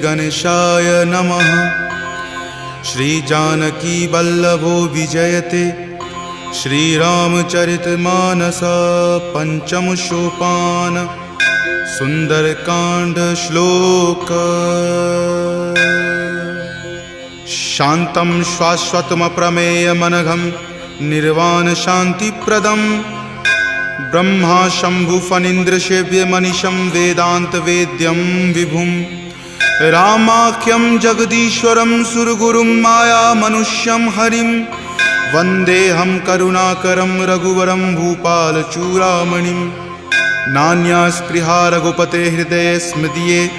गणेशाय नमः। श्री जानकी वल्लभो विजयते श्रीरामचरितमानस पंचम सोपान सुंदरकांड श्लोक। शांतं शाश्वतमप्रमेयमनघं निर्वाण शांतिप्रदं ब्रह्मा शंभु फणीन्द्रसेव्यमनिशं वेदांत वेद्यं विभुं रामाख्यं जगदीश्वरं सुरगुरुं माया मनुष्यं हरिं वन्देऽहं करुणाकरं रघुवरं भूपालचूडामणिं। नान्या स्पृहा रघुपते हृदये स्मृतिये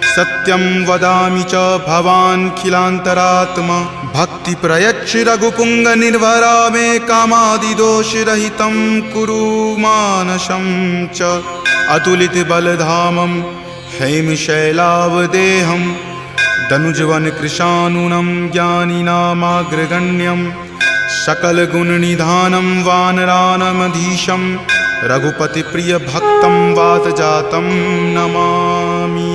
सत्यं वदामि च भवान् खिलान्तरात्मा। भक्ति प्रयच्छ रघुपुंग निर्भरा मे कामादिदोषरहितं कुरु मानसं च। अतुलित बलधामं हेमशैलावदेहं दनुजवन कृशानुनं ज्ञानिनामाग्रगण्यं सकलगुणनिधानं वानरानमधीशं रघुपति प्रिय भक्तं वातजातं नमामि।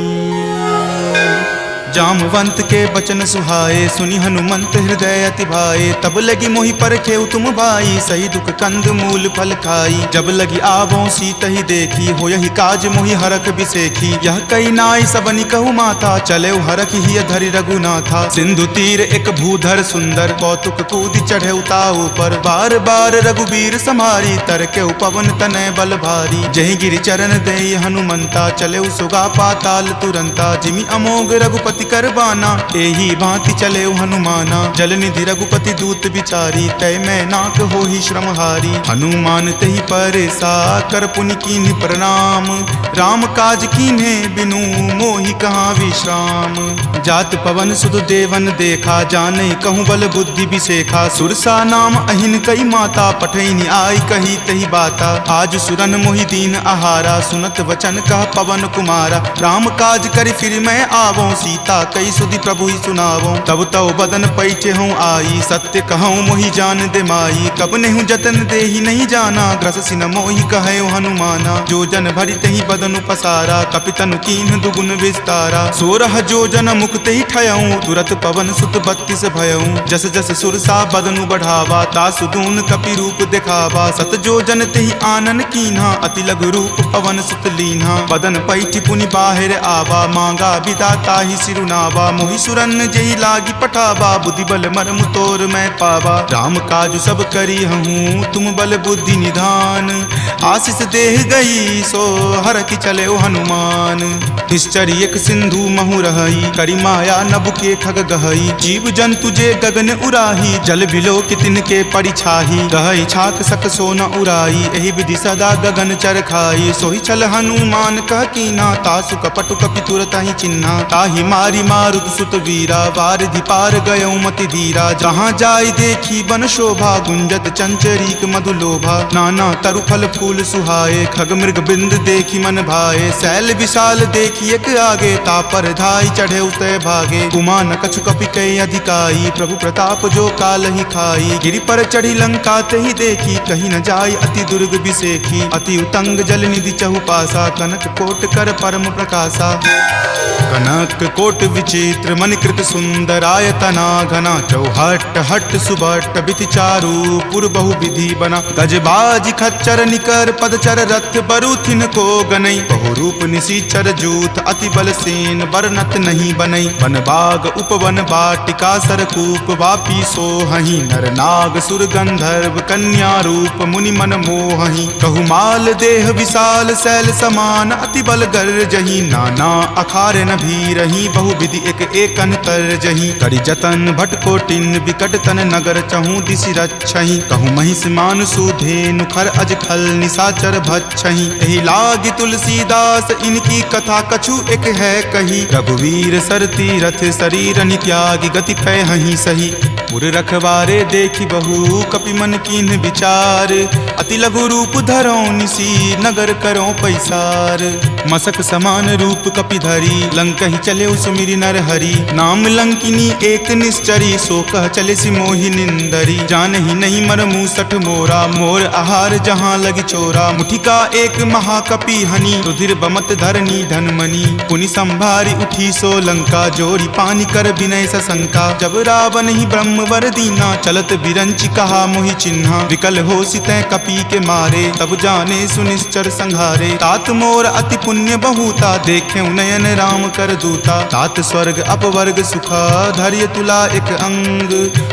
जामवंत के बचन सुहाए सुनि हनुमंत हृदय अति भाए। तब लगी मोहि परखेउ तुम भाई सही दुख कंद मूल फल खाई। जब लगी आवों सीत ही देखी हो यही काज मोहि हरख बिसेखी। यह कई नाई सबनि कहु माथा चले हरख ही धरि रघुनाथा। सिंधु तीर एक भूधर सुंदर कौतुक कूदि चढ़े उताऊ पर। बार बार रघुबीर समारी तर के पवन तनय बल भारी। जहि गिरि चरण देई हनुमंता चले सुगा पाताल तुरंता। जिमि अमोघ रघुपति करबाना एही भांति चले हनुमाना। जल निधि रघुपति दूत बिचारी तय मैं नाक हो ही श्रमहारी। हनुमान तहि परेसा कर पुनि कीन्ह प्रणाम। राम काज कीन्हे बिनु मोहि कहाँ विश्राम। जात पवन सुत देवन देखा जानै कहूँ बल बुद्धि बिसेखा। सुरसा नाम अहिन कई माता पठैनी आई कही तही बाता। आज सुरन मोहि दीन आहारा सुनत वचन कह पवन कुमारा। राम काज करि फिर मैं आवों सीता कई सुधि प्रभु ही सुनावो। तब तव बदन पैठे हूँ आई सत्य कहूँ मोहि जान दे माई। कब नेहु जतन दे ही नहीं जाना ग्रससि न मोहि कहे हनुमाना। जो जन भरि तहि बदन पसारा कपितनु कीन्ह दुगुन विस्तारा। 16 जो जन मुक्त ही ठयऊँ तुरत पवन सुत 32 भयऊँ। जस जस सुरसा बदनु बढ़ावा तासु दून कपि रूप दिखावा। सत जो जन तेहि आनन कीन्हा अति लघु रूप पवन सुत लीन्हा। बदन पैठि पुनि बाहिर आवा मांगा विदाता ही सिरुनावा। मोहि सुरन जेहि लागी पठावा बुद्धि बल मर्म तोर मैं पावा। राम काज सब करी हूँ तुम बल बुद्धि निधान। आशीष देह गई सो हर की चले हनुमान। निश्चरी एक सिंधु महु रही करी माया नभ के खग गहई। जीव जंतु जे गगन उराही जल बिलो कितिन के परिछाही। गहई छाक सक सो न उराई एहि विधि सदा गगन चर खाई। सोहि छल हनुमान कह कीना तासु कपटु कपि तुरत ही चिन्हा। ताहि मारी मारुत सुत वीरा वारिधि पार गयौ मति धीरा। जहाँ जाय देखी बन शोभा गुंजत चंचरीक मधु लोभा। नाना तरु फल फूल सुहाए खग मृग बिंद देखी मन भाए। शैल विशाल देखी एक आगे तापर धाई चढ़े उतय भागे। कुमान कछु कपि कई अधिकाई प्रभु प्रताप जो काल ही खाई। गिरि पर चढ़ी लंका तेहि देखी कहीं न जाय अति दुर्ग बिसेखी। अति उतंग जल निधि चहु पासा कनक कोट कर परम प्रकाशा। कनक कोट विचित्र मणिकृत सुंदरायतना घना। चौहट हट सुबट बिति चारु पुर बहु विधि बना। गजबाज खच्चर निकर पदचर रथ बरुथिन को गनई। बहु रूप निशिचर जूथ अति बल सेन बरनत नहीं बनई। वन बाग उपवन बाटिका सरकूप वापी सोहहि। नर नाग सुर गंधर्व कन्या रूप मुनि मन मोहहि। कहु माल देह विशाल शैल समान अति बल गर्जहि। नाना अखारे न भी रही बहु विधि एक एकन कर जही। करि जतन भट कोटिन विकट तन नगर चहु दिशि रक्षहि। कहु महिष मान सुधेनु खर अज खल निशाचर भक्षहि। एहि लागी तुलसीदास इनकी कथा कछु एक है कही। रघुवीर सर तीरथ शरीर नित्यागी गति पै हहि सही। पुर रखवारे देखी बहु कपि मन कीन्ह विचार। अति लघु रूप धरो निसी नगर करो पैसार। मसक समान रूप कपि धरी लंक ही चले उस सुमिरि नर हरि। नाम लंकिनी एक निश्चरी, सो कह चले सि मोहि निंदरी। जानहि नहीं मर मूसठ मोरा, मोर आहार जहाँ लगी चोरा। मुठिका एक महाकपि हनि, रुधिर बमत धरनी धनमणि। पुनि संभारी उठी सो लंका, जोरी पानी कर विनय सशंका। जब रावण ही ब्रह्म वर दीना, चलत बिरंचि कहा मोहि चिन्हा। विकल हो सितै कपि के मारे, तब जाने सुनिश्चर संघारे। तात मोर अति पुण्य बहुता, देखे नयन राम कर दूता। तात स्वर्ग अपवर्ग सुखा, धैर्य तुला एक अंग।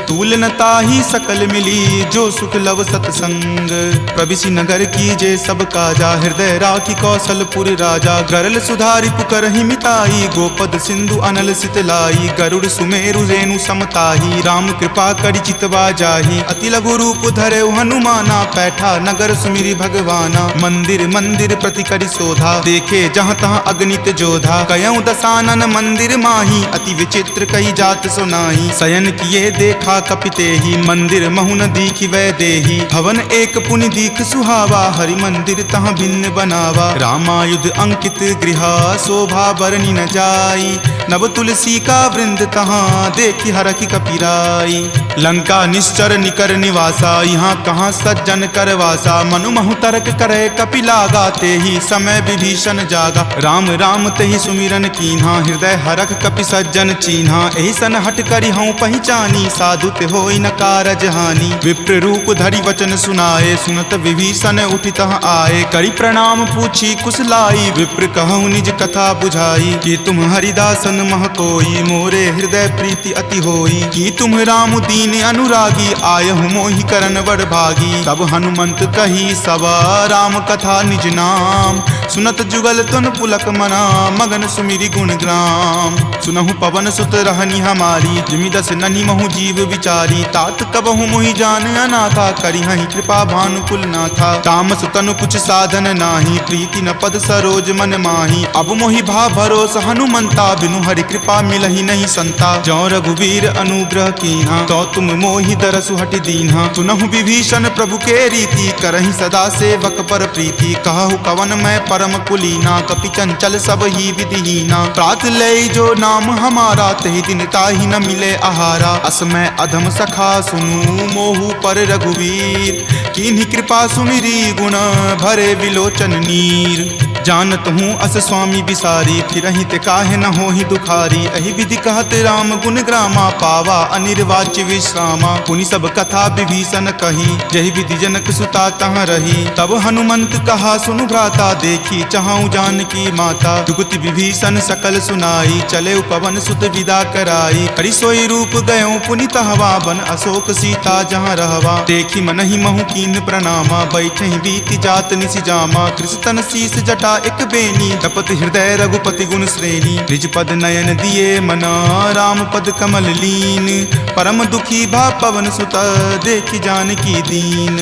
तूल न ताहि सकल मिली, जो सुख लव सतसंग। प्रविशि नगर की जे सब काजा, हृदय राखी कौशलपुर राजा। गरल सुधारि पुकरहि मिताई, गोपद सिंधु अनल सितलाई। गरुड़ सुमेरु रेणु समताही, राम कृपा करि चितवा जाहि। अति लघु रूप धरे हनुमाना, पैठा नगर सुमिरि भगवाना। मंदिर मंदिर प्रति करि शोधा, देखे जहाँ तहाँ अगणित जोधा। कयऊँ दसानन मंदिर माही, अति विचित्र कही जात सुनाई। शयन किए देखा कपितेहि, मंदिर महु न दीखि वै देहि। भवन एक पुनि दीख सुहावा, हरि मंदिर तहाँ भिन्न बनावा। रामायुध अंकित गृहा, शोभा बरनि न जाई। नव तुलसी का वृंद तहाँ, देखि हरखि कपिराई। लंका निश्चर निकर निवासा, यहाँ कहाँ सज्जन कर वासा। मनु महु तर्क करे कपि लागा, तेहि समय विभीषण जागा। राम राम तेहि सुमिरन कीन्हा, हृदय हरख कपि सज्जन चीन्हा। एहि सन हट करि हऊँ पहिचानी, साधु ते होई न कारज हानि। विप्र रूप धरि वचन सुनाए, सुनत विभीषण उठि तहाँ आए। करि प्रणाम पूछी कुशलाई, विप्र कहूँ निज कथा बुझाई। कि तुम हरिदासन मह कोई, मोरे हृदय प्रीति अति होई। कि तुम राम दीन अनुरागी, आयहु मोहि करन वर भागी। तब हनुमंत कही सवा, राम कथा निज नाम। सुनत जुगल तुन पुलक मना, मगन सुमिरि गुण ग्राम। सुनहु पवन सुत रहनी हमारी, जिमि दस ननि महु जीव विचारी। तात कबहु मोहि जान अनाथा, करिहहि कृपा भानुकुल नाथा। तामस तनु कुछ साधन नाही, प्रीति न पद सरोज मन माही। अब मोहि भा भरोस हनुमंता, बिनु हरि कृपा मिलहि नहीं संता। जौ रघुवीर अनुग्रह कीन्हा, तो तुम मोहि दरसु हटि दीन्हा। सुनहु विभीषण प्रभु के रीति, करहि सदा सेवक पर प्रीति। कहु कवन मैं परम कुलीना, कपि चंचल सब ही विधिहीना। प्रात लय जो नाम हमारा, तहि दिन ताहि न मिले आहारा। असमय अधम सखा सुनु, मोहु पर रघुवीर। कीन्ही कृपा सुमिरी, गुण भरे विलोचन नीर। जानत हूँ अस स्वामी बिसारी, फिरहि ते काहे न होहि दुखारी। एहि विधि कहत राम गुण ग्रामा, पावा अनिर्वाच्य विश्रामा। पुनि सब कथा विभीषण कही, जहि विधि जनक सुता तहाँ रही। तब हनुमंत कहा सुनु भ्राता, देखी चाहूँ जानकी माता। जुगति विभीषण सकल सुनाई, चले पवन सुत विदा कराई। हरि सोई रूप गयो पुनि तहवा, बन अशोक सीता जहाँ रहवा। देखी मनहि महु कीन प्रणामा, बैठे बीति जात निसि जामा। कृष्ण शीस जटा एक बेनी, तपत हृदय रघुपति गुण श्रेणी। निज पद नयन दिए मना, राम पद कमल लीन। परम दुखी भा पवन सुत, देखि जानकी दीन।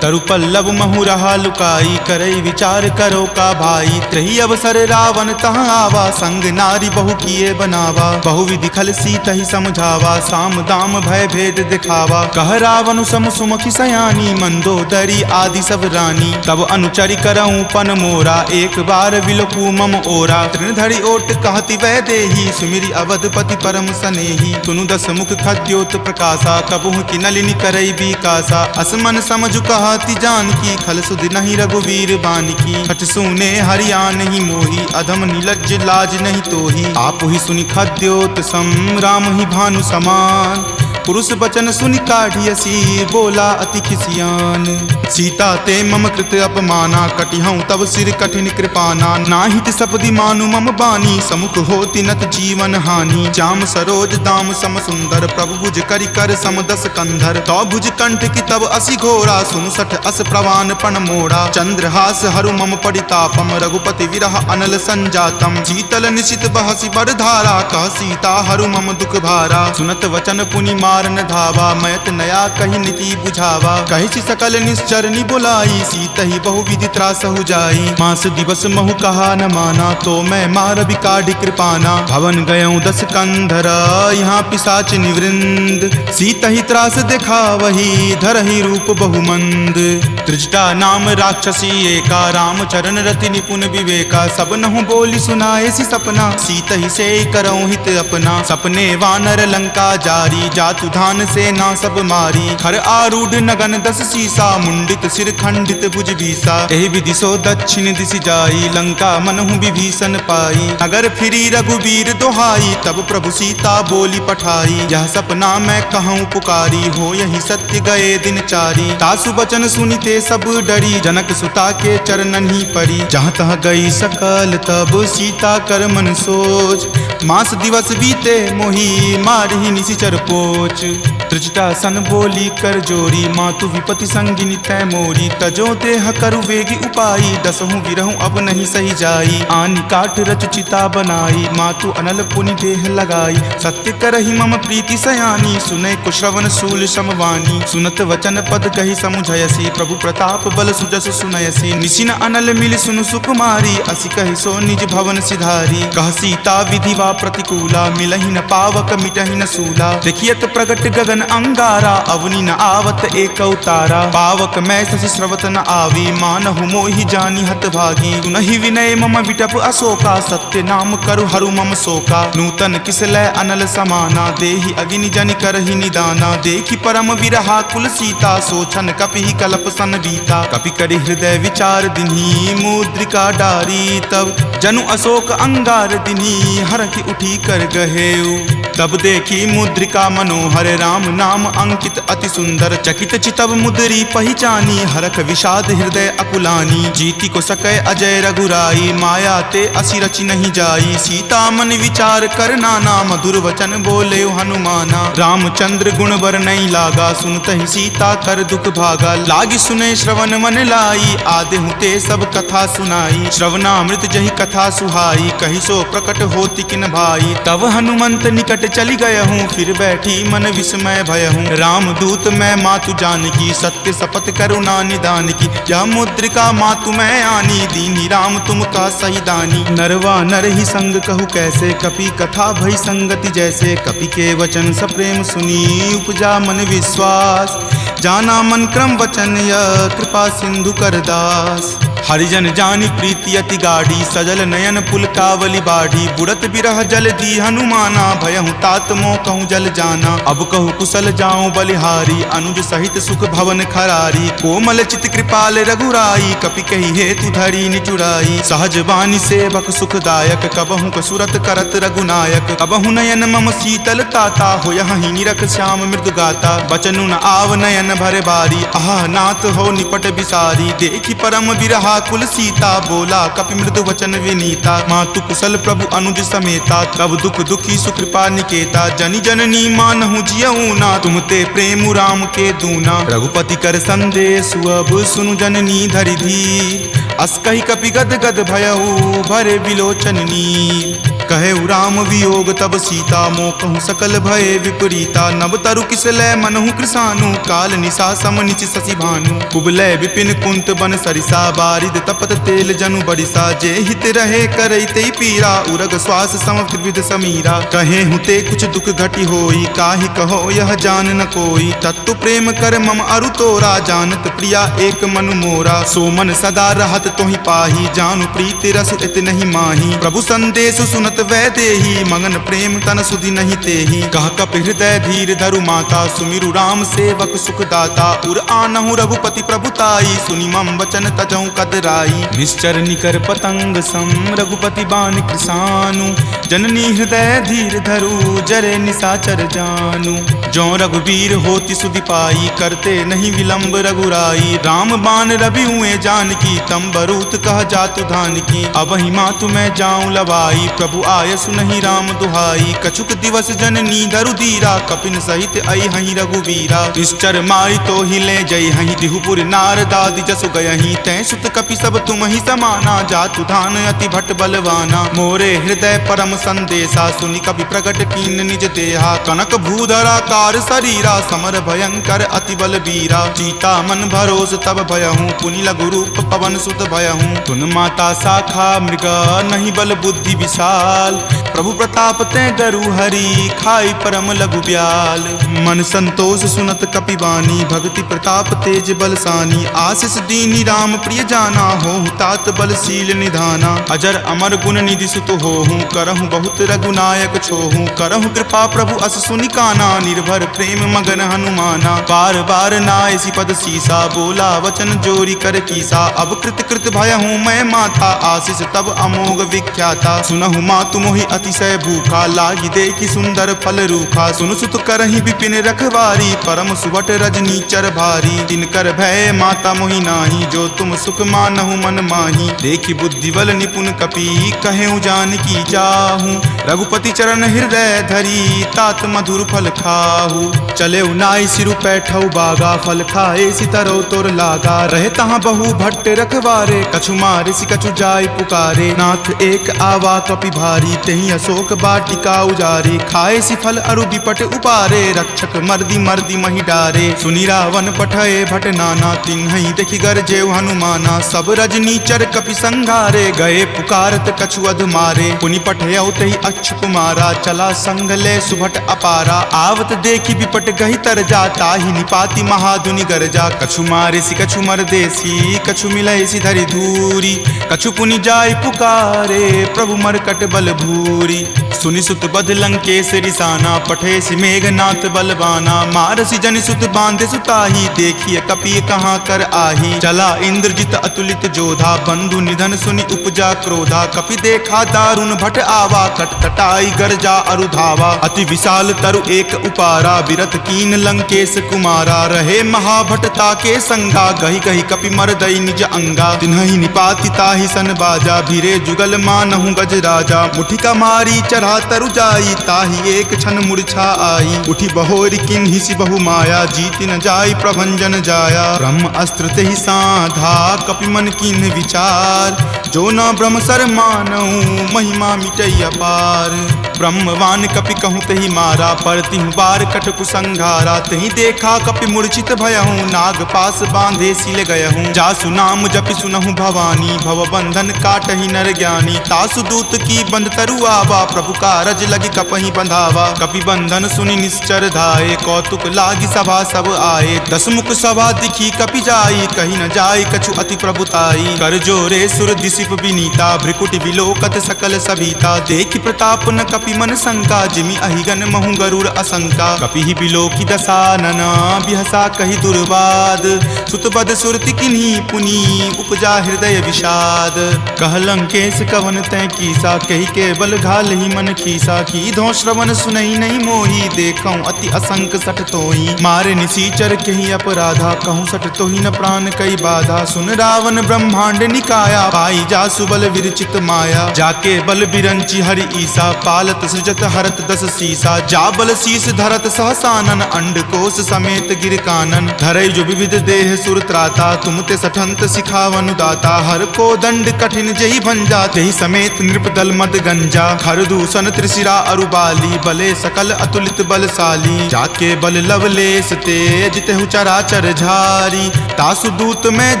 तरु पल्लव महु रहा लुकाई, करई विचार करो का भाई। त्रही अवसर रावण तहाँ आवा, संग नारी बहु किए बनावा। बहु विधि खल सीतहि समझावा, साम दाम भय भेद दिखावा। कह रावण सम सुमुखि सयानी, मंदोदरी आदि सब रानी। तब अनुचरि करऊँ पन मोरा, एक बार विलोकू मम ओरा। तृणधरि ओट कहति वै देही, सुमिरि अवधपति परम सनेही। सुनु दस मुख खद्योत प्रकाशा, कबहुँ की नलिनी करई बिकासा। असमन समझु कहति जानकी, खल सुधि नहीं रघुवीर बानिकी। खट सुने हरिया नहीं मोही, अधम निलज्ज लाज नहीं तोही। आप ही सुनि खद्योत सम, राम ही भानु समान। पुरुष बचन सुनि काढ़ियसी, बोला अति खिसियान। सीता ते मम कृत अपमाना, कटिहऊँ तब सिर कठिन कृपाना। नाहित सपदि मानु मम बानी, समुख होति नत जीवन हानि। श्याम सरोज दाम सम सुंदर, प्रभु भुज करि कर सम दस कंधर। तो भुज कंठ की तब असि घोरा, सुनु सठ अस प्रवान पण मोड़ा। चंद्रहास हरु मम परितापम, रघुपति विरह अनल संजातम। शीतल निशित बहसि बरधारा, कह सीता हरु मम दुख भारा। सुनत वचन पुनि मारन धावा, मैत नया कही नीति बुझावा। कही सकल निश्चर नि बोलाई, सीत ही बहुविधि त्रास हो जाई। मास दिवस महु कहा न माना, तो मैं मार बिकाढ़ी कृपाना। भवन गयऊँ 10 कंधरा, यहाँ पिशाच निवृंद। सीत ही त्रास देखा वही, धरहि रूप बहुमंद। त्रिजटा नाम राक्षसी एका, राम चरण रति निपुण विवेका। सब नहु बोली सुनाए सी सपना, सीत ही से करऊँ हित अपना। सपने वानर लंका जारी, जातु धान से ना सब मारी। खर आरूढ़ नगन 10 सीसा, मुंडित सिर खंडित भुज भीसा। एहि विधि सो दक्षिण दिशि जाई, लंका मनहु विभीषण पाई। नगर फिरी रघुबीर दोहाई, तब प्रभु सीता बोली पठाई। यह सपना मैं कहूँ पुकारी, हो यही सत्य गए दिन चारी। तासु बचन सुनिते सब डरी, जनक सुता के चरणन ही परी। जहाँ तहाँ गई सकल तब सीता कर मन सोच। मास दिवस बीते मोही, मारही निशिचर पोच। त्रिजटा सन बोली कर जोरी, मातु विपति संगिनी तै मोरी। तजो देह करु वेगी उपाई, 10 विरहूं अब नहीं सही जाई। आनि काट रच चिता बनाई, मातु अनल पुनि देह लगाई। सत्य करहि मम प्रीति सयानी, सुनै कुश्रवण शूल समवानी। सुनत वचन पद कही समुझयसी, प्रभु प्रताप बल सुजस सुनयसी। निशिन अनल मिल सुनु सुकुमारी, असि कहि सो निज भवन सिधारी। कह सीता विधि वा प्रतिकूला, मिलहि न पावक मिटहि न सूला। देखियत प्रगट गगन अंगारा, अवनि न आवत एक तारा। पावक मैं शशि स्रवत न आवी, मानहु मोहि जानी हत भागी। सुनहि विनय मम विटप अशोका, सत्य नाम करु हरु मम शोका। नूतन किसलै अनल समाना, देहि अगिनि जनि करहि निदाना। देखि परम विरहा कुल सीता, सोचन कपि कलप सन बीता। कपि करि हृदय विचार दिन्ही, मुद्रिका डारी। तब जनु अशोक अंगार दिन्ही, हरखि उठी कर गहेऊ। तब देखी मुद्रिका मनोहर, राम नाम अंकित अति सुंदर। चकित चितव मुद्री पहचानी, हरख विषाद हृदय अकुलानी। जीति को सकै अजय रघुराई, माया ते असि रचि नहीं जाई। सीता मन विचार कर नाना, मधुर वचन बोले हनुमाना। रामचंद्र गुण वर नहीं लागा, सुनतहि सीता कर दुख भागा। लागी सुने श्रवण मन लाई, आदेहु ते सब कथा सुनाई। श्रवणामृत जहि कथा सुहाई, कहि सो प्रकट होति किन भाई। तब हनुमंत निकट चली गयहूँ, फिर बैठी मन विस्मय भयहूँ। राम दूत मैं मातु जानकी, सत्य शपथ करुणा निदान की। यह मुद्रिका मातु मैं आनी, दीनी राम तुम का सही दानी। नरवा नर ही संग कहु कैसे, कपि कथा भई संगति जैसे। कपि के वचन सप्रेम सुनी, उपजा मन विश्वास। जाना मन क्रम वचन यह, कृपा सिंधु कर दास। हरिजन जानी प्रीति अति गाढ़ी, सजल नयन पुलकावली बाढ़ी। बुड़त बिरह जल दी हनुमाना, भयहु तात मोह कहूँ जल जाना। अब कहु कुशल जाऊं बलिहारी, अनुज सहित सुख भवन खरारी। कोमल चित कृपाल रघुराई, कपि कही हेतु धरी निचुराई। सहज बानी सेवक सुखदायक, कबहु कसुरत करत रघुनायक। कबहु नयन मम शीतल ताता, होयहि निरख श्याम मृदु गाता। बचनु न आव नयन भर बारी, आह नाथ हो निपट बिसारी। देखि परम विरहा कुल सीता, बोला कपि मृदु वचन विनीता। मातु कुशल प्रभु अनुज समेता, तब दुख दुखी सुकृपा निकेता। जनि जननी मानहु जियऊ ना, तुम ते प्रेम राम के दूना। रघुपति कर संदेश अब सुनु जननी धरि धीर। अस कहि कपि गद गद भयऊ, भरे विलोचन नीर। कहे राम वियोग तब सीता, मोह कहूँ सकल भय विपरीता। नव तरु किसलै मनहु कृसानु, काल निशा सम निचि शशि भानु। कुबलय विपिन कुंत बन सरिसा, बारिद तपत तेल जनु बरिसा। जे हित रहे करैते पीरा, उरग श्वास सम त्रिविध समीरा। कहे हुते कुछ दुख घटी होई, काहि कहो यह जान न कोई। तत्व प्रेम कर मम अरु तोरा, जानत प्रिया एक मनु मोरा। सो मन सदा रहत तोहि पाही, जानु प्रीति रस इत नहीं माही। प्रभु संदेश सुनत वै देही, मगन प्रेम तन सुधि नहीं तेही। कह कपि हृदय धीर धरु माता, सुमिरु राम सेवक सुख दाता। उर आनहु रघुपति प्रभुताई, सुनि मम वचन तजौ कदराई। निश्चर निकर पतंग सम, रघुपति बान कृसानु। जननी हृदय धीर धरु, जरे निशाचर जानु। जो रघुवीर होति सुधि पाई, करते नहीं विलंब रघुराई। राम बान रवि हुए जानकी, तम बरूत कह जातु धान की। अब ही मातु मैं जाऊं लवाई, प्रभु आय सुनहि राम दुहाई। कछुक दिवस जननी धरु धीरा, कपिन सहित आई हहीं रघुवीरा। निश्चर मारी तो हिले जय हहीं, दिहुपुर नारदादि जसु गयहीं। तै सुत कपि सब तुम ही समाना, जातु धान अति भट बलवाना। मोरे हृदय परम संदेशा सुनि कपि प्रकट कीन निज देहा कनक भूधराकार शरीरा समर भयंकर अति बल बीरा सीता मन भरोस तब भयहूँ पुनि लघु रूप पवन सुत भयहूँ तुन माता शाखा मृगा नहीं बल बुद्धि विशाल प्रभु प्रताप ते गरु हरि खाई परम लघु ब्याल मन संतोष सुनत कपिवानी भक्ति प्रताप तेज बलसानी आशीष दीनी राम प्रिय जाना हो तात बलशील निधाना अजर अमर गुण निधि सुत होहूँ करहूँ बहुत रघुनायक छोहूँ करहूँ कृपा प्रभु अस सुनि काना निर्भर प्रेम मगन हनुमाना बार बार नायसी पद सीसा बोला वचन जोरी कर कीसा अब कृत कृत भयहूँ मैं माता आशीष तब अमोघ विख्याता सुनहु मातु मोहि अतिशय भूखा लागी देखी सुंदर फल रूखा सुन सुत करहि विपिन रखवारी परम सुबट रजनी चर भारी तिनकर भय माता मोहि नाही जो तुम सुख मानहु मन माही देखी बुद्धि बल निपुण कपि कहेउ जानकी जाहू रघुपति चरण हृदय धरी तात मधुर फल खाहू चले नाई सिरु पैठौ बागा फल खाए सितरो तोर लागा रहे तहाँ बहु भट्ट रखवारे कछु मारे सि कछु जाय पुकारे नाथ एक आवा कपि भारी तही अशोक बाटिका उजारे खाए सि फल अरु विपट उपारे रक्षक मर्दी मर्दी मही डारे सुनि रावण पठये भट नाना तिन्हि देखि गरजेउ हनुमाना सब रजनी चर कपि संघारे गए पुकारत कछु अध मारे पुनि पठयौ तहि अच्छ कुमारा चला संग ले सुभट अपारा आवत देखि विपट गहि तर जाता ही निपाति महाधुनि गरजा कछु मारे सि कछु मरदेसी कछु मिलय सि धरि धूरी कछु पुनि जाय पुकारे प्रभु मरकट बल भूरी सुनि सुत बध लंकेश रिसाना पठे सि मेघनाथ बलवाना मारसि जनि सुत बांधे सुताही देखिए कपि कहाँ कर आही चला इंद्रजित अतुलित जोधा बंधु निधन सुनि उपजा क्रोधा कपि देखा दारुण भट आवा कटकटाई गरजा अरु धावा अति विशाल तरु एक उपारा विरत कीन लंकेश कुमारा रहे महाभटता के संगा गही गही कपि मरदई निज अंगा तिन्हि निपाति ताहि सन बाजा भीरे जुगल मानहु गज राजा मुठिका मारी चढ़ा तरु जाई ताहि एक क्षण मूर्छा आई उठी बहोरी किन्हि सि बहु माया जीति न जाई प्रभंजन जाया ब्रह्म अस्त्र तेहि साधा कपि मन किन्ह विचार जो न ब्रह्म सर मानहु महिमा मिटई अपार ब्रह्मवान कपि कहूँ तहि मारा परतिहु बार कटकु संघारा तहि देखा कपि मूर्छित भयहूँ नाग पास बांधे सिल गयहूँ जासु नाम जपि सुनहु भवानी भव बंधन काटहि नर ज्ञानी तासु दूत की बंध तरु आवा प्रभु कारज लगी कपहि बंधावा कपि बंधन सुनि निश्चर धाये कौतुक लागी सभा सब आए दस मुख सभा दिखी कपि जाई कही न जाई कछु अति प्रभुताई कर जोरे सुर दिसिप विनीता भ्रिकुट विलोकत सकल सभीता देखि प्रताप न कपि मन शंका जिमि अहिगन महु गरुड़ असंका कपि ही बिलोकी दसानन बिहसा कहि दुर्वाद सुतबद सुरति किन्ही पुनि उपजा हृदय विषाद कह लंकेश कवन तै कीसा कही के बल घाल ही मन खीसा की धो श्रवण सुनई नहीं मोही देखऊं अति असंक सठ तोही मारे निसीचर कही अपराधा कहूँ सठ तोही न प्राण कई बाधा सुन रावण ब्रह्मांड निकाया पाई जा सुबल विरचित माया जाके बल बिरंची हरि ईसा पालत सृजत हरत दस सीसा जा बल शीस धरत सहसानन अंडकोश समेत गिर कानन धरई जो विविध देह सुर त्राता तुम ते सठंत सिखावनु दाता हर को दंड कठिन जही भंजा तेहि समेत नृपदल मद गंजा खर दूषण त्रिशिरा अरुबाली बले सकल अतुलित बलशाली जाके बल लवलेश तेज तेहु चराचर झारी तासु दूत में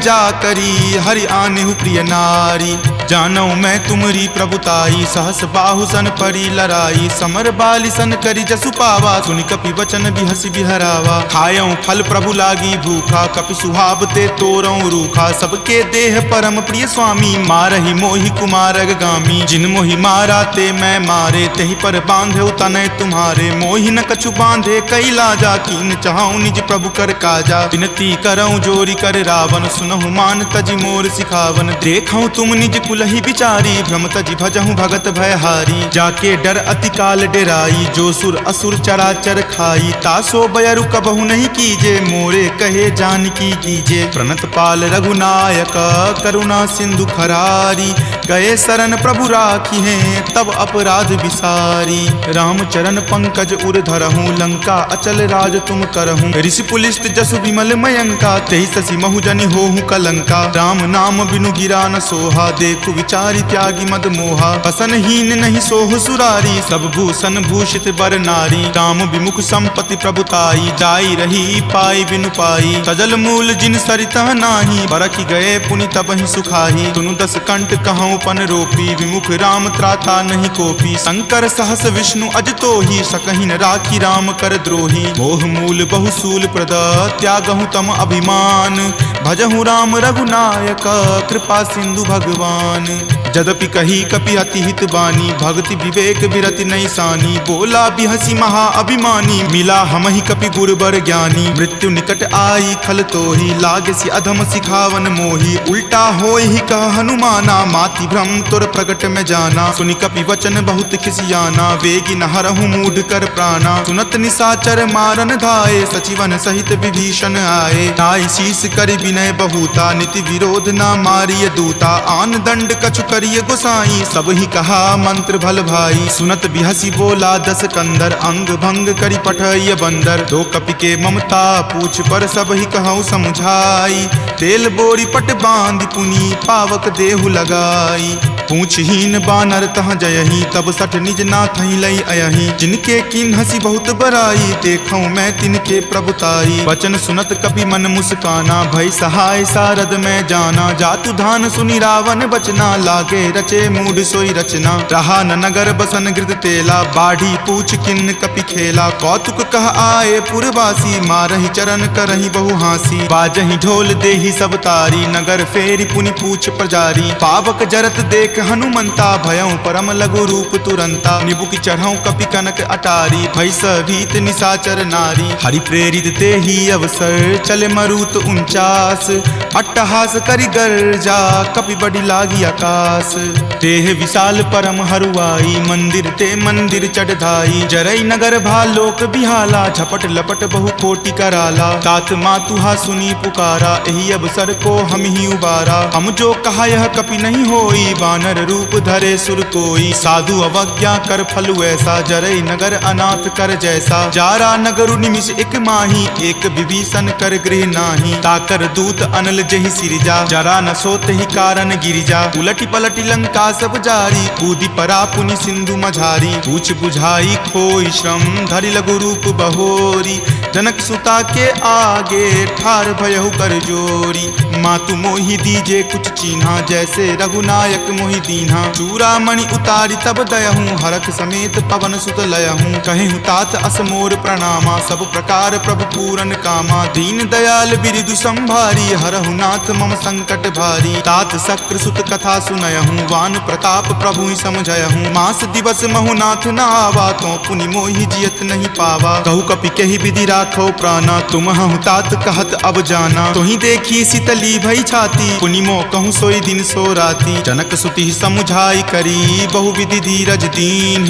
जा करी हरि आनेहु प्रिय नारी जानो मैं तुमरी प्रभुताई सहस बाहु सन परी लराई समर बाली सन करी जसु पावा सुनि कपि वचन बिहसि बिहरावा खायऊं फल प्रभु लागी भूखा कपि सुहाव ते तोरऊं रूखा सबके देह परम प्रिय स्वामी मारहि मोहि कुमारग गामी जिन मोहि मारा ते मैं मारे तेहि पर बांधे तनय तुम्हारे मोहि न कछु बांधे कई लाजा कीन चाहूं निज प्रभु कर काजा विनती करऊं जोरी कर रावण सुनहु मान तजि मोर सिखावन देखऊं तुम निज कुलहि बिचारी भ्रम तजि भजहूं भगत भयहारी जाके डर अति काल डेराई, जो सुर असुर चराचर खाई, तासो बयरु कबहु नहीं कीजे, मोरे कहे जानकी कीजे। प्रणत पाल रघुनायक करुणा सिंधु खरारी, गए शरण प्रभु राखी हैं तब अपराध विसारी। राम चरण पंकज उर धरहूँ, लंका अचल राज तुम करहूँ। ऋषि पुलिस्त जसु विमल मयंका, तेहि ससी महु जनि होहु कलंका। राम नाम बिनु गिरा न सोहा, देखु विचारी त्यागी मद मोहा। बसनहीन नहीं सोह सुरारी, सब भूषण भूषित बर नारी। राम विमुख संपत्ति प्रभुताई, जाई रही पाई बिनु पाई। सजल मूल जिन सरिता नाही, बरखि गए पुनि तबहि सुखाही। सुनु दस कंठ कहूँ पन रोपी, विमुख राम त्राता नहीं कोपी। शंकर सहस विष्णु अज तोहि, सकहि न राखी राम कर द्रोही। मोह मूल बहुसूल प्रद, त्यागहु तम अभिमान। भजहु राम रघुनायक, कृपा सिंधु भगवान। जदपि कही कपि अति हित बानी, भक्ति विवेक विरति नहीं सानी। बोला बिहसी महा अभिमानी, मिला हमहि कपि गुरबर ज्ञानी। मृत्यु निकट आई खल तोहि, लागे सि अधम सिखावन मोहि। उल्टा होय ही कह हनुमाना, माति भ्रम तुर प्रगट में जाना। सुनि कपि वचन बहुत खिसियाना, वेगी न हरहु मूढ़ कर प्राणा। सुनत निसाचर मारन धाये, सचिवन सहित विभीषण आए। नाई शीस कर विनय बहुता, नीति विरोध ना मारिय दूता। आन दंड कछु करिय गोसाई, सब ही कहा मंत्र भल भाई। सुनत बिहसी बोला दस कंदर, अंग भंग करि पठय बंदर। दो कपि के ममता पूछ पर, सब ही कहूँ समझाई। तेल बोरी पट बांध पुनी, पावक देहु लगाई। पूछहीन बानर तह जयही, तब सठ निज नाथ ही लई अयही। जिनके किन हसी बहुत बराई, देखूं मैं तिनके प्रभुताई। वचन सुनत कपि मन मुस्काना, भय सहाय सारद में जाना। जातु धान सुनि रावण बचना, लागे रचे मूढ़ सोई रचना। रहा न नगर बसन गृत तेला, बाढ़ी पूछ किन कपि खेला। कौतुक कह आए पुरवासी, मारहि चरण करहि बहु हासी। बाजहि ढोल देहि सब तारी, नगर फेरी पुनि पूछ प्रजारी। पावक जरत देख हनुमंता, भयं परम लघु रूप तुरंता। निबुक चढ़ऊ कपि कनक अटारी, भय भीत निसाचर नारी। हरि प्रेरित ते ही अवसर, चले मरुत 49। अट्टहास करि गर्जा, कपि बड़ी लागी आकाश। देह विशाल परम हरुआई, मंदिर ते मंदिर चढ़ाई। जरई नगर भालोक बिहाला, झपट लपट बहु कोटि कराला। तात मातुहा सुनी पुकारा, एहि अवसर को हम ही उबारा। हम जो कहा यह कपि नहीं होई, वानर रूप धरे सुर कोई। साधु अवज्ञा कर फल ऐसा, जरई नगर अनाथ कर जैसा। जारा नगरु निमिष एक माही, एक विभीषण कर गृह नाही। ताकर दूत अनल जहि सिरजा, जरा न सोत ही कारण गिरिजा। उलटी पलटी लंका सब जारी, कूदी परा पुनि सिंधु मझारी। पूछ बुझाई खोई श्रम, धरि लघु रूप बहोरी। जनक सुता के आगे, ठार भयहु कर जोरी। मातु मोहि दीजे कुछ चीन्हा, जैसे रघुनायक मोहि दीन्हा। चूड़ामणि उतारी तब दयहूँ, हरख समेत पवन सुत लयहूँ। कहेहु तात असमोर प्रणामा, सब प्रकार प्रभु पूरन कामा। दीन दयाल बिरिदु संभारी, हरहु नाथ मम संकट भारी। तात शक्र सुत कथा सुनयहूँ, वान प्रताप प्रभु ही समझयहूँ। मास दिवस महु नाथ न आवा, तो पुनि मोहि जियत नहीं पावा। कहु कपि कहि विधि राखो प्राणा, तुम हूँ तात कहत अब जाना। तुहि देखी शीतली भई छाती, पुनि मो कहूँ सोई दिन सो राती। जनक सुति समुझाई करी, बहु विधि धीरज दीन।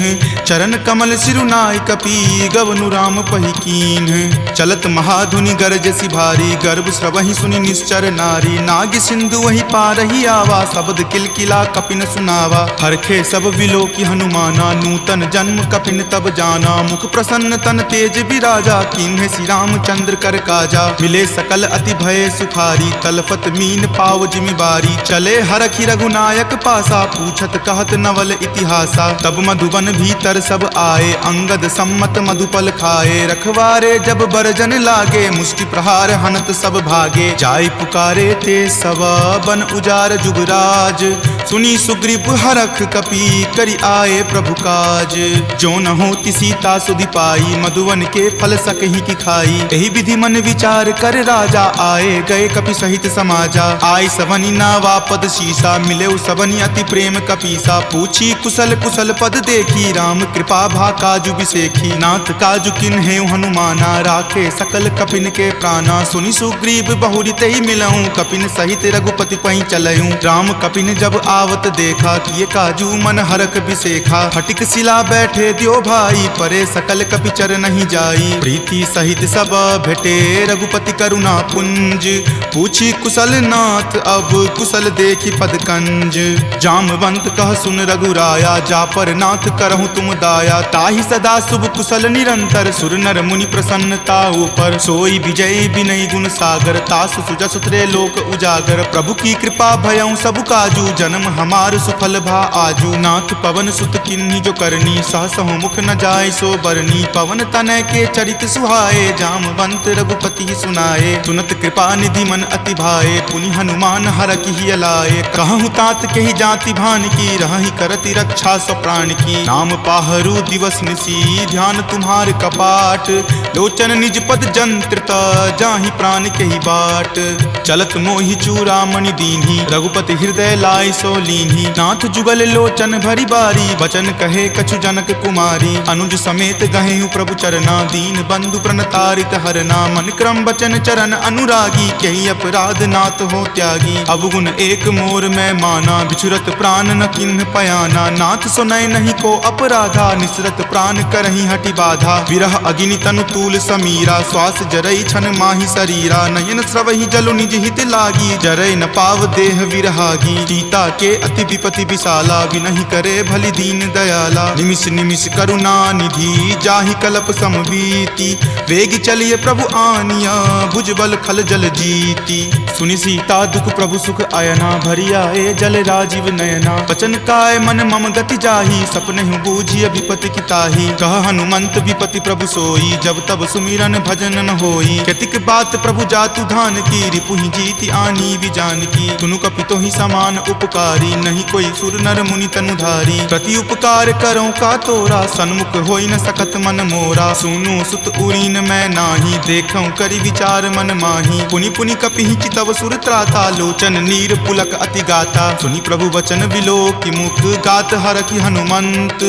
चरण कमल सिरुनाय कपि, गवनु राम पहि कीन। चलत महाधुनि गरजसि भारी, गर्भ स्रवहि सुनि निश्चर नारी। नाग सिंधु वही पारहि आवा, शब्द किलकिला कपिन सुनावा। हरखे सब विलोकि हनुमाना, नूतन जन्म कपिन तब जाना। मुख प्रसन्न तन तेज विराजा, कीन्हे श्री रामचंद्र कर काजा। मिले सकल अति भय सुखारी, तलफत मीन पाव जिमिबारी। चले हरखि रघुनायक पासा, पूछत कहत नवल इतिहासा। तब मधुबन भीतर सब आए, अंगद सम्मत मधुपल खाए। रखवारे जब बरजन लागे, मुष्टि प्रहार हनत सब भागे। जाय पुकारे ते सब, बन उजार जुगराज। सुनी सुग्रीव हरख कपि, करि आए प्रभु काज। जो न होति सीता सुधि पाई, मधुवन के फल सकहि की खाई। यही विधि मन विचार कर राजा, आए गए कपि सहित समाजा। आई सवनी नावापद शीसा, मिले सबनी अति प्रेम कपीसा। पूछी कुशल कुशल पद देखी, राम कृपा भा काजु बिसेखी। नाथ काजु किन्हे हनुमाना, राखे सकल कपिन के प्राणा। सुनि सुग्रीव बहुरी तहि मिलऊं, कपिन सहित रघुपति पहि चलऊं। राम कपिन जब आवत देखा, किए काजू मन हरक बिसेखा। फटिक शिला बैठे द्यो भाई, परे सकल कपिचर नहीं जाई। प्रीति सहित सब भेटे, रघुपति करुणा पुंज। पूछी कुशल नाथ, अब कुशल देखी पद कंज। जामवंत कह सुन रघुराया, जा पर नाथ करहु तुम दाया। ताहि सदा शुभ कुशल निरंतर, सुर नर मुनि प्रसन्नता ऊपर। सोई विजय विनय गुण सागर, तासु सुजस त्रैलोक उजागर। प्रभु की कृपा भयउ सब काजू, जन्म हमार सुफल भा आजू। नाथ पवन सुत किन्ही जो करनी, सहसहु मुख न जाय सो बरनी। पवन तनय के चरित सुहाए, जामवंत रघुपति सुनाए। सुनत कृपा निधि मन अति भाए, पुनि हनुमान हरखि हिय लाए। कहूँ तात के ही जाति भान की, रहहि करति रक्षा सो प्राण की। नाम पाहरू दिवस निसी, ध्यान तुम्हार कपाट। लोचन निज पद जंत्रित, जाहि प्राण के ही बाट। चलत मोहि चूड़ामणि दीन्ही, रघुपति हृदय लाय सो लीन्ही। नाथ जुगल लोचन भरी बारी, वचन कहे कछु जनक कुमारी। अनुज समेत गहेहु प्रभु चरना, दीन बंधु प्रणतारित हरना। मन क्रम वचन चरण अनुरागी, कही अपराध नाथ हो त्यागी। अवगुण एक मोर में माना, बिछुरत प्राण न किन्ह पयाना। नाथ सुनय नहीं को अपराधा, निसरत प्राण करहि हटि बाधा। विरह अग्नि तनु तूल समीरा, श्वास जरई छन माहि शरीरा। नयन स्रवहि जलु निज हित लागी, जरय न पाव देह विरहागी। सीता के अति विपति विशाला, विनहि करे भली दीन दयाला। निमिष निमिष करुणा निधि, जाहि कलप समबीति। वेग चलिए प्रभु आनिया, भुजबल खल जल जीती। सुनि सीता दुख प्रभु सुख अयना, भरी आए जल राजीव नयना। वचन काय मन मम गति जाही, सपनेहु बूझिय विपति की ताही। कह हनुमंत विपति प्रभु सोई, जब तब सुमिरन भजन न होई। केतिक बात प्रभु जातु धान की, रिपुहि जीति आनी विजान की। तुनु कपितो ही समान उपकारी, नहीं कोई सुर नर मुनि तनुधारी। प्रति उपकार करो का तोरा, सन्मुख होई न सकत मन मोरा। सुनु सुत उरीन मैं नाही, देखऊं करि विचार मन माही। पुनि पुनि कपिहि चितव सुर त्राता, लोचन नीर पुलक अति गाता। सुनि प्रभु वचन विलोकि मुख, गात हरखि हनुमंत।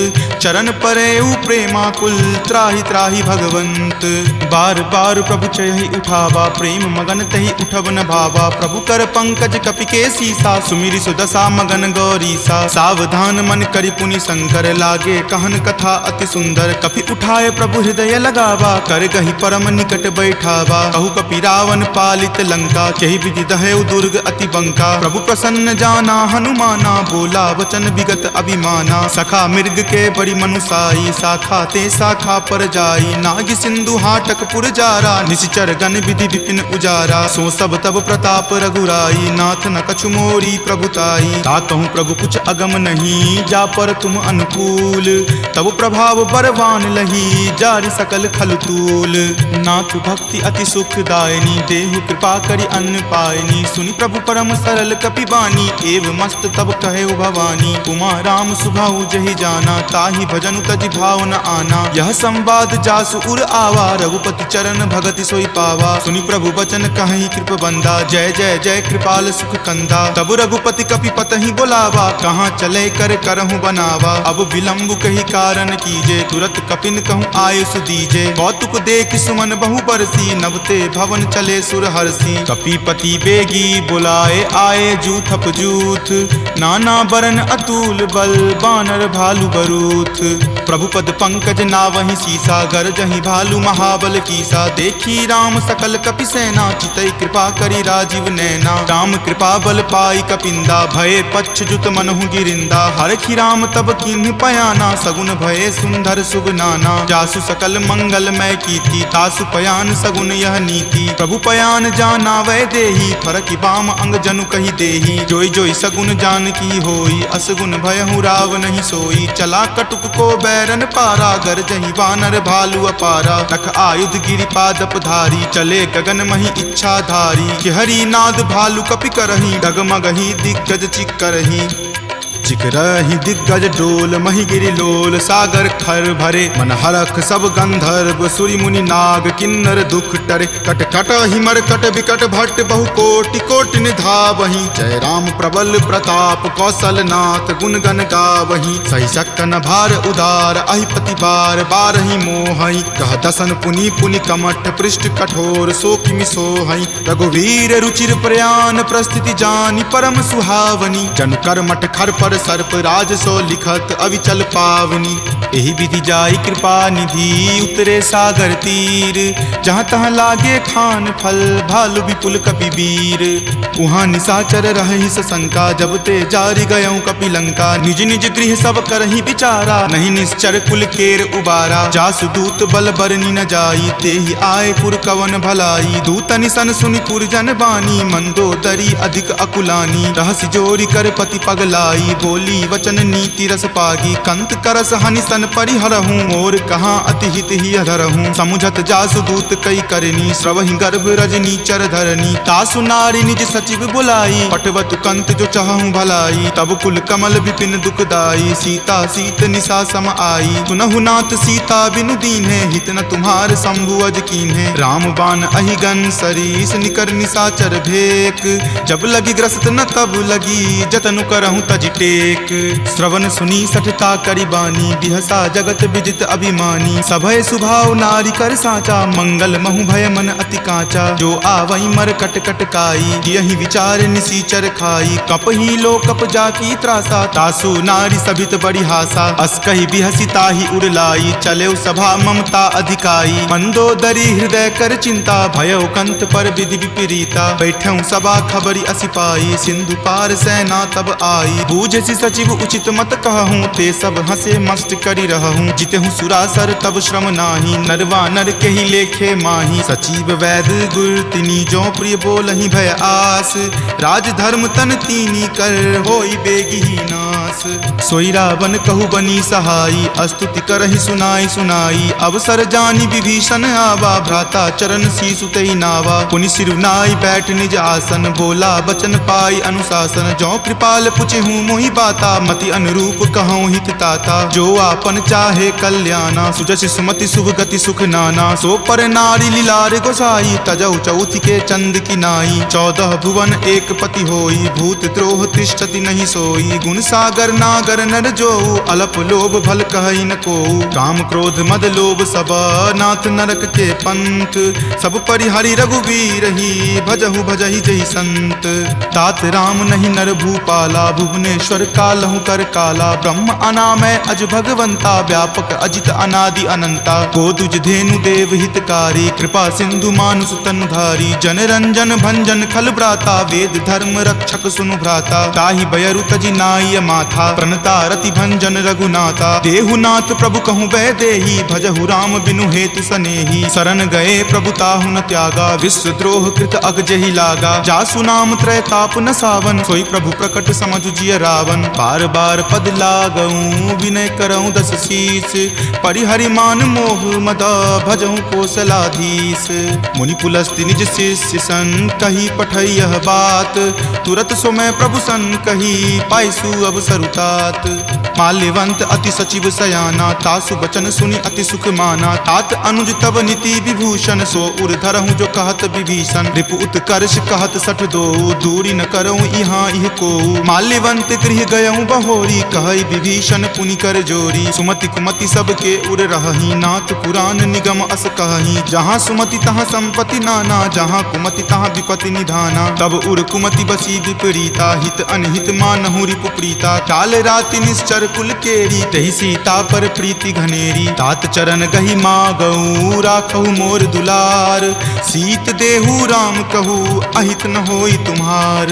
चरण परेउ प्रेमाकुल, त्राहि त्राहि भगवंत। बार बार प्रभु चयहि उठावा, प्रेम मगन तहि उठब न भावा। प्रभु कर पंकज कपि के सीसा, सुमिरि सुदशा मगन गौरीसा। सावधान मन करि पुनि शंकर, लागे कहन कथा अति सुंदर। कपि उठाए प्रभु हृदय लगावा, कर गहि परम निकट बैठावा। कहु कपि रावण पालित लंका, केहि विधि दहेउ दुर्ग अति बंका। प्रभु प्रसन्न जाना हनुमाना, बोला वचन विगत अभिमाना। सखा मृग के बड़ी मनुसाई, शाखा ते शाखा पर जाई। नाग सिंधु हाटक पुर जारा, निशिचर गण विधि विपिन उजारा। सो सब तब प्रताप रघुराई, नाथ न कछु मोरी प्रभुताई। ताकहु प्रभु कुछ अगम नहीं, जा पर तुम अनुकूल। तब प्रभाव बरवान लही, जारि सकल खल तूल। नाथ भक्ति अति सुखदायनी, देहु कृपा करि अन्न पायनी। सुनि प्रभु परम सरल कपि बानी, एव मस्त तब कहे भवानी। उमा राम सुभाउ जहि जाना, ताहि भजनु तजि भाव न आना। यह संवाद जासु उर आवा, रघुपति चरण भगति सोई पावा। सुनि प्रभु वचन कहि कृप बंदा, जय जय जय कृपाल सुख कंदा। तब रघुपति कपि पतहि बोलावा, कहाँ चले कर करहु बनावा। अब विलंब कही कारण कीजे, तुरत कपिन कहूँ आयुष दीजे। कौतुक देख सुमन बहु बरसी, नवते भवन चले सुर हरसी। कपिपति बेगी बुलाए, आए जूथप जूथ। नाना बरन अतुल बल, बानर भालु बरूथ। प्रभु पद पंकज नावहि सीसा, गरजहि भालु महाबल कीसा। देखी राम सकल कपि सेना, चितई कृपा करि राजीव नैना। राम कृपा बल पाई कपिंदा, भये पच्छ जुत मनहु गिरिंदा। हरखि राम तब किन्हि पयाना, सगुन भये सुंदर शुभ नाना। जासु सकल मंगलमय कीर्ति, तासु पयान सगुन यह नीति। प्रभु पयान जाना वै देही, फरकि बाम अंग जनु कहि देही। जोई जोई सगुन जान की होई, असगुन भयहु राव नहीं सोई। चला कटुक को बैरन पारा, गरजहि वानर भालु अपारा। तख आयुध गिरि पादप धारी, चले गगन मही इच्छा धारी। कि हरि नाद भालु कपि करही, डगमगहि दिग्गज चिक्करही। ऋषिक रही दिग्गज डोल, मही गिरि लोल सागर खर भरे। मन हरख सब गंधर्व सूरि मुनि नाग किन्नर दुख टरे। कट कट हिमर कट विकट भट्ट बहु कोटि कोटि निधावहीं। जय राम प्रबल प्रताप कौशल नाथ गुण गण गावहीं। सही सकन भार उदार अहिपति बार बारहि मोहई। कह दसन पुनि पुनि कमठ पृष्ठ कठोर सो किमि सोहई। रघुवीर रुचिर प्रयाण प्रस्थिति जानि परम सुहावनी। जनु कर्मठ खर पर सर्प राज सो लिखत अविचल पावनी। एहि विधि जाई कृपा निधि उतरे सागर तीर। जहाँ तहाँ लागे खान फल भालु विपुल कपिवीर। उहाँ निशाचर रहि सशंका जब ते जारि गयऊँ कपिलंका। निज निज गृह सब करहि विचारा नहीं निश्चर कुल केर उबारा। जासु दूत बल बरनी न जाई तेहि आए पुर कवन भलाई। दूत निसन सुनि पुरजन बानी मंदोदरी अधिक अकुलानी। रहसि जोरी कर पति पगलाई बोली वचन नीति रस पागी। कंत करस हनि सन परिहरहूँ मोर कहाँ अति हित ही अधरहूँ। समुझत जासु दूत कई करनी श्रवहि गर्भ रजनी चर धरनी। तासु नारी निज सचिव बुलाई पटवतु कंत जो चाहूँ भलाई। तब कुल कमल विपिन दुखदाई सीता सीत निशा सम आई। सुनहु नाथ सीता बिनु दीन्हे हित न तुम्हार शंभु अज कीन्हे। राम बाण अहिगन सरीस निकर निशाचर भेक। जब लगी ग्रस्त न तब लगी जतनु करहु तज टेक। श्रवण सुनी सठता करि बानी बिहसा जगत विजित अभिमानी। सभय सुभाव नारी कर साचा मंगल महु भय मन अति काचा। जो आवई मर कट कट काई यही विचार निसीचर खाई। कप ही लो कप जाकी त्रासा तासु नारी सभित बड़ी हासा। अस कही बिहसी ताही उड़लाई चले सभा ममता अधिकाई। मंदोदरी हृदय कर चिंता भयो कंत पर विधि विपरीता। बैठऊ सभा खबरी असिपाई सिंधु पार सेना तब आई। बूझसी सचिव उचित मत कहूँ ते सब हंसे मस्त करी रहूँ। जितहु सुरासर तब श्रम नाही नरवा नर के ही लेखे माही। सचिव वैद गुर तिनी जो प्रिय बोलहि भय आस। राज धर्म तन तीनी कर होई बेगी ही नास। सोई रावण कहु बनी सहाई अस्तुति करहि सुनाई सुनाई। अवसर जानी विभीषण आवा भ्राता चरण शीसु तेहि नावा। पुनि सिरुनाई बैठ निज आसन बोला बचन पाई अनुशासन। जो कृपाल पुछहु मोहि बाता मति अनुरूप कहूँ हित ताता। जो आपन चाहे कल्याणा सुजस सुमति शुभ गति सुख नाना। सो पर नारी लीलार गोसाई तजौ चौथि के चंद की नाई। 14 भुवन एक पति होई भूत द्रोह तिष्ठति नहीं सोई। गुण सागर नागर नर जो अलप लोभ भल कहई न को। काम क्रोध मद लोभ सब नाथ नरक के पंथ। सब परिहरि रघुवीर ही भजहु भजहि जहि संत। तात राम नहीं नर भूपाला भुवनेश्वर कालहु कर काला। ब्रह्म अनामय अज भगवंता व्यापक अजित अनादि अनंता। गोदुज धेनु देव हितकारी कृपा सिंधु मानुष तनुधारी। जन रंजन भंजन खल भ्राता वेद धर्म रक्षक सुनु भ्राता। ताहि बयरु तजि नाय माथा प्रणता रति भंजन रघुनाथा। देहुनाथ प्रभु कहूँ वै देही भजहु राम बिनु हेतु सनेही। शरण गए प्रभु ताहु न त्यागा विश्व द्रोह कृत अग जहि लागा। जासु नाम त्रय ताप न सावन सोई प्रभु प्रकट समझु जिय रावण। बार बार पद लागऊं विनय करऊं दस शीस। परिहरि मान मोह मद भजहु कौशलाधीश। मुनि पुलस्ति निज शिष्य सन कही पठई यह बात। तुरत सो मैं प्रभु सन कही पाइसु अब सरुतात। माल्यवंत अति सचिव सयाना तासु बचन सुनि अति सुख माना। तात अनुज तब नीति विभूषण सो उर धरहूँ जो कहत विभीषण। रिपु उत्कर्ष कहत सठ दो दूरी न करऊँ यहाँ इह को। माल्यवंत गृह गयऊँ बहोरी कहई विभीषण पुनि कर जोरी। सुमति कुमति सबके उर रहही नाथ पुराण निगम अस कहही। जहाँ सुमति तहाँ संपत्ति नाना जहाँ कुमति तहाँ विपति निधाना। तब उर कुमति बसी विपरीता हित अनहित मानहु रिपु प्रीता। काल राति निश्चर कुल केरी तहि सीता पर प्रीति घनेरी। तात चरण गही मागऊ राखहु मोर दुलार। सीत देहु राम कहू अहित न होई तुम्हार।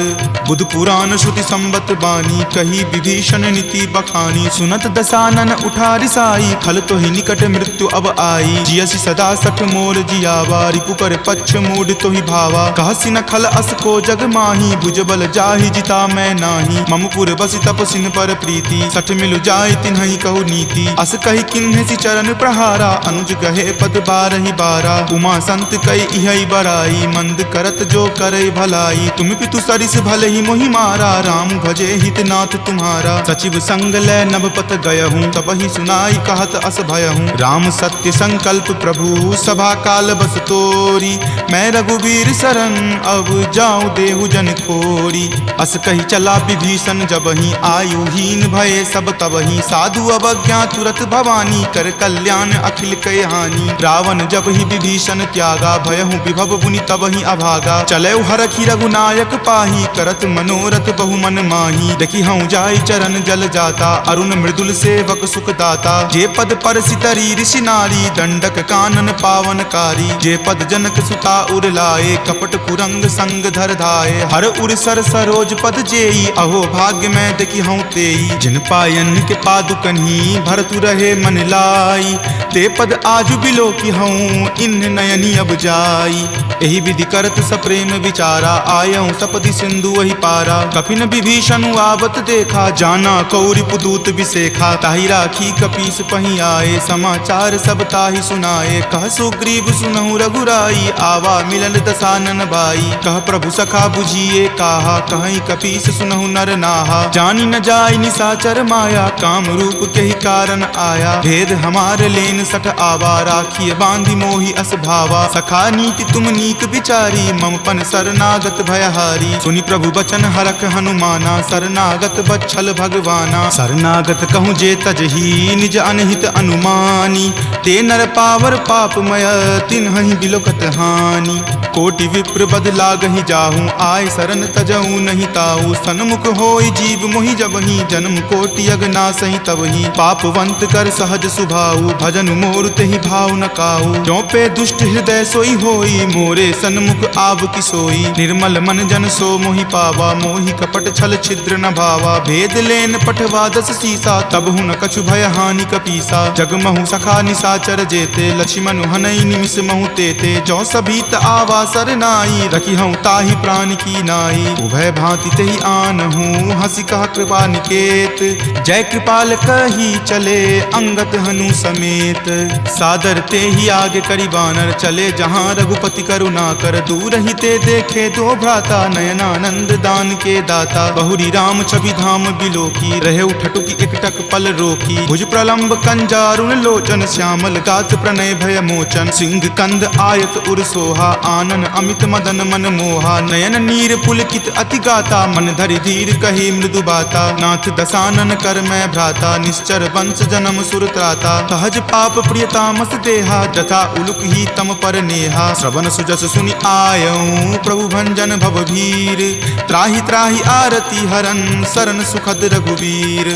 बुध पुराण श्रुति संबत बानी कही विभीषण नीति बखानी। सुनत दसानन उठा रिसाई खल तो ही निकट मृत्यु अब आई। जियसि सदा सठ मोर जियावा रिपु पर पक्ष मूड तो ही भावा। कहसि न खल अस को जग माही, भुजबल जाहि जिता मैं नाही। ममपुर बसि तपसिन पर प्रीति, सठ मिलु जाय तिन्हि कहु नीति। अस कहि किन्हे सि चरण प्रहारा, अनुज गहे पद बारहि बारा। उमा संत कई इहै बड़ाई, मंद करत जो करे भलाई। तुम पितु सरिस भले ही मोहि मारा, राम भजे हितनाथ तुम्हारा। सचिव संग लै नभपत गयहूँ, तबहि सुनाई कहत अस भयहूँ। राम सत्य संकल्प प्रभु, सभा काल बस तोरी। मैं रघुवीर शरण, अब जाऊँ देहु जन खोरी। अस कही चला विभीषण जबहि, आयुहीन भये सब तबहि। साधु अवज्ञा तुरत भवानी, कर कल्याण अखिल कय हानि। रावण जब ही विभीषण त्यागा, भयहु विभव मुनि तबहि अभागा। चलऊ हरखि रघुनायक पाही, करत मनोरथ बहु मन माही। देखि हऊँ जाय चरण जल जाता, अरुण मृदुल सेवक सुख दाता। जे पद पर सितरी ऋषि नारी, दंडक कानन पावनकारी। जे पद जनक सुता उर लाए, कपट कुरंग संग धर धाये। हर उर सर सरोज पद जेई, अहो भाग्य मैं देखि हऊँ तेई। जिन पायन के पादुकन्ही, भरतु रहे मन लाई। ते पद आजु बिलो की हूँ, इन नयनी अब जाई। एहि विधि करत सप्रेम विचारा, आयऊँ सपदि सिंधु वही पारा। कपिन विभीषण आवत देखा, जाना कौरि पुदूत विसेखा। ताहि राखी कपीस पही आए, समाचार सब ताहि सुनाए। कह सुग्रीव सुनहु रघुराई, आवा मिलन दसानन भाई। कह प्रभु सखा बुझिए काहा, कहीं कपीस सुनहु नर नाहा। जानी न जाय निसाचर माया, काम रूप के ही कारण आया। भेद हमार लेन सठ आवा, राखिए बांधि मोहि अस भावा। सखा नीति तुम नीक विचारी, ममपन शरणागत भयहारी। सुनि प्रभु बचन हरख हनुमाना, शरणागत बच्छल भगवाना। शरणागत कहूँ जे तजही, निज अनहित अनुमानी। ते नर पावर पापमय, तिन्हि बिलोकत हानि। कोटि विप्र बद लागहि जाहूँ, आय शरण तजहूँ नहीं ताऊ। सन्मुख होय जीव मोहि जबहि, जन्म कोटि अगनासहि तबहि। पापवंत कर सहज सुभाऊ, भजन मोर तेहि भाव न काऊ। जो पे दुष्ट हृदय सोई होई, मोरे सन्मुख आव की सोई। निर्मल मन जन सो मोहि पावा, मोहि कपट छल छिद्र न भावा। भेद लेन पठवा दस सीसा, तब हूँ न कछु भय हानि कपीसा। जगमहु सखा निसाचर जेते, लक्ष्मण हनई निमिष महु तेते। जो सभीत आवा सरनाई, रखी हूँ ताहि प्राण की नाई। उभय भांति तेहि आनहूँ, हंसी कह कृपा निकेत। जय कृपाल कही चले, अंगत हनु समेत। सादर ते ही आगे करी बानर, चले जहाँ रघुपति करुणा कर। दूर ही ते देखे दो भ्राता, नयनानंद दान के दाता। बहुरी राम छवि धाम बिलोकी, रहे उठटुकी एकटक पल रोकी। भुज प्रलंब कंजारुण लोचन, श्यामल गात प्रणय भय मोचन। सिंह कंद आयत उर सोहा, आनन अमित मदन मन मोहा। नयन नीर पुलकित अति गाता, मन धरि धीर कही मृदु बाता। नाथ दसानन कर मैं भ्राता, निश्चर वंश जन्म सुर त्राता। सहज पाप प्रियतामस देहा, जथा उलुक ही तम पर नेहा। श्रवण सुजस सुनि आयऊँ, प्रभु भंजन भवभीर। त्राहि त्राहि आरती हरन, शरण सुखद रघुवीर।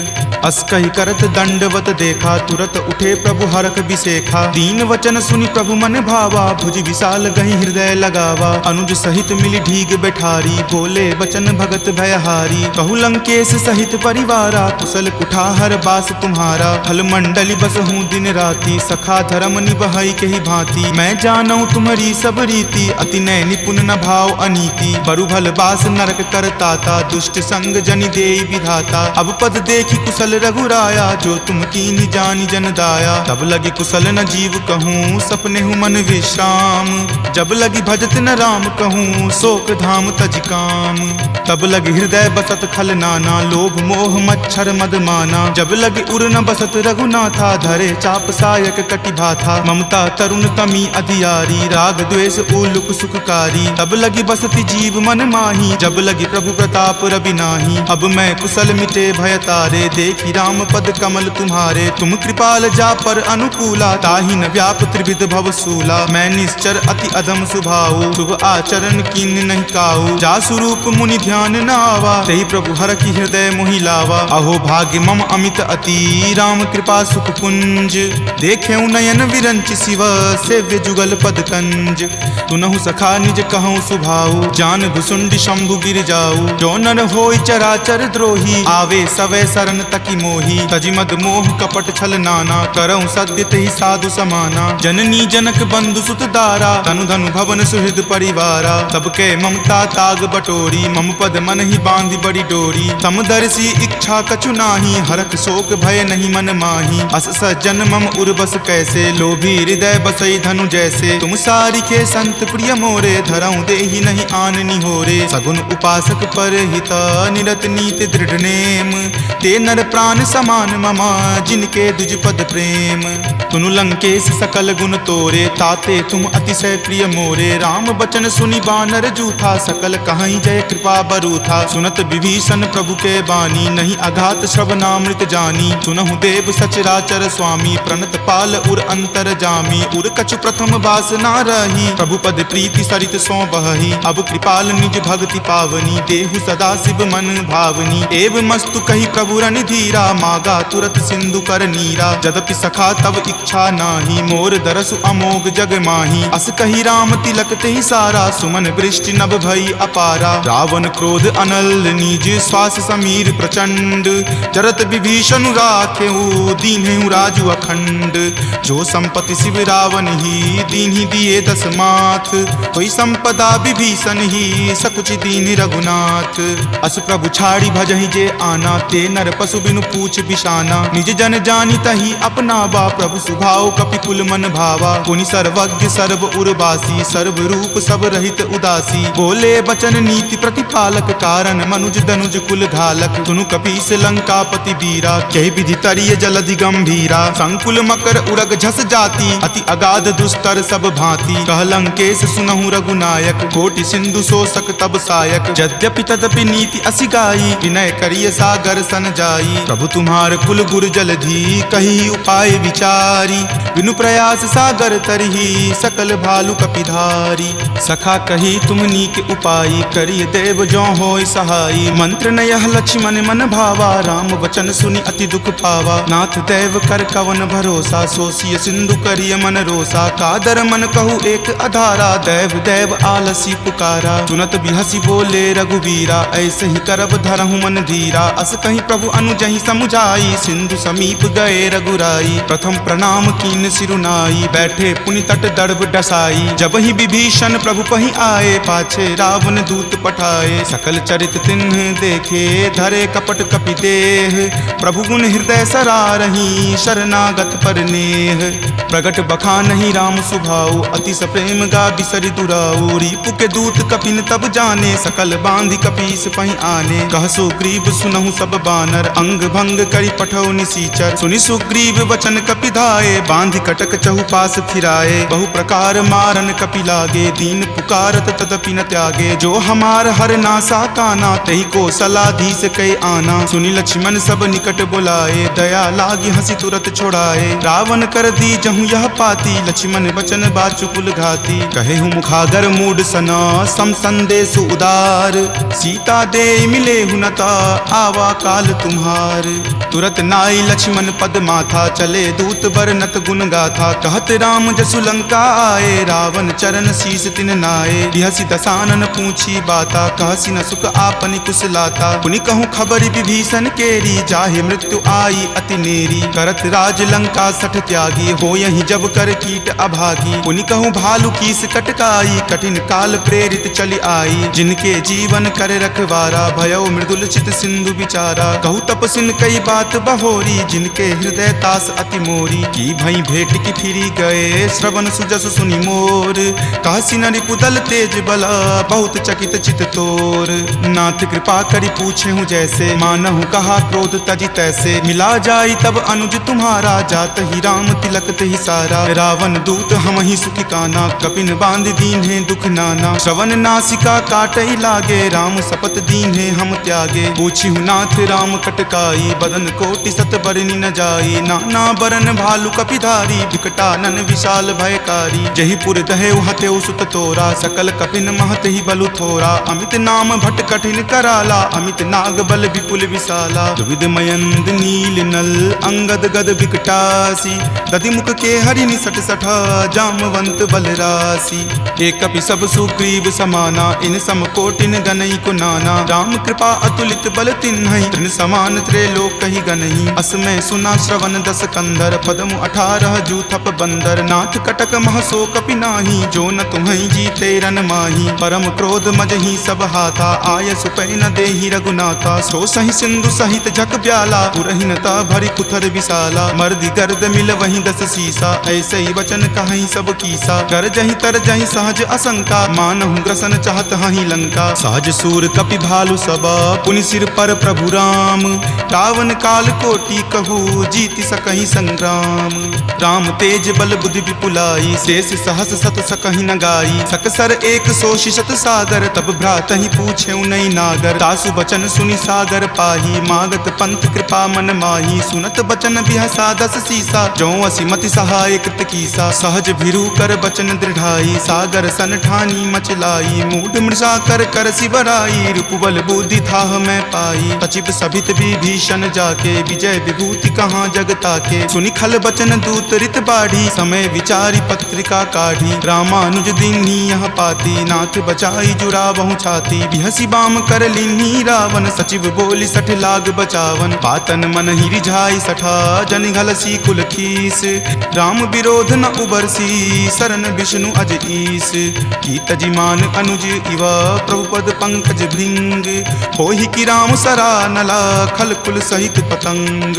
अस कहि करत दंडवत देखा, तुरत उठे प्रभु हरख बिसेखा। दीन वचन सुनि प्रभु मन भावा, भुज विशाल गहि हृदय लगावा। अनुज सहित मिली ढीग बैठारी, बोले वचन भगत भयहारी। कहु लंकेश सहित परिवारा, कुशल कुठार बास तुम्हारा। फल मंडली बस हूँ दिन राति, सखा धर्म निबहई के ही भांति। मैं जानऊँ तुम्हारी सब रीति, अति नय निपुण न भाव अनीति। बरु भल बास नरक करताता, दुष्ट संग जनि देई विधाता। अब पद देखी कुशल रघुराया, जो तुम कीन्ही जानि जन दाया। तब लगी कुशल न जीव कहूँ, सपने हूँ मन विश्राम। जब लगी भजत न राम कहूँ, शोक धाम तज काम। तब लगी हृदय बसत खल नाना, लोभ मोह मच्छर मद माना। जब लगी उर न बसत रघुनाथा, धरे चाप सायक कटि भाथा। ममता तरुण तमी अधियारी, राग द्वेष उलुक सुखकारी। तब लगी बसति जीव मन माही, जब लगी प्रभु प्रताप रवि नाही। अब मैं कुशल मिटे भय तारे, देखी राम पद कमल तुम्हारे। तुम कृपाल जा पर अनुकूला, ताहि न व्याप त्रिविध भव सूला। मैं निश्चर अति अधम सुभाऊ, शुभ आचरण कीन नहीं काऊ। जा स्वरूप मुनि ध्यान न आवा, तेहि प्रभु हर की हृदय मोहि लावा। अहो भाग्य मम अमित अति, राम कृपा सुख पुंज। देखे नयन विरंच शिव, सेव्य जुगल पद कंज। तुनहु सखा निज कहूँ सुभाऊ, जान भुसुंड शंभु गिर जाऊ। जो नर होय चराचर द्रोही, आवे सवै शरण तकी मोही। तजि मद मोह कपट छल नाना, करऊँ सद्य तेहि साधु समाना। जननी जनक बंधु सुत दारा, तनु धनु भवन सुहृद परिवारा। तब के ममता ताग बटोरी, मम पद मन ही बांधी बड़ी डोरी। तम दर्शी इच्छा कछु नाही, हरख शोक भय नहीं मन माही। अस सज्जन मम उर्बस कैसे, लोभी हृदय बसई धनु जैसे। तुम सारिखे संत प्रिय मोरे, धरऊं देहि नहीं आन निहोरे। सगुन उपासक पर हिता, निरत नीति दृढ़ नेम। ते नर प्राण समान ममा, जिनके दुज पद प्रेम। तुनु लंकेश सकल गुण तोरे, ताते तुम अतिशय प्रिय मोरे। राम बचन सुनि बानर जूथा, सकल कहाई जय कृपा बरूथा। सुनत विभीषण प्रभु के बानी, नहीं अघात श्रवणामृत जानी। सुनहु देव सचराचर स्वामी, प्रणत पाल उर अंतर जामी। उर कछु प्रथम बास ना रही, प्रभु पद प्रीति सरित सो बही। अब कृपाल निज भक्ति पावनी, देहु सदा शिव मन भावनी। एव मस्तु कही प्रभु रण धीरा, मागा तुरत सिंधु कर नीरा। जदपि सखा तब इच्छा नाही, मोर दरसु अमोघ जग माही। अस कही राम तिलक तेहि सारा, सुमन वृष्टि नभ भई अपारा। रावण क्रोध अनल निज, श्वास समीर प्रचंड। जरत विभीषण राखेहु, दीन्हेहु राजु अखंड। जो संपत्ति शिव रावण ही, दीन्हि दिए दस माथ। कोई संपदा विभीषण ही, सकुच दीन रघुनाथ। अस प्रभु छाड़ी भजहि जे आना, ते नर पशु बिनु पूछ बिशाना। निज जन जानी तहि अपनावा, प्रभु सुभाव कपिकुल मन भावा। पुनि सर्वज्ञ सर्व उर्वासी, सर्व रूप सब रहित उदासी। बोले बचन नीति प्रतिपालक, कारण मनुज दनुज कुल घालक। सुनु कपीस लंकापति वीरा, कहि विधि तरिय जलधि गंभीरा। संकुल मकर उरग झस जाति, अति अगाध दुस्तर सब भांति। कह लंकेश सुनहु रघुनायक, कोटि सिंधु शोषक तब सायक। यद्यपि तदपि नीति असि गाई, विनय करिय सागर सन जाई। प्रभु तुम्हार कुल गुर जलधि, कही उपाय विचारी। बिनु प्रयास सागर तरही, सकल भालु कपिधारी। सखा कही तुम नीक उपाई, करिय देव जो होय सहाई। मंत्र नयह लक्ष्मण मन भावा, राम वचन सुनि अति दुख पावा। नाथ देव कर कवन भरोसा, सोसिय सिंधु करिय मन रोसा। कादर मन कहु एक अधारा, देव देव आलसी पुकारा। सुनत बिहसी बोले रघुवीरा, ऐसे ही करब धरहु मन धीरा। अस कहीं प्रभु अनुजहि समुझाई, सिंधु समीप गए रघुराई। प्रथम प्रणाम कीन सिरुनाई, बैठे पुनि तट दर्भ डसाई। जब ही विभीषण प्रभु पहि आए, पाछे रावण दूत पठाए। सकल चरित तिन्ह देखे, धरे कपट कपि देह। प्रभु गुण हृदय सरारही, शरणागत पर नेह। प्रगट बखानहि राम सुभाऊ, अति सप्रेम गा बिसरि दुराऊ। रिपु के दूत कपिन तब जाने, सकल बांधि कपीस पहि आने। कह सुग्रीव सुनहु सब बानर, अंग भंग करि पठौ निसीचर। सुनि सुग्रीव वचन कपिधाए, बांधि कटक चहुपास फिराए। बहु प्रकार मारन कपि लागे, दीन पुकारत तदपि न त्यागे। जो हमार हर नासा काना, तहि को सलाधीस कै आना। सुनि लक्ष्मण सब निकट बुलाए, दया लागी हंसी तुरत छोड़ाए। रावण कर दी जहु यह पाती, लक्ष्मण बचन बाचु कुल घाती। कहेहु मुखागर मूड सना, सम संदेश उदार। सीता दे मिले हुनता, आवा काल तुम्हार। तुरत नाई लक्ष्मण पद माथा, चले दूत बरनत गुण गाथा। कहत राम जसु लंका आए, रावण चरण शीस तिन नाए। बिहसी दसानन पूछी बाता, कहसी न सुख आपनि कुशलाता। पुनि कहूँ खबरि विभीषण केरी, जाहे मृत्यु आई अति नेरी। करत राज लंका सठ त्यागी, हो यही जब कर कीट अभागी। पुनि कहूँ भालु कीस कटकाई, कठिन काल प्रेरित चली आई। जिनके जीवन कर रखवारा, भयो मृदुल चित सिंधु विचारा। कहूँ तपसिन कई बात बहोरी, जिनके हृदय तास अति मोरी। की भई भेट की फिरी गए, श्रवण सुजस सुनि मोर। कहसी न रिपुदल तेज बला, बहुत चकित चित तोर। नाथ कृपा करि पूछे हूँ जैसे, मानहु कहा क्रोध तजी तैसे। मिला जाई तब अनुज तुम्हारा, जात ही राम तिलक तेहि सारा। रावण दूत हम ही सुखी काना, कपिन बांध दीन है दुख नाना। श्रवण नासिका काटई लागे, राम सपत दीन है हम त्यागे। पूछी हूँ नाथ राम कटकाई, बदन कोटि सत बरनी न जाई। नाना बरन भालु कपिधारी, विकटानन विशाल भयकारी। जही पुर दहेउ हतेउ सुत तोरा, सकल कपिन महत ही बलु थोरा। अमित नाम भट कठिन कराला, अमित नाग बल विपुल विशाला। दुविध मयंद नील नल, अंगद गद विकटासी। दधि मुख के हरि निसट सठा, जामवंत बल राशि। एक कपि सब सुग्रीव समाना, इन सम कोटिन गनई को नाना। राम कृपा अतुलित बल तिन्हई, तृण समान त्रैलोक कहि गनहि। अस में सुना श्रवण दस कंधर, पदमु 18 11 जूथप बंदर, नाथ कटक महसो कपि नाही, जो न तुम्हें जीते रन माही। परम क्रोध मजही सब हाथा, आय सुपै न देहि रघुनाथा। सो सही सिंधु सहित झक ब्याला, पुरहिनता भरी कुथर विशाला। मर्दि गर्द मिल वहीं 10 सीसा, ऐसे ही वचन कहीं सब कीसा। कर जही तर जही सहज असंका, मानहु ग्रसन चाहत हहीं लंका। सहज सूर कपि भालु सबा, पुनि सिर पर प्रभु राम। रावण काल कोटि कहू, जीति सकहि संग्राम। राम तेज बल बुद्धि विपुलाई, शेष सहस सत सकहि न गाई। सकसर एक सो शिशत सागर, तब भ्रातहि पूछेउ नहीं नागर। तासु बचन सुनि सागर पाही, मागत पंथ कृपा मन माही। सुनत बचन बिहसा 10 सीसा, जो असिमति सहाय कृत कीसा। सहज भिरु कर बचन दृढ़ाई, सागर सन ठानी मचलाई। मूढ़ मृषा कर कर सिबराई, रूपबल बुद्धि थाह मैं पाई। सचिव सभित विभीषण जाके, विजय विभूति कहाँ जगता के। सुनि खल बचन दूत रित बाढ़ी, समय विचारी पत्रिका काढ़ी। रामानुज दीन्ही यह पाती, नाथ बचाई जुड़ावहु छाती। बिहसी बाम कर लीन्ही रावण, सचिव बोली 60 लाग बचावन। पातन मन ही रिझाई सठा, जन घलसी कुल खीस। राम विरोध न उबरसी, शरण विष्णु अज ईस। की तजिमान अनुज इवा, प्रभुपद पंकज भृंग। होहि की राम सरा नला, खल कुल सहित पतंग।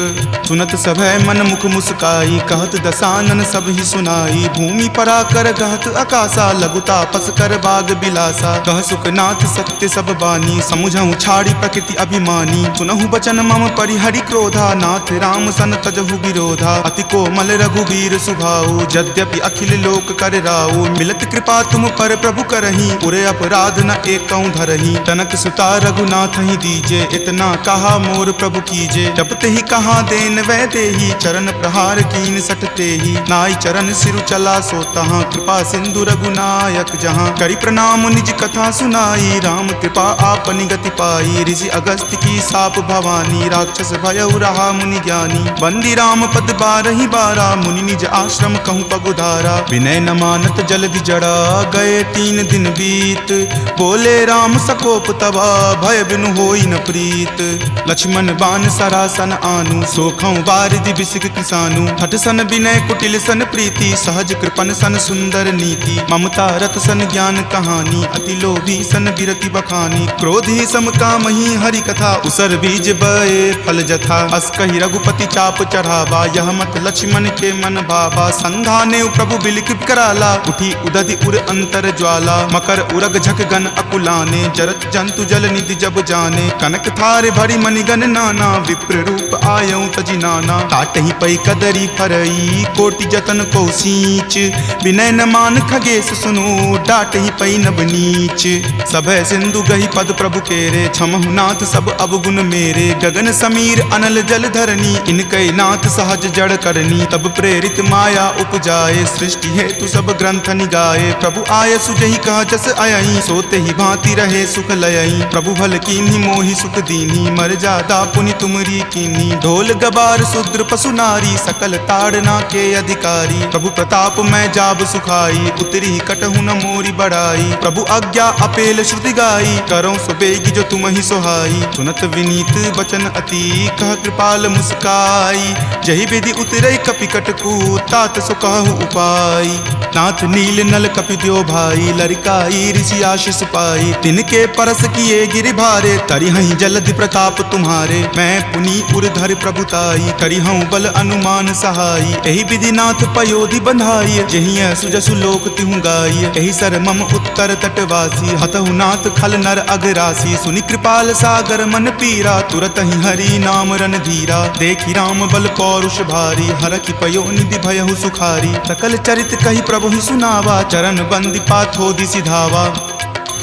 सुनत सभय मन मुख मुस्काई, कहत दसानन सब ही सुनाई। भूमि परा कर गहत आकाशा, लघु तापस कर बाग बिलासा। कह सुखनाथ सत्य सब बानी, समुझहु छाड़ी प्रकृति अभिमानी। सुनहु बचन मम परिहरि क्रोधा, नाथ राम सन तजहु विरोधा। अति कोमल रघुवीर सुभाऊ, यद्यपि अखिल लोक कर राऊ। मिलत कृपा तुम पर प्रभु करही, उरे अपराध न एकौ धरही। तनक सुता रघुनाथ ही दीजे, इतना कहा मोर प्रभु कीजे। जपते ही कहा देन वै देही, चरण प्रहार कीन सटते ही। नाई चरण सिरु चला सो तहाँ, कृपा सिंधु रघुनायक जहाँ। करि प्रणाम निज कथा सुनाई, राम कृपा आपनि गति पाई। ऋषि अगस्त्य की साप भवानी, राक्षस भयउ रहा मुनि ज्ञानी। बंदी राम पद 12 बारा, मुनि निज आश्रम कहूँ पगुधारा। विनय न मानत जलधि जड़ा, गए 3 दिन बीत। बोले राम सकोप तबा, भय बिनु होई न प्रीत। लक्ष्मण बान सरासन आनु, सोखौ बारिधि बिसिक किसानु। हठ सन विनय कुटिल सन प्रीति, सहज कृपन सन सुंदर नीति। ममता रत सन ज्ञान कहानी, अति लोभी सन बिरति बखानी। क्रोधी सम कामहि हरि कथा, उसर बीज बए फल जथा। अस कहि रघुपति चाप चढ़ावा, यह मत लक्ष्मण के मन भावा। संधाने प्रभु बिलिक कराला, उठी उदधि उर अंतर ज्वाला। मकर उरग झक गन अकुलाने, जरत जंतु जल निधि जब जाने। कनक थारे भरी मणिगन नाना, विप्र रूप आयऊ तजि नाना। काटहि पै कदरी फरई, कोटि जतन को सींच। विनय न मान खगेश सुनो, डाटहि पै नब नीच। सभय सिंधु गहि पद प्रभु केरे, क्षमहु नाथ सब अवगुण मेरे। गगन समीर अनल जल धरनी, इनकै नाथ सहज जड़ करनी। तब प्रेरित माया उपजाए, सृष्टि हेतु सब ग्रंथ निगाए। प्रभु आय सुजहि कह जस अयई, सोते ही भांति रहे सुख लयई। प्रभु भल कीन्ही मोहि सुख दीन्ही, मर्यादा पुनि तुमरी कीन्ही। ढोल गबार शूद्र पशु नारी, सकल ताड़ना के अधिकारी। प्रभु प्रताप मैं जाब सुखाई, उतरी कटहु न मोरी बड़ाई। प्रभु आज्ञा अपेल श्रुति गाई, करौं सुबेगी जो तुम ही सोहाई। सुनत विनीत बचन अति, कह कृपाल मुस्काई। जहि विधि उतरई कपि कटकू, तात सो कहु उपाय। नाथ नील नल कपि द्यो भाई, लरिकाई ऋषि आशीष पाई। तिनके परस किए गिरि भारे, तरिहहि जलधि प्रताप तुम्हारे। मैं पुनि उरधर प्रभुताई, करिहऊँ बल अनुमान सहाई। एहि विधि नाथ पयोधि बंधाई, जहिं सुजसु लोक तिहु गाई। एहि सर मम उत्तर तटवासी, हतहु नाथ खल नर अगरासी। सुनि कृपाल सागर मन पीरा, तुरत ही हरि नाम रन धीरा। देखि राम बल पौरुष भारी, हरखि पयो निधि भयहु सुखारी। सकल चरित कहि प्रभु ही सुनावा, चरण बंदी पाथोधि सिधावा।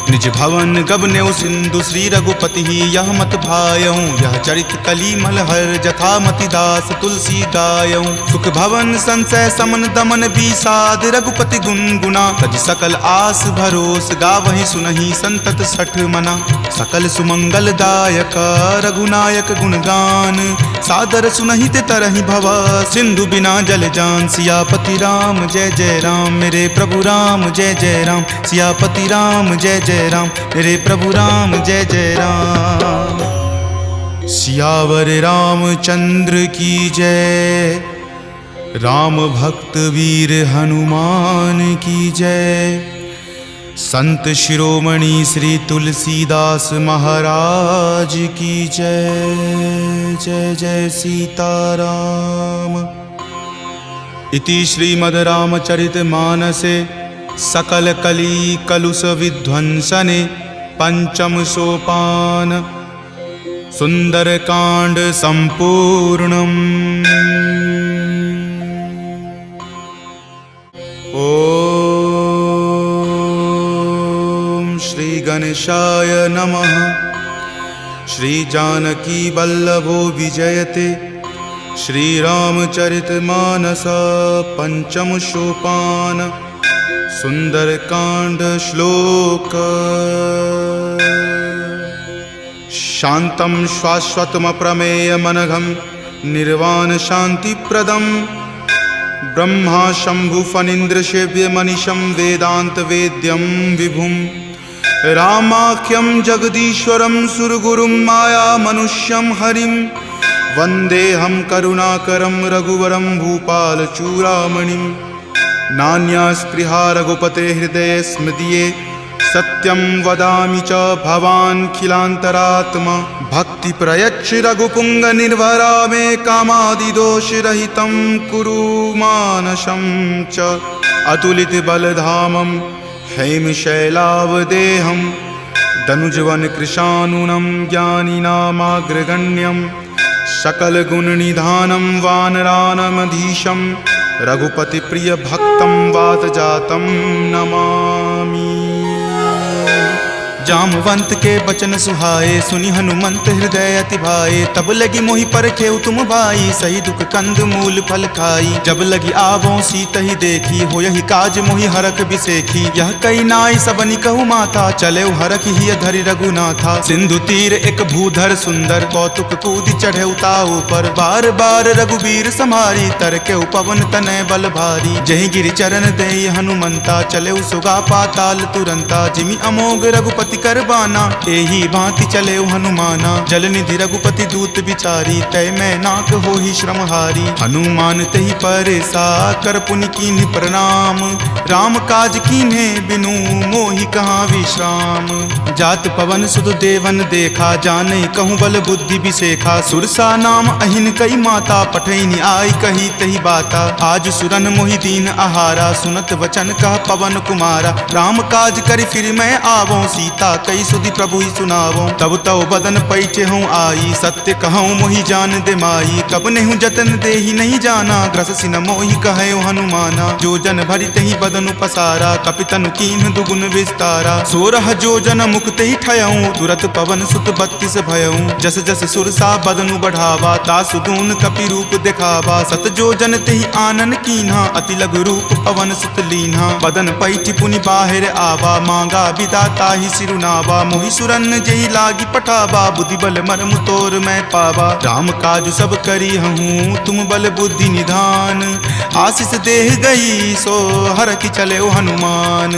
निज भवन गबनेउ सिंधु, श्री रघुपति ही यह मत भायऊँ। यह चरित कली मलहर, जथा मति दास तुलसी गायऊँ। सुख भवन संशय समन दमन विषाद, रघुपति गुनगुना। तज सकल आस भरोस, गावहि सुनहि संतत सठ मना। सकल सुमंगल दायक, रघुनायक गुणगान। सादर सुनहि ते तरहि भवा, सिंधु बिना जल जान। सियापति राम जय जय राम, मेरे प्रभु राम जय जय राम। सियापति राम जय जय राम, मेरे प्रभु राम जय जय राम। सियावर रामचंद्र की जय, राम भक्त वीर हनुमान की जय। संत शिरोमणि श्री तुलसीदास महाराज की जय। जय जय सीताराम। इति श्रीमद् रामचरितमानसे सकल कली कलुष विध्वंसने पंचम सोपान सुंदरकांड संपूर्णम्। ओम श्री गणेशाय नमः। श्री जानकी वल्लभो विजयते। श्री रामचरितमानस पंचम सोपान सुंदरकांड श्लोक। शांतं शाश्वतमप्रमेयमनघं निर्वाण शांतिप्रदं ब्रह्मा शंभु फणीन्द्रसेव्यमनिशं वेदांत वेद्यं विभुं रामाख्यं जगदीश्वरं सुरगुरुं माया मनुष्यं हरिं वन्देऽहं करुणाकरं रघुवरं भूपालचूडामणिं। नान्या स्पृहा रघुपते हृदये स्मृतिये सत्यं वदामि च भवान्खिलान्तरात्मा। भक्ति प्रयच्छ रघुपुंग निर्भरा मे कामादिदोषरहितं कुरु मानसं च। अतुलित बलधामं हेमशैलावदेहं दनुजवन कृशानुनं ज्ञानिनामाग्रगण्यं सकलगुणनिधानं वानरानमधीशं रघुपति प्रिय भक्तं वातजातं नमामि। जामवंत के बचन सुहाए सुनि हनुमंत हृदय अति भाए। तब लगी मोहि परखेउ तुम भाई सही दुख कंद मूल फल खाई। जब लगी आवों सीत ही देखी हो यही काज मोहि हरख बिसेखी। यह कई नाई सबनि कहु माथा चले हरख ही धरि रघुनाथा। सिंधु तीर एक भूधर सुंदर कौतुक कूदि चढ़े उताऊ पर। बार बार रघुबीर समारी तर के पवन तनय बल भारी। जहि गिरि चरण देई हनुमंता चले सुगा पाताल तुरंता। जिमि अमोघ रघुपति करबाना एही भांति चले हनुमाना। जल निधि रघुपति दूत बिचारी तय मैं नाक हो ही श्रमहारी। हनुमान तहि परेसा कर पुनि कीन्ह प्रणाम। राम काज कीन्हे बिनु मोहि कहाँ विश्राम। जात पवन सुत देवन देखा जाने कहूँ बल बुद्धि बिसेखा। सुरसा नाम अहिन कई माता पठैनी आई कही तही बाता। आज सुरन मोहि दीन आहारा सुनत वचन कह पवन कुमारा। राम काज करि फिर मैं आवों सीता कई सुधि प्रभु ही सुनावो। तब तव बदन पैठे हूँ आई सत्य कहूँ मोहि जान दे माई। कब नेहु जतन दे ही नहीं जाना ग्रससि न मोहि कहे हनुमाना। जो जन भरि तहि बदन पसारा कपितनु कीन्ह दुगुन विस्तारा। 16 जो जन मुक्त ही ठयऊँ तुरत पवन सुत 32 भयऊँ। जस जस सुरसा बदनु बढ़ावा तासु दून कपि रूप दिखावा। सत जो जन तेहि आनन कीन्हा अति लघु रूप पवन सुत लीन्हा। बदन पैठि पुनि बाहिर आवा मांगा विदाता ही सिरुनावा। मोहि सुरन जही लागी पठावा बुद्धि बल मर्म तोर मैं पावा। राम काज सब करी हूँ तुम बल बुद्धि निधान। आशीष देह गई सो हर की चले हनुमान।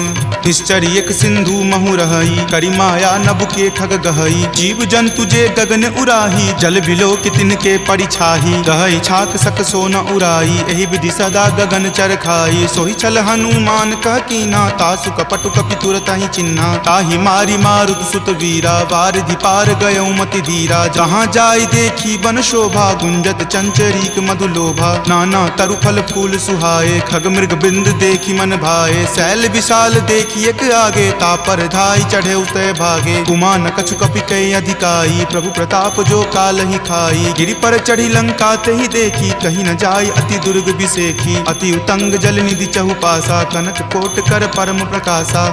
निश्चरी एक सिंधु महु रही करी माया नभ के खग गहई। जीव जंतु जे गगन उराही जल बिलो कितिन के परिछाही। गहई छाक सक सो न उराई एहि विधि सदा गगन चर खाई। सोहि चल हनुमान कह कीना तासु कपटु कपि तुरत ही चिन्हा। ताहि मारी मारुत सुत वीरा वारिधि पार गयौ मति धीरा। जहाँ जाय देखी बन शोभा गुंजत चंचरीक मधुलोभा। नाना तरु फल फूल सुहाए खग मृग बिंद देखी मन भाए। शैल विशाल देखी एक आगे तापर धाई चढ़े उतय भागे। कुमान कछु कपि कई अधिकाई प्रभु प्रताप जो काल ही खाई। गिरि पर चढ़ी लंका ते ही देखी कहीं न जाय अति दुर्ग बिसेखी। अति उतंग जल निधि चहुपासा कनक कोट कर परम प्रकाशा।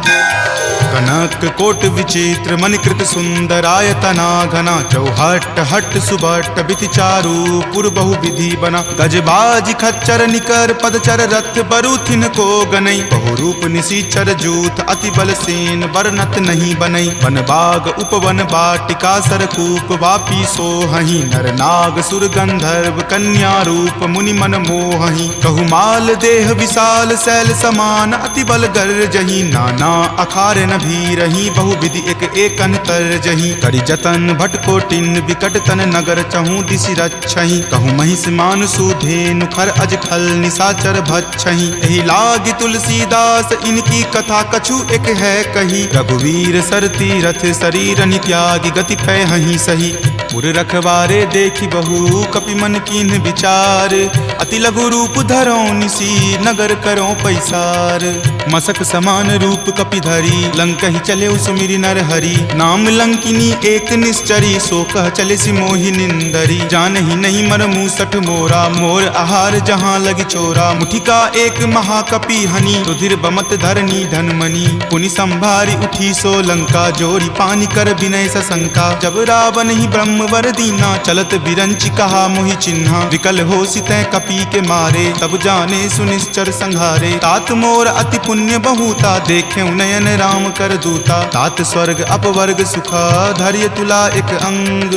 कनक कोट विचित्र मणिकृत सुंदरायतना घना। चौहट हट सुबट बिति चारु पुर बहु विधि बना। गजबाज खच्चर निकर पदचर रथ बरुथिन को गनई। बहुरूप निशिचर जूथ अति बल सेन बरनत नहीं बनई। वन बाग उपवन बाटिका सरकूप वापी सोहहि। नर नाग सुर गंधर्व कन्या रूप मुनि मन मोहहि। कहु माल देह विशाल शैल समान अति बल गर्जहि। नाना अखार न भीरहि बहु विधि एक एकन तरजहि। करि जतन भट कोटिन विकट तन नगर चहु दिशि रक्षहि। कहु महिष मान सुधेनु खर अज खल निशाचर भक्षहि। एहि लागी तुलसीदास इनकी कथा कछु एक है कही। रघुवीर सर तीरथ शरीर नित्यागी गति पैहि सही। पुर रखवारे देखी बहु कपि मन कीन्ह विचार। अति लघु रूप धरो निसी नगर करो पैसार। मसक समान रूप कपि धरी लंकहि चले सुमिरि नर हरि। नाम लंकिनी एक निश्चरी सो कह चले सि मोहि निंदरी। जानहि नहीं मर मूसठ मोरा मोर आहार जहाँ लगी चोरा। मुठिका एक महाकपि हनि रुधिर बमत धरनी धनमणि। पुनि संभारी उठी सो लंका जोरी पानी कर विनय सशंका। जब रावण ही ब्रह्म वर दीना चलत बिरंचि कहा मोहि चिन्हा। विकल हो सितै कपि के मारे तब जाने सुनिश्चर संघारे। तात मोर अति पुण्य बहुता देखे नयन राम कर दूता। तात स्वर्ग अपवर्ग सुखा धैर्य तुला एक अंग।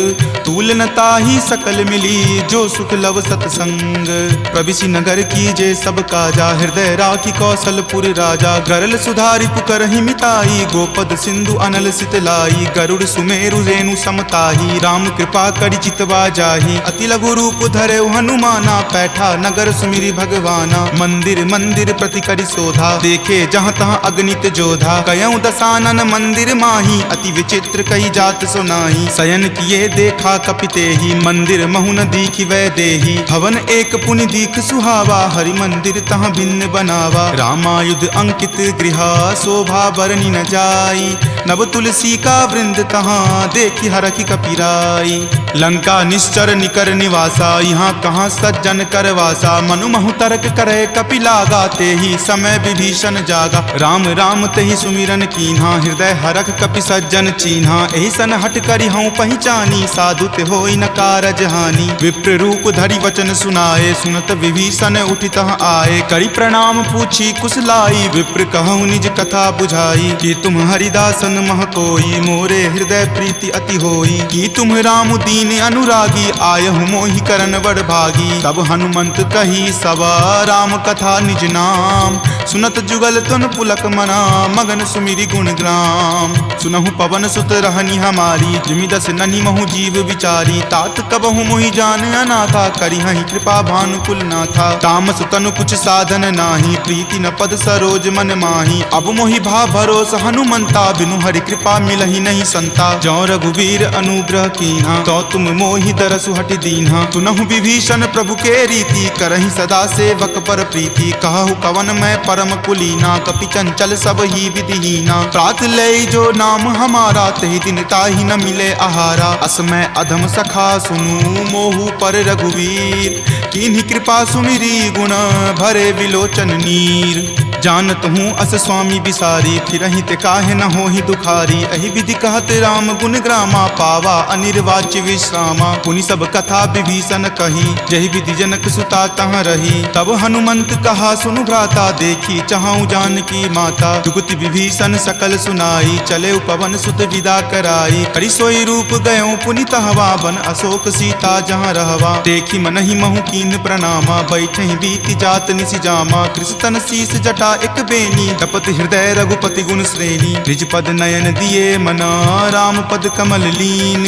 तूल न ताहि सकल मिली जो सुख लव सतसंग। प्रविशि नगर की जे सब काजा हृदय राखी कौशलपुर राजा। गरल सुधारि पुकरहि मिताई गोपद सिंधु अनल सितलाई। गरुड़ सुमेरु रेणु समताही राम कृपा करि चितवा जाहि। अति लघु रूप धरे हनुमाना पैठा नगर सुमिरि भगवाना। मंदिर मंदिर प्रति करि शोधा देखे जहाँ तहाँ अगणित जोधा। कयऊँ दसानन मंदिर माही अति विचित्र कही जात सुनाही। शयन किए देखा कपितेहि मंदिर महु न दीखि वै देहि। भवन एक पुनि दीख सुहावा हरि मंदिर तहाँ भिन्न बनावा। रामायुध अंकित गृहा शोभा बरनि न जाई। नव तुलसी का वृंद तहाँ देखी हरखि कपिराई। लंका निश्चर निकर निवासा यहाँ कहाँ सज्जन कर वासा। मनु महु तर्क करे कपि लागा तेहि समय विभीषण जागा। राम राम तेहि सुमिरन कीन्हा हृदय हरख कपि सज्जन चीन्हा। एहि सन हट करि हऊँ पहिचानी साधु ते होई न कारज हानि। विप्र रूप धरि वचन सुनाए सुनत विभीषण उठि तहाँ आए। करि प्रणाम पूछी कुशलाई विप्र कहूँ निज कथा बुझाई। कि तुम हरिदासन मह कोई मोरे हृदय प्रीति अति होई। कि तुम राम दीन अनुरागी आयहु मोहि करन बड़ भागी। तब हनुमंत कही सवा राम कथा निज नाम। सुनत जुगल तुन पुलक मना मगन सुमिरि गुण ग्राम। सुनहु पवन सुत रहनी हमारी जिमि दस ननि महु जीव विचारी। तात कबहु मोहि जान अनाथा करिहहि कृपा भानुकुल नाथा। तामस तनु कुछ साधन नाही प्रीति न पद सरोज मन माही। अब मोहि भा भरोस हनुमंता बिनु हरि कृपा मिलहि नहीं संता। जौ रघुवीर अनुग्रह कीन्हा तो तुम मोहि दरसु हटि दीन्हा। सुनहु विभीषण प्रभु के रीति करहि सदा सेवक पर प्रीति। कहु कवन मैं परम कुलीना कपि चंचल सब ही विधिहीना। प्रात लय जो नाम हमारा तेहि दिन ताहि न मिले आहारा। असमय अधम सखा सुनु मोहु पर रघुवीर। कीन्ही कृपा सुमिरी गुण भरे विलोचन नीर। जानत हूँ अस स्वामी बिसारी फिरहि ते काहे न होहि दुखारी। एहि विधि कहत राम गुण ग्रामा पावा अनिर्वाच्य विश्रामा। पुनि सब कथा विभीषण कही जहि विधि जनक सुता तहाँ रही। तब हनुमंत कहा सुनु भ्राता देखी चाहूँ जानकी माता। जुगति विभीषण सकल सुनाई चले पवन सुत विदा कराई। हरि सोई रूप गयो पुनि तहवा बन अशोक सीता जहाँ रहवा। देखी मनहि महु कीन प्रणामा बैठहि बीति जात निसि जामा। कृष्ण शीस जटा एक बेनी तपत हृदय रघुपति गुण श्रेणी। निज पद नयन दिए मना राम पद कमल लीन।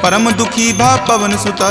परम दुखी भा पवन सुत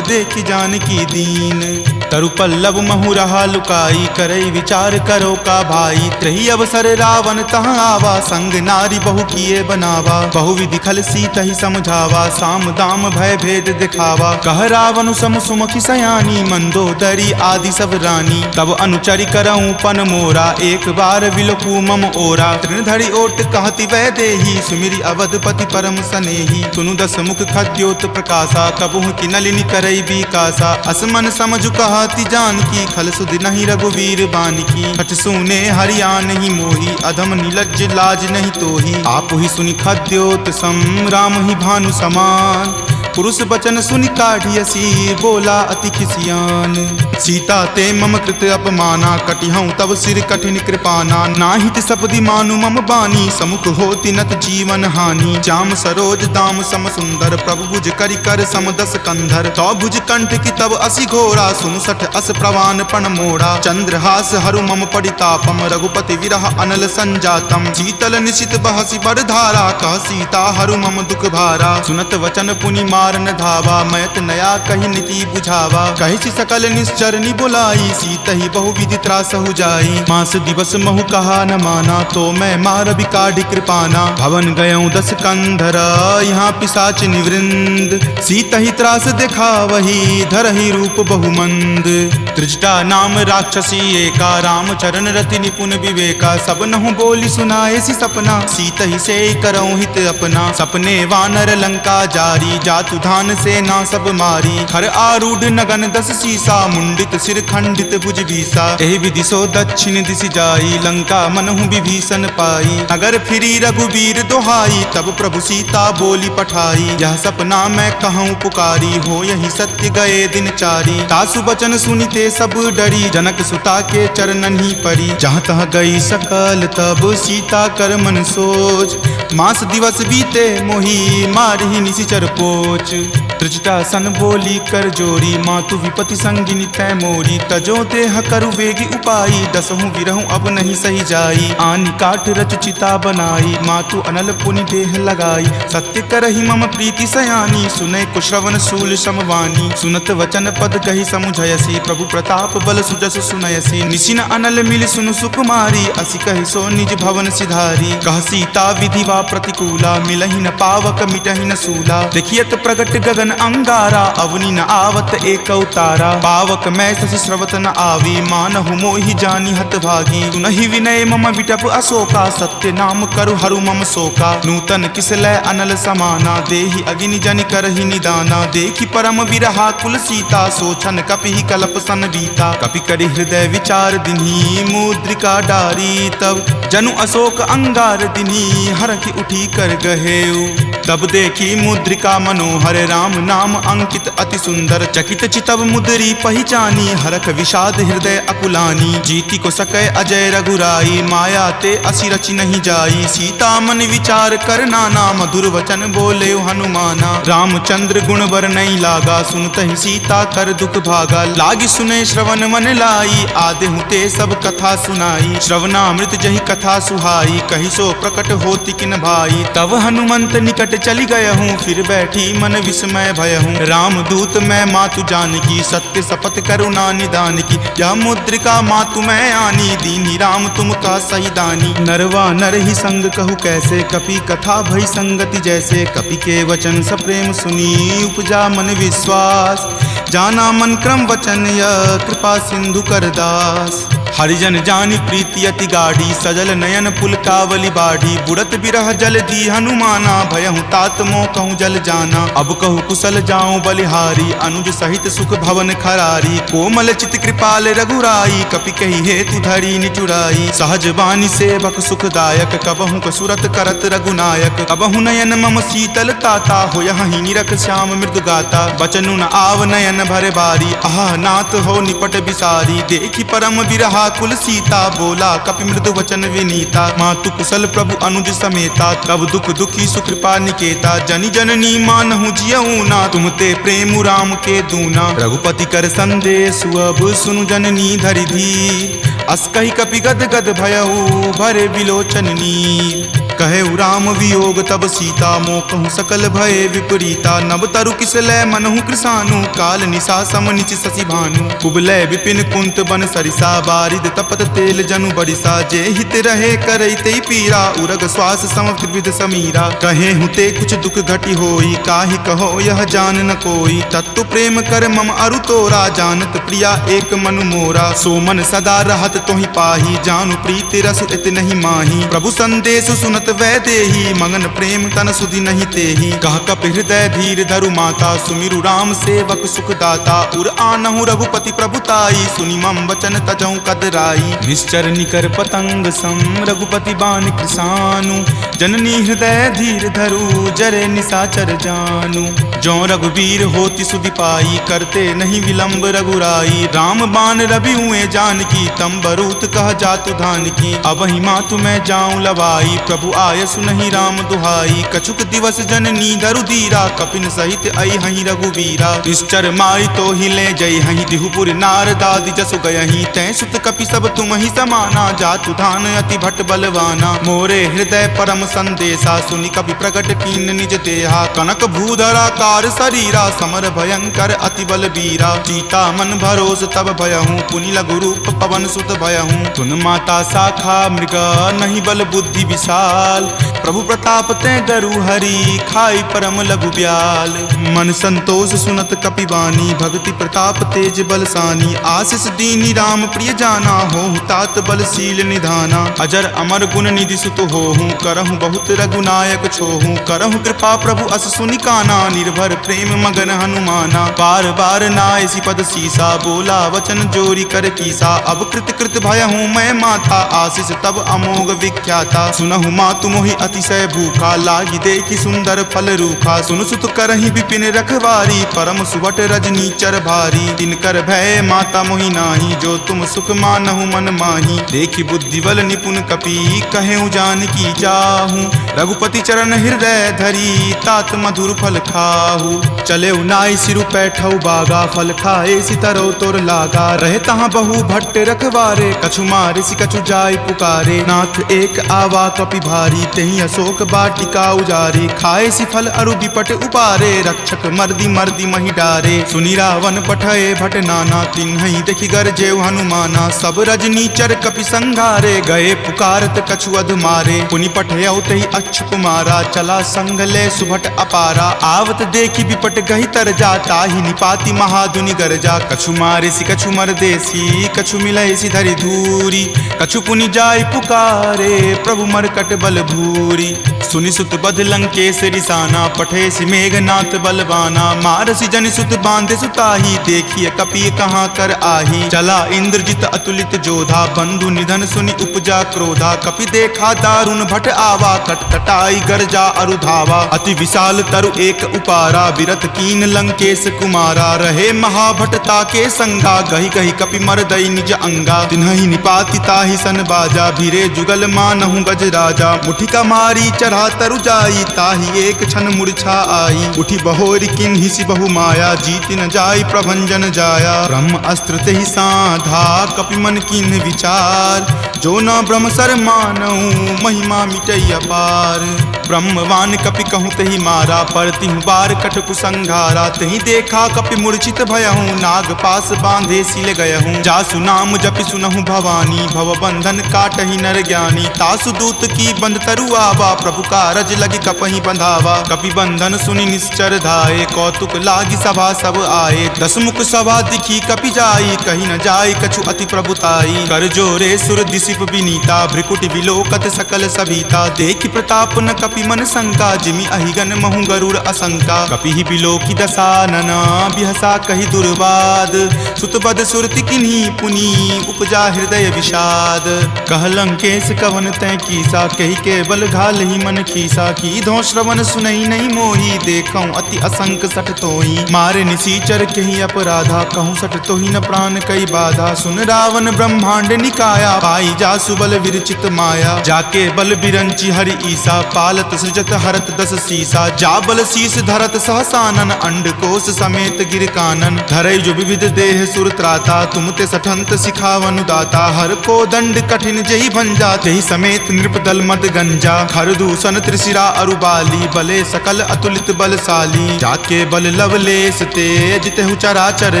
देखि जानकी दीन। तरु पल्लव महु रहा लुकाई करई विचार करो का भाई। त्रही अवसर रावण तहाँ आवा संग नारी बहु किए बनावा। बहु विधि खल सीतहि समझावा साम दाम भय भेद दिखावा। कह रावण सम सुमुखी सयानी मंदोदरी आदि सब रानी। तब अनुचरि करऊँ पन मोरा एक बार विलोकू मम ओरा। तृणधरि ओट कहति वै देही सुमिरि अवधपति परम सनेही। सुनु दस मुख खद्योत प्रकाशा कबहुँ की नलिनी करई बिकासा। असमन समझु कहति जानकी खल सुधि नहीं रघुवीर बानकी। हठ सुने हरिया नहीं मोही अधम नीलज्ज लाज नहीं तोही। आप ही सुनि खद्योत सम राम ही भानु समान। पुरुष बचन सुनि काढ़ियसी बोला अति खिसियान। सीता ते मम कृत अपमाना कटिहऊँ तब सिर कठिन कृपाना। नाहित सपदि मानु मम बानी समुख होति नत जीवन हानि। जाम सरोज दाम सम सुंदर प्रभु भुज करि कर सम दस कंधर। तो भुज कंठ की तब असि घोरा सुनु सठ अस प्रवान पण मोड़ा। चंद्रहास हरु मम परितापम रघुपति विरह अनल संजातम। शीतल निशित बहसि बड़ धारा कह सीता हरु मम दुख भारा। सुनत वचन पुनि मारन धावा, मैत नया कही नीति बुझावा। कही सकल निश्चर नि बुलाई, सीतहि बहुविधि त्रास हो जाई। मास दिवस महु कहा न माना, तो मैं मार बिकाढ़ी कृपाना। भवन गयऊँ 10 कंधर, यहाँ पिशाच निवृंद। सीतहि त्रास देखा वही, धरहि रूप बहुमंद। त्रिजटा नाम राक्षसी एका, राम चरण रति निपुण विवेका। सब नहु बोली सुनाए सी सपना, सीतहि से करऊँ हित अपना। सपने वानर लंका जारी, जातु धान से ना सब मारी। खर आरूढ़ नगन 10 सीसा, मुंडित सिर खंडित भुज बीसा। एहि विधि सो दक्षिण दिशि जाई, लंका मनहु विभीषण पाई। नगर फिरी रघुबीर दोहाई, तब प्रभु सीता बोली पठाई। यह सपना मैं कहूँ पुकारी, हो यही सत्य गए दिन चारी। तासु बचन सुनिते सब डरी, जनक सुता के चरणन ही परी। जहाँ तहाँ गई सकल तब सीता कर मन सोच। मास दिवस बीते मोही, मारहि निशिचर पोच। त्रिजटा सन बोली कर जोरी, मातु विपति संगिनी तै मोरी। तजो देह करु वेगी उपाई, 10 विरहूं अब नहीं सही जाई। आनि काठ रच चिता बनाई, मातु अनल पुनि देह लगाई। सत्य करहि मम प्रीति सयानी, सुनै कुश्रवण शूल समवानी। सुनत वचन पद कहि समुझयसी, प्रभु प्रताप बल सुजस सुनयसी। निशिन अनल मिल सुनु सुकुमारी, असि कहि सो निज भवन सिधारी। कह सीता विधि वा प्रतिकूला, मिलहि न पावक मिटहि न सूला। देखियत प्रगट गगन अंगारा, अवनि न आवत एक तारा। पावक मैं शशि स्रवत न आवी, मानहु मोहि जानी हत भागी। सुनहि विनय मम विटप अशोका, सत्य नाम करु हरु मम शोका। नूतन किसलै अनल समाना, देहि अगिनि जनि करहि निदाना। देखि परम विरहा कुल सीता, सोचन कपिहि कलप सन बीता। कपि करि हृदय विचार दिन्ही, मुद्रिका डारी। तब जनु अशोक अंगार दिन्ही, हरखि उठी कर गहेऊ। तब देखी मुद्रिका मनोहर, राम नाम अंकित अति सुंदर। चकित चितव मुद्री पहचानी, हरख विषाद हृदय अकुलानी। जीति को सकै अजय रघुराई, माया ते असि रचि नहीं जाई। सीता मन विचार कर नाना, मधुर वचन बोले हनुमाना। रामचंद्र गुण वर नहीं लागा, सुनतहि सीता कर दुख भागा। लागी सुने श्रवण मन लाई, आदेहु ते सब कथा सुनाई। श्रवणामृत जहि कथा सुहाई, कहि सो प्रकट होति किन भाई। तब हनुमंत निकट चली गयहूँ, फिर बैठी मन विस्मय भयहूँ। राम दूत मैं मातु जानकी, सत्य शपथ करुणा निदान की। यह मुद्रिका मातु मैं आनी, दीनी राम तुम का सही दानी। नरवा नर ही संग कहु कैसे, कपि कथा भई संगति जैसे। कपि के वचन सप्रेम सुनी, उपजा मन विश्वास। जाना मन क्रम वचन यह, कृपा सिंधु कर दास। हरिजन जानी प्रीति अति गाढ़ी, सजल नयन पुलकावली बाढ़ी। बुड़त बिरह जल दी हनुमाना, भयहु तात मोह कहूँ जल जाना। अब कहु कुशल जाऊं बलिहारी, अनुज सहित सुख भवन खरारी। कोमल चित कृपाल रघुराई, कपि कही हेतु धरी निचुराई। सहज बानी सेवक सुखदायक, कबहु कसुरत करत रघुनायक। कबहु नयन मम शीतल ताता, होयहि निरख श्याम मृदु गाता। बचनु न आव नयन भर बारी, आह नाथ हो निपट बिसारी। देखी परम बिरहा कुल सीता, बोला कपि मृदु वचन विनीता। मातु कुशल प्रभु अनुज समेता, तब दुख दुखी सुकृपा निकेता। जनि जननी मानहु जियऊ ना, तुम ते प्रेम राम के दूना। रघुपति कर संदेश अब सुनु जननी धरि धीर। अस कहि कपि गद गद भयऊ, भरे विलोचन नीर। कहे राम वियोग तब सीता, मोह कहूँ सकल भय विपरीता। नब तरु किसलै मनहु कृसानु, काल निशा सम निचि शशि भानु। कुबलय विपिन कुंत बन सरिसा, बारिद तपत तेल जनु बरिसा। जे हित रहे करैते पीरा, उरग श्वास सम त्रिविध समीरा। कहे हुते कुछ दुख घटी होई, काहि कहो यह जान न कोई। तत्व प्रेम कर मम अरु तोरा, जानत प्रिया एक मनु मोरा। सो मन सदा रहत तोहि पाही, जानु प्रीति रसु इत नहीं माही। प्रभु संदेश सुनत वै देही, मगन प्रेम तन सुधि नहीं तेही। कह कपि हृदय धीर धरु माता, सुमिरु राम सेवक सुख दाता। उर आनहु रघुपति प्रभुताई, सुनि मम वचन तजौ कदराई। निश्चर निकर पतंग सम, रघुपति बान कृसानु। जननी हृदय धीर धरु, जरे निशाचर जानु। जो रघुवीर होति सुधि पाई, करते नहीं विलंब रघुराई। राम बान रवि हुए जानकी, तम बरूत कह जातु धान की। अब ही मातु मैं जाऊं लवाई, प्रभु आय सुनहि राम दुहाई। कछुक दिवस जननी धरु धीरा, कपिन सहित आई हहीं रघुवीरा। निश्चर मारी तो ही ले जय हहीं, दिहुपुर नारदादि जसु गयहीं। तै सुत कपि सब तुम ही समाना, जातु धान अति भट बलवाना। मोरे हृदय परम संदेशा, सुनि कपि प्रकट कीन निज देहा। कनक भूधरा कार शरीरा, समर भयंकर अति बलबीरा। सीता मन भरोस तब भयहूँ, पुनि लघु रूप पवन सुत भयहूँ। तुन माता शाखा मृगा, नहीं बल बुद्धि विशाल। प्रभु प्रताप ते गरु हरि, खाई परम लघु ब्याल। मन संतोष सुनत कपिवानी, भक्ति प्रताप तेज बलसानी। आशीष दीनी राम प्रिय जाना, होहु तात बलशील निधाना। अजर अमर गुण निधि सुत होहूँ, करहूँ बहुत रघुनायक छोहूँ। करहूँ कृपा प्रभु अस सुनि काना, निर्भर प्रेम मगन हनुमाना। बार बार नायसी पद सीसा, बोला वचन जोरी कर कीसा। अब कृत कृत भयहूँ मैं माथा, आशीष तब अमोघ विख्याता। सुनहु मातु मोहि अतिशय भूखा, लागी देखी सुंदर फल रूखा। सुन सुत करहि विपिन रखवारी, परम सुभट रजनी चर भारी। तिनकर भय माता मोहि नाही, जो तुम सुख मानहु मन माही। देखी बुद्धि बल निपुण कपि, कहेउ जानकी जाहू। रघुपति चरण हृदय धरी, तात मधुर फल खाहू। चले नाई सिरु पैठौ बागा, फल खाए सितरौ तोर लागा। रहे तहाँ बहु भट्ट रखवारे, कछु मारे सि कछु जाय पुकारे। नाथ एक आवा कपि भारी, तेहि अशोक वाटिका उजारे। खाए सि फल अरु विपट उपारे, रक्षक मर्दी मर्दी महि डारे। सुनि रावण पठय भट नाना, तिन्हि देखि गरजेउ हनुमाना। सब रजनी चर कपि संघारे, गए पुकारत कछु अध मारे। पुनि पठयउ तेहि अच्छ कुमारा, चला संग ले सुभट अपारा। आवत देखि विपट गहि तर जा, ताहि निपाति महादुनि गरजा। कछु मारे सि कछु मरदेसी, कछु मिलय सि धरि धूरी। कछु पुनि जाय पुकारे, प्रभु मरकट बल भूरी। सुनि सुत बध लंकेश रिसाना, पठे सि मेघनाथ बलवाना। मारसि जनि सुत बांधे सुताही, देखिए कपि कहाँ कर आही। चला इंद्रजित अतुलित जोधा, बंधु निधन सुनि उपजा क्रोधा। कपि देखा दारुण भट आवा, कटकटाई गरजा अरु धावा। अति विशाल तरु एक उपारा, विरत कीन लंकेश कुमारा। रहे महाभटता के संगा, गहि गहि कपि मरदई निज अंगा। तिन्हि निपाति ताहि सन बाजा, भीरे जुगल मानहु गज राजा। मुठिका मारी चढ़ा तरु जाई, ताहि एक क्षण मूर्छा आई। उठी बहोरी किन्हि सि बहु माया, जीति न जाई प्रभंजन जाया। ब्रह्म अस्त्र तेहि साधा, कपि मन किन्हि विचार। जो न ब्रह्म सर मानहु, महिमा मिटई अपार। ब्रह्मवान कपि कहूँ तेहि मारा, परतिहु बार कटकु संघारा। तेहि देखा कपि मूर्छित भयहूँ, नाग पास बांधे सिल गयहूँ। जासु नाम जपि सुनहु भवानी, भव बंधन काटहि नर ज्ञानी। तासु दूत की बंध तरु आवा, प्रभु कारज लगी कपहि बंधावा। कपि बंधन सुनि निश्चर धाये, कौतुक लागी सभा सब आए। दस मुख सभा दिखी कपि जाई, कही न जाई कछु अति प्रभुताई। कर जोरे सुर दिसिप विनीता, भ्रिकुटि विलोकत सकल सभीता। देखि प्रताप न कपि मन शंका, जिमि अहिगन महु गरुड़ असंका। कपि ही बिलोकी दसानन, बिहसा कहि दुर्वाद। सुतबद सुरति किन्ही पुनि, उपजा हृदय विषाद। कह लंकेश कवन तै कीसा, कहि के बल घाल ही मन खीसा। की धो श्रवण सुनई नहीं मोही, देखऊं अति असंक सठ तोही। मारे निसीचर कहि अपराधा, कहूँ सठ तोही न प्राण कई बाधा। सुन रावण ब्रह्मांड निकाया, पाई जासु बल विरचित माया। जाके बल बिरंची हरि ईसा, पालत सृजत हरत दस सीसा। जा बल शीस धरत सहसानन, अंडकोश समेत गिर कानन। धरई जो विविध देह सुर त्राता, तुम ते सठंत सिखावनु दाता। हर को दंड कठिन जही भंजा, तेहि समेत नृपदल मद गंजा। खर दूषण त्रिशिरा अरुबाली, बले सकल अतुलित बलशाली। जाके बल लवलेश तेज, तेहु चराचर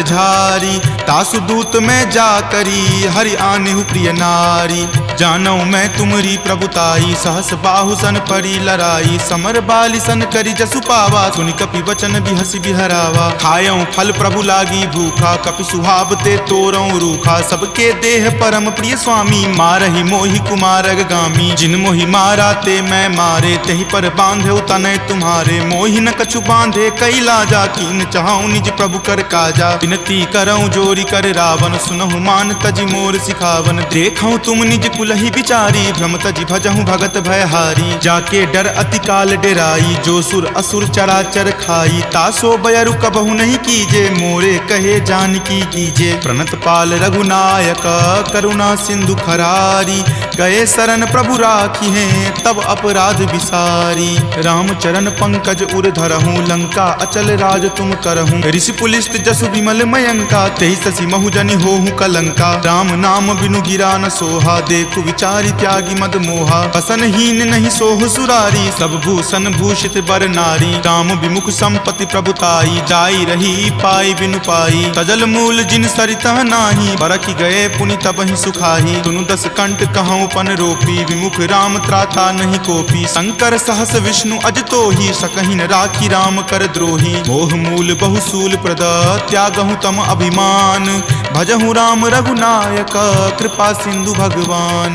झारी। तासु दूत में जा करी, हरि आनेहु प्रिय नारी। जानौ मैं तुमरी प्रभुताई, सहस बाहु सन परी लराई। समर बाली सन करी जसु पावा, सुनि कपि वचन बिहसि बिहरावा। खायऊं फल प्रभु लागी भूखा, कपि सुहाव ते तोरऊं रूखा। सबके देह परम प्रिय स्वामी, मारहि मोहि कुमारग गामी। जिन मोहि मारा ते मैं मारे, तेहि पर बांधे तनय तुम्हारे। मोहि न कछु बांधे कई लाजा, कीन चाहूं निज प्रभु कर काजा। विनती करऊं जोरी कर रावण, सुनहु मान तजि मोर सिखावन। देखऊं तुम निज कुलहि विचारी, भ्रम तजि भजहूं भगत भयहारी। जाके डर अति काल डेराई, जो सुर असुर चराचर खाई। तासो बयरु कबहु नहीं कीजे, मोरे कहे जानकी कीजे। प्रणत पाल रघुनायक, करुणा सिंधु खरारी। गए शरण प्रभु राखी हैं तब अपराध विसारी। राम चरण पंकज उर धरहूँ लंका अचल राज तुम करहूँ। ऋषि पुलिस्त जसु विमल मयंका तेहि शशि महु होहु कलंका। राम नाम बिनु गिरा न सोहा देखु विचारी त्यागी मद मोहा। बसनहीन नहीं सोह सुरारी सब भूषण भूषित बर नारी। राम विमुख संपत्ति प्रभुताई जाई रही पाई बिनु पाई। तजल मूल जिन सरिता नाही बरखि गए पुनि तबहि सुखाही। सुनु दस कंठ कहूँ पन रोपी विमुख राम त्राता नहीं कोपी। शंकर सहस विष्णु अज तोहि सकहि न राखी राम कर द्रोही। मोह मूल बहुसूल प्रद त्यागहु तम अभिमान। भजहु राम रघुनायक कृपा सिंधु भगवान।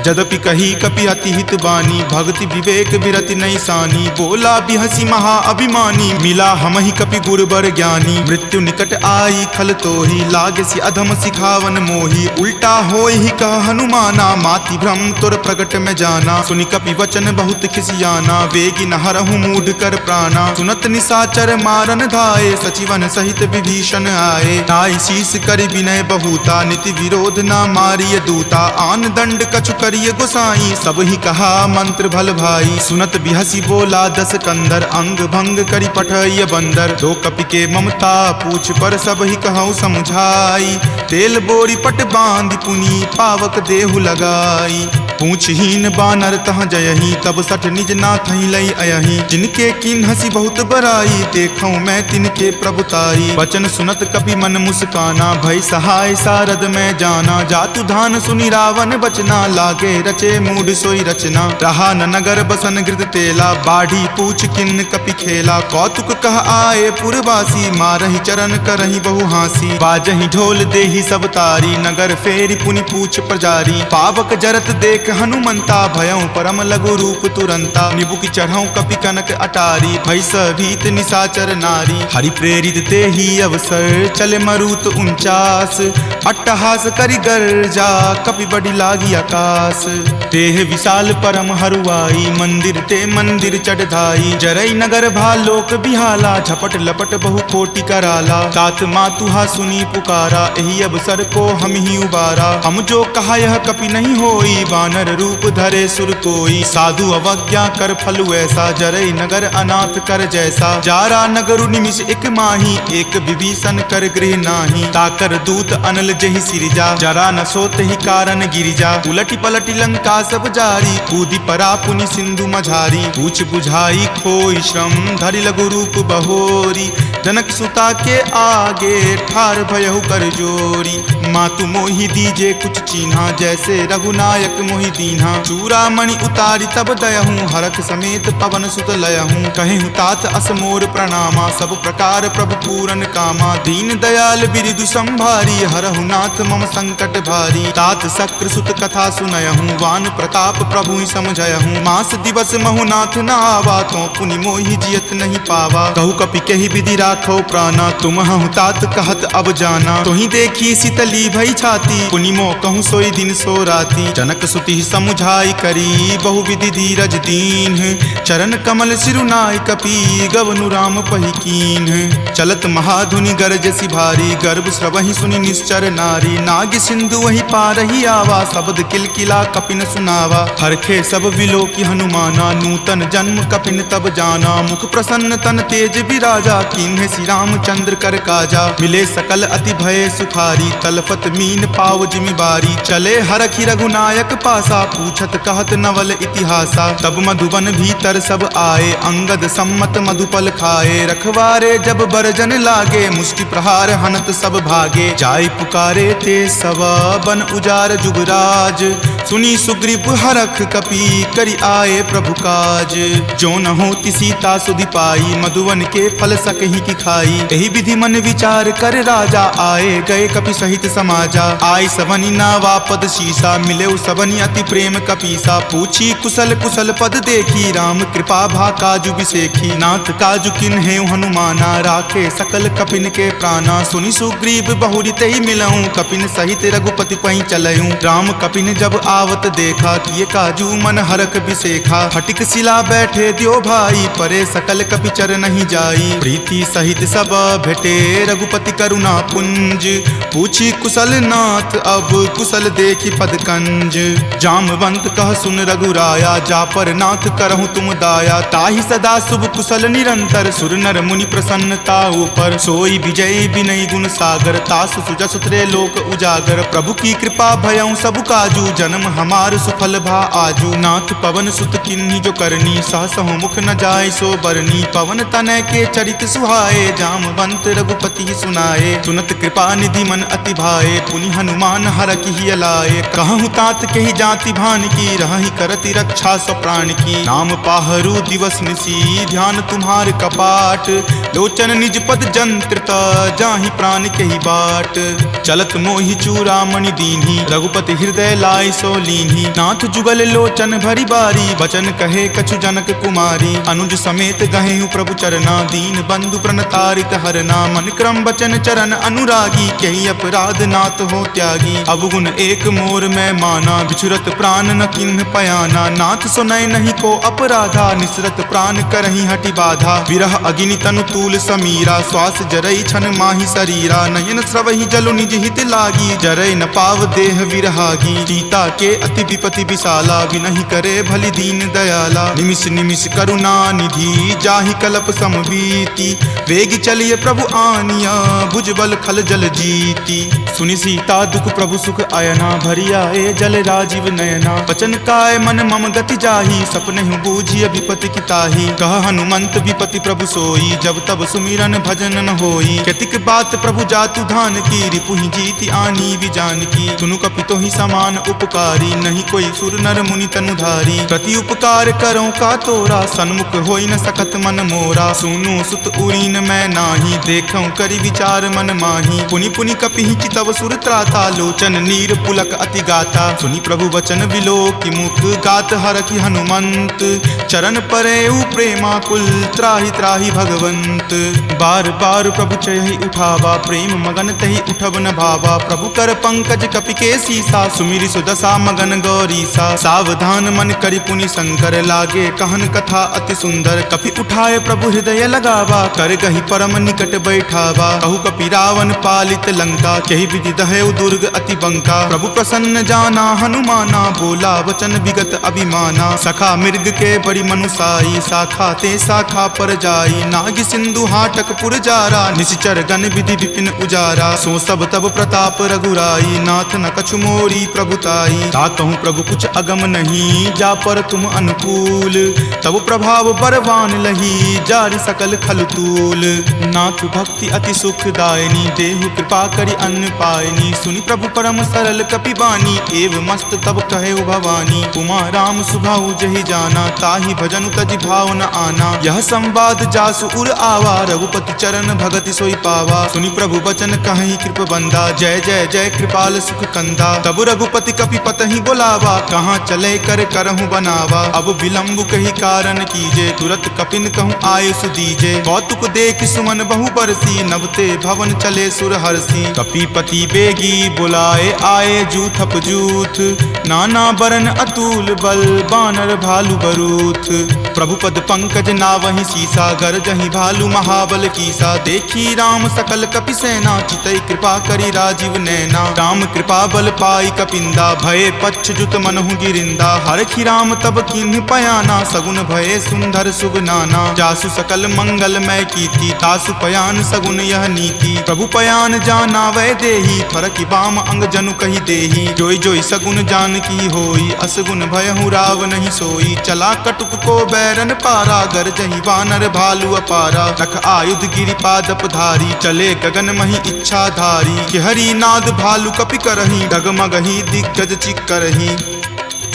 जदपि कही कपि अति हित बानी भक्ति विवेक विरति नहीं सानी। बोला बिहसी महा अभिमानी मिला हमहि कपि गुर बर ज्ञानी। मृत्यु निकट आई खल तोहि लागे सि अधम सिखावन मोही। उल्टा होय ही कह हनुमाना माति भ्रम तुर प्रगट में जाना। सुनि कपि वचन बहुत खिसियाना वेगी न हरहु मूढ़ कर प्राणा। सुनत निशाचर मारन धाये सचिवन सहित विभीषण आए। नाई शीस करि विनय बहुता नीति विरोध ना मारिय दूता। आन दंड कछु करिय गोसाई सब ही कहा मंत्र भल भाई। सुनत बिहसी बोला दस कंदर अंग भंग करि पठय बंदर। दो कपि के ममता पूछ पर सब ही कहूँ समझाई। तेल बोरी पट बांध पुनी पावक देहु लगाई। पूछहीन बानर तह जयही तब सठ निज नाथ लई अयही। जिनके किन हसी बहुत बराई देखूं मैं तिनके प्रभुताई। वचन सुनत कपि मन मुस्काना भय सहाय सारद में जाना। जातु धान सुनि रावण बचना लागे रचे मूढ़ सोई रचना। रहा न नगर बसन गृत तेला बाढ़ी पूछ किन कपि खेला। कौतुक कह आए पुरवासी मारहि चरण करहि बहु हासी। बाजहि ढोल देहि सब तारी नगर फेरी पुनि पूछ प्रजारी। पावक जरत देख हनुमंता भयं परम लघु रूप तुरंता। निबुक चढ़ऊ कपि कनक अटारी भय भीत निशाचर नारी। हरि प्रेरित ते ही अवसर चले मरुत 49। अट्टहास करि गर्जा कपि बड़ी लागी आकाश। देह विशाल परम हरुआई मंदिर ते मंदिर चढ़ाई। जरई नगर भालोक बिहाला झपट लपट बहु कोटि कराला। तात मातुहा सुनी पुकारा एहि अवसर को हम ही उबारा। हम जो कहा यह कपि नहीं होई बानर रूप धरे सुर कोई। साधु अवज्ञा कर फल ऐसा जरई नगर अनाथ कर जैसा। जारा नगरु निमिष एक माही एक विभीषण कर गृह नाही। ताकर दूत अनल जहि सिरजा जरा न सोत ही कारण गिरिजा। उलटी पलटी लंका सब जारी कूदी परा पुनि सिंधु मझारी। पूछ बुझाई खोई श्रम धरि लघु रूप बहोरी। जनक सुता के आगे ठार भयहु कर जोरी। मातु मोहि दीजे कुछ चिन्हा जैसे रघुनायक मोहि दीन्हा। चूड़ामणि उतारी तब दयहूँ हरख समेत पवन सुत लयहूँ। कहेहु तात असमोर प्रणामा सब प्रकार प्रभु पूरन कामा। दीन दयाल बिरिदु संभारी हरहु नाथ मम संकट भारी। तात शक्र सुत कथा सुनयहूँ वान प्रताप प्रभु ही समझयहूँ। मास दिवस महु नाथ न आवा तो पुनि मोहि जियत नहीं पावा। कहु कपि कहि विधि राखो प्राणा तुम हूँ तात कहत अब जाना। तुहि देखी शीतली भई छाती पुनि मो कहूँ सोई दिन सो राती। जनक सुति समुझाई करी बहु विधि धीरज दीन। चरण कमल सिरुनाय कपि गवनु राम पहि कीन। चलत महाधुनि गरजसि भारी गर्भ स्रवहि सुनि निश्चर नारी। नाग सिंधु वही पारहि आवा शब्द किलकिला कपिन सुनावा। हरखे सब विलोकि हनुमाना नूतन जन्म कपिन तब जाना। मुख प्रसन्न तन तेज विराजा कीन्हे श्री रामचंद्र कर काजा। मिले सकल अति भय सुखारी तलफत मीन पाव जिमि बारी। चले हरखि रघुनायक पासा पूछत कहत नवल इतिहासा। तब मधुबन भीतर सब आए अंगद सम्मत मधुपल खाए। रखवारे जब बरजन लागे मुष्टि प्रहार हनत सब भागे। जाय पुकारे ते सब बन उजार जुगराज। सुनी सुग्रीव हरख कपि करि आए प्रभु काज। जो न होति सीता सुधि पाई मधुवन के फल सकहि की खाई। एहि विधि मन विचार कर राजा आए गए कपि सहित समाजा। आय सबनि नावा पद शीसा मिले सबनि अति प्रेम कपीसा। पूछी कुशल कुशल पद देखी राम कृपा भा काजु बिसेखी। नाथ काजु किन्हे हनुमाना राखे सकल कपिन के प्राणा। सुनि सुग्रीव बहुरी तहि मिलऊं कपिन सहित रघुपति पहि चलऊं। राम कपिन जब आवत देखा, किए काजू मन हरक बिसेखा। फटिक सिला बैठे द्यो भाई, परे सकल कपिचर नहीं जाई। प्रीति सहित सब भेटे रघुपति करुणा पुंज, पूछी कुशल नाथ अब कुशल देखी पदकंज। जामवंत कह सुन रघुराया, जा पर नाथ करहु तुम दाया। ताहि सदा शुभ कुशल निरंतर, सुर नर मुनि प्रसन्नता ऊपर। सोई विजय विनय गुण सागर, तासु सुजस त्रय लोक उजागर। प्रभु की कृपा भयउ सब काजू, जन्म हमार सुफल भा आजू। नाथ पवन सुत किन्ही जो करनी, सहसहु मुख न जाय सो बरनी। पवन तनय के चरित सुहाए, जामवंत रघुपति सुनाए। सुनत कृपा निधि मन अति भाए, पुनि हनुमान हरखि हिय लाए। कहूँ तात के ही जाति भान की, रहहि करति रक्षा सो प्राण की। नाम पाहरू दिवस निसी, ध्यान तुम्हार कपाट। लोचन निज पद जंत्रित, जाहि प्राण के ही बाट। चलत मोहि चूड़ामणि दीन्ही, रघुपति हृदय लाय सो लीन्ही। नाथ जुगल लोचन भरी बारी, बचन कहे कछु जनक कुमारी। अनुज समेत गहेहु प्रभु चरना, दीन बंधु प्रणतारित हरना। मन क्रम बचन चरण अनुरागी, कही अपराध नाथ हो त्यागी। अवगुण एक मोर में माना, बिछुरत प्राण न किन्ह पयाना। नाथ सुनय नहीं को अपराधा, निसरत प्राण करहि हटि बाधा। विरह अग्नि तनु तूल समीरा, श्वास जरई छन माहि शरीरा। नयन स्रवहि जलु निज हित लागी, जरय न पाव देह विरहागी। सीता के अति विपति विशाला, विनहि करे भलि दीन दयाला। निमिष निमिष करुणा निधि, जाहि कलप समबीति। वेग चलिए प्रभु आनिया, भुजबल खल जल जीती। सुनि सीता दुख प्रभु सुख अयना, भरी आए जल राजीव नयना। बचन काय मन मम गति जाही, सपनेहु बूझिय विपति की ताही। कह हनुमंत विपति प्रभु सोई, जब तब सुमिरन भजन न होई। केतिक बात प्रभु जातु धान की, रिपुहि जीति आनी विजान की। सुनु कपितो ही समान उपकारी, नहीं कोई सुर नर मुनि तनुधारी। प्रति उपकार करो का तोरा, सन्मुख होई न सकत मन मोरा। सुनु सुत उरीन मैं नाही, देखऊं करि विचार मन माही। पुनि पुनि कपिहि चितव सुर त्राता, लोचन नीर पुलक अति गाता। सुनि प्रभु वचन विलोकि मुख, गात हरखि हनुमंत। चरण परेउ प्रेमाकुल, त्राहि त्राहि भगवंत। बार बार प्रभु चयहि उठावा, प्रेम मगन तहि उठब न भावा। प्रभु कर पंकज कपि के सीसा, सुमिरि सुदशा मगन गौरीसा। सावधान मन करि पुनि शंकर, लागे कहन कथा अति सुंदर। कपि उठाए प्रभु हृदय लगावा, कर गहि परम निकट बैठावा। कहु कपि रावण पालित लंका, केहि विधि दहेउ दुर्ग अति बंका। प्रभु प्रसन्न जाना हनुमाना, बोला वचन विगत अभिमाना। सखा मृग के बड़ी मनुसाई, शाखा ते शाखा पर जाई। नाग सिंधु हाटक पुर जारा, निशिचर गण विधि विपिन उजारा। सो सब तब प्रताप रघुराई, नाथ न कछु मोरी प्रभुताई। ताकहु प्रभु कुछ अगम नहीं, जा पर तुम अनुकूल। तब प्रभाव बरवान लही, जारि सकल खल तूल। नाथ भक्ति अति सुखदायनी, देहु कृपा करि अन्न पायनी। सुनि प्रभु परम सरल कपि बानी, एव मस्त तब कहे भवानी। उमा राम सुभाउ जहि जाना, ताहि भजनु तजि भाव न आना। यह संवाद जासु उर आवा, रघुपति चरण भगति सोई पावा। सुनि प्रभु बचन कहि कृप बंदा, जय जय जय कृपाल सुख कंदा। तब रघुपति कपि पतहि बोलावा, कहाँ चले कर करहु बनावा। अब विलंब कही कारण कीजे, तुरत कपिन कहूँ आयुष दीजे। कौतुक देख सुमन बहु बरसी, नभते भवन चले सुर हरसी। कपिपति बेगी बुलाए आए, जूथप जूथ। नाना बरन अतुल बल, बानर भालु बरूथ। प्रभु पद पंकज नावहि सीसा, गरजहि भालु महाबल कीसा। देखी राम सकल कपि सेना, चितई कृपा करि राजीव नैना। राम कृपा बल पाई कपिंदा, भये पच्छ जुत मनहु गिरिंदा। हरखि राम तब किन्ह पयाना, सगुन भये सुंदर शुभ नाना। जासु सकल मंगलमय कीर्ति, तासु पयान सगुन यह नीति। प्रभु पयान जाना वै देही, फरकि बाम अंग जनु कहि देही। जोई जोई सगुन जान की होई, असगुन भयहु राव नहीं सोई। चला कटुक को बैरन पारा, गरजहि वानर भालु अपारा। रख आयुध गिरि पादप धारी, चले गगन महि इच्छा धारी। कि हरि नाद भालु कपि करही, डगमगहि दिग्गज चिक्करही।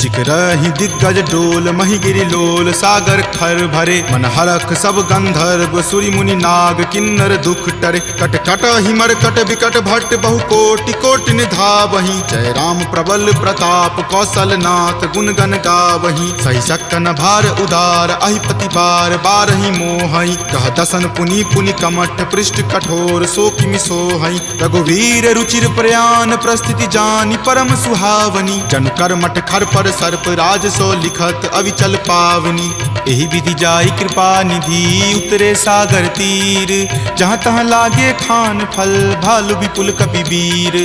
चिकरहि दिग्गज डोल मही गिरि लोल सागर खर भरे मन हरख सब गंधर्व सूरि मुनि नाग किन्नर दुख टरे कट कट हिमर कट विकट भट्ट बहु कोटि कोटि निधावहि जय राम प्रबल प्रताप कौशल नाथ गुण गण गावहि सही सकन भार उदार अहिपति बार बारहि मोहहि कह दसन पुनि पुनि कमठ पृष्ठ कठोर सो किमि सोहहि रघुवीर रुचिर प्रयाण प्रस्थिति जानि परम सुहावनी जनु कर्मठ खर पर सर्प राज सो लिखत अविचल पावनी एहि विधि जाई कृपा निधि उतरे सागर तीर जहाँ तहाँ लागे खान फल भालु विपुल कपिवीर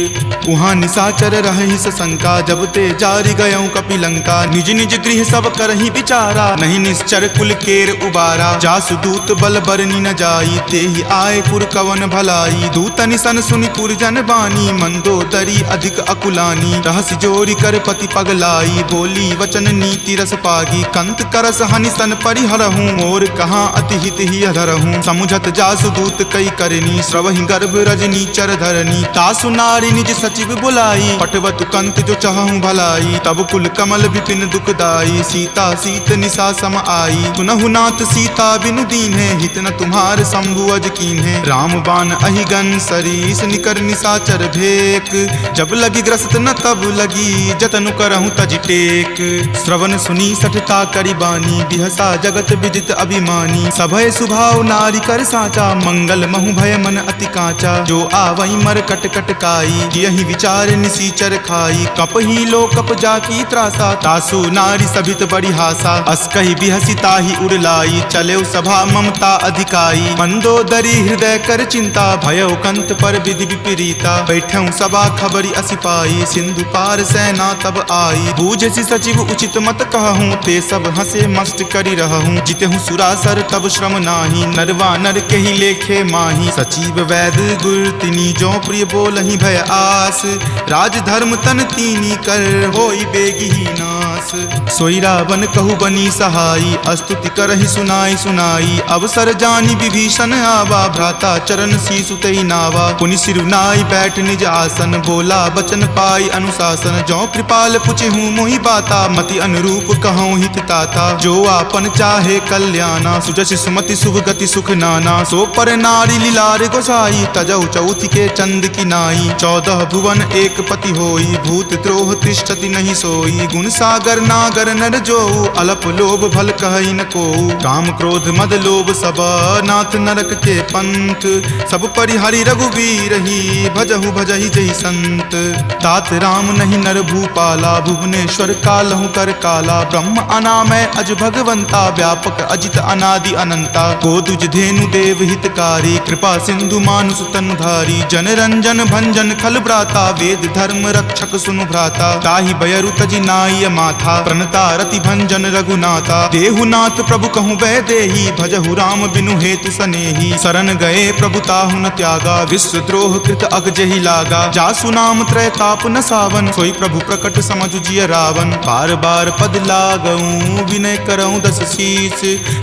उहाँ निशाचर रहि सशंका जब ते जारी गयऊँ कपिलंका निज निज गृह सब करहि विचारा नहीं निश्चर कुल केर उबारा जासु दूत बल बरनी न जाई तेहि आए पुर कवन भलाई दूत निसन सुनि पुरजन बानी मंदोदरी अधिक अकुलानी रहस्य जोरी कर पति पगलाई बोली वचन नीति रस पागी कंत करस हनि सन परिहरहूँ मोर कहाँ अति हित ही अधरहूँ समुझत जासु दूत कई करनी श्रवहि गर्भ रजनी चर धरनी तासु नारी निज सचिव बुलाई पटवत कंत जो चाहूँ भलाई तब कुल कमल विपिन दुखदाई सीता सीत निशा सम आई सुनहु नाथ सीता बिनु दीन्हे हित न तुम्हार शंभु अज कीन्हे राम बाण अहिगन सरीस निकर निशाचर भेक जब लगी ग्रस्त न तब लगी जतनु करहु तज टेक श्रवण सुनी सठता करी बानी बिहसा जगत विदित अभिमानी सभय सुभाव नारी कर साचा मंगल महु भय मन अति काचा जो आवई मर कट कट काई यही विचार निसीचर खाई कप ही लो कप जाकी त्रासा तासु नारी सभित बड़ी हासा अस कही बिहसी ताही उड़लाई चले सभा ममता अधिकाई मंदोदरी हृदय कर चिंता भयो कंत पर विधि विपरीता बैठऊ सभा खबरी असिपाई सिंधु पार सेना तब आई बूझसी सचिव उचित मत कहूँ ते सब हंसे मस्त करी रहूँ जितेहूँ सुरासर तब श्रम नाही नरवा नर के ही लेखे माही सचिव वैद गुर तिनी जो प्रिय बोलहि भय आस राज धर्म तन तीनी कर होई बेगी ही नास सोई रावण कहु बनी सहाई अस्तुति करहि सुनाई सुनाई अवसर जानी विभीषण आवा भ्राता चरण शीसु तई नावा पुनि सिरुनाई बैठ निज आसन बोला बचन पाई अनुशासन जो कृपाल पुछहूँ मोहि बाता मति अनुरूप कहूँ हित ताता जो आपन चाहे कल्याणा सुजस सुमति शुभ गति सुख नाना सो पर नारी लीलार गोसाई तजौ चौथि के चंद की नाई 14 भुवन एक पति होई भूत द्रोह तिष्ठति नहीं सोई गुण सागर नागर नर जो अलप लोभ भल कहि न को काम क्रोध मद लोभ सब नाथ नरक के पंथ सब परिहरि रघुवीर ही भजहु भजहि जहि संत तात राम नहीं नर भूपाला भुवनेश्वर कालहु कर काला ब्रह्म अनामय अज भगवंता व्यापक अजित अनादि अनंता गोदुज धेनु देव हितकारी कृपा सिंधु मानुष तनुधारी जन रंजन भंजन खल भ्राता वेद धर्म रक्षक सुनु भ्राता ताहि बयरु तजि नाय माथा प्रणता रति भंजन रघुनाथा देहुनाथ प्रभु कहूँ वै देही भजहु राम बिनु हेतु सनेही शरण गए प्रभु ताहु न त्यागा विश्व द्रोह कृत अग जहि लागा जासु नाम त्रय ताप न सावन सोई प्रभु प्रकट समझ जिय रावण बार बार पद लागऊं विनय करऊं दस शीस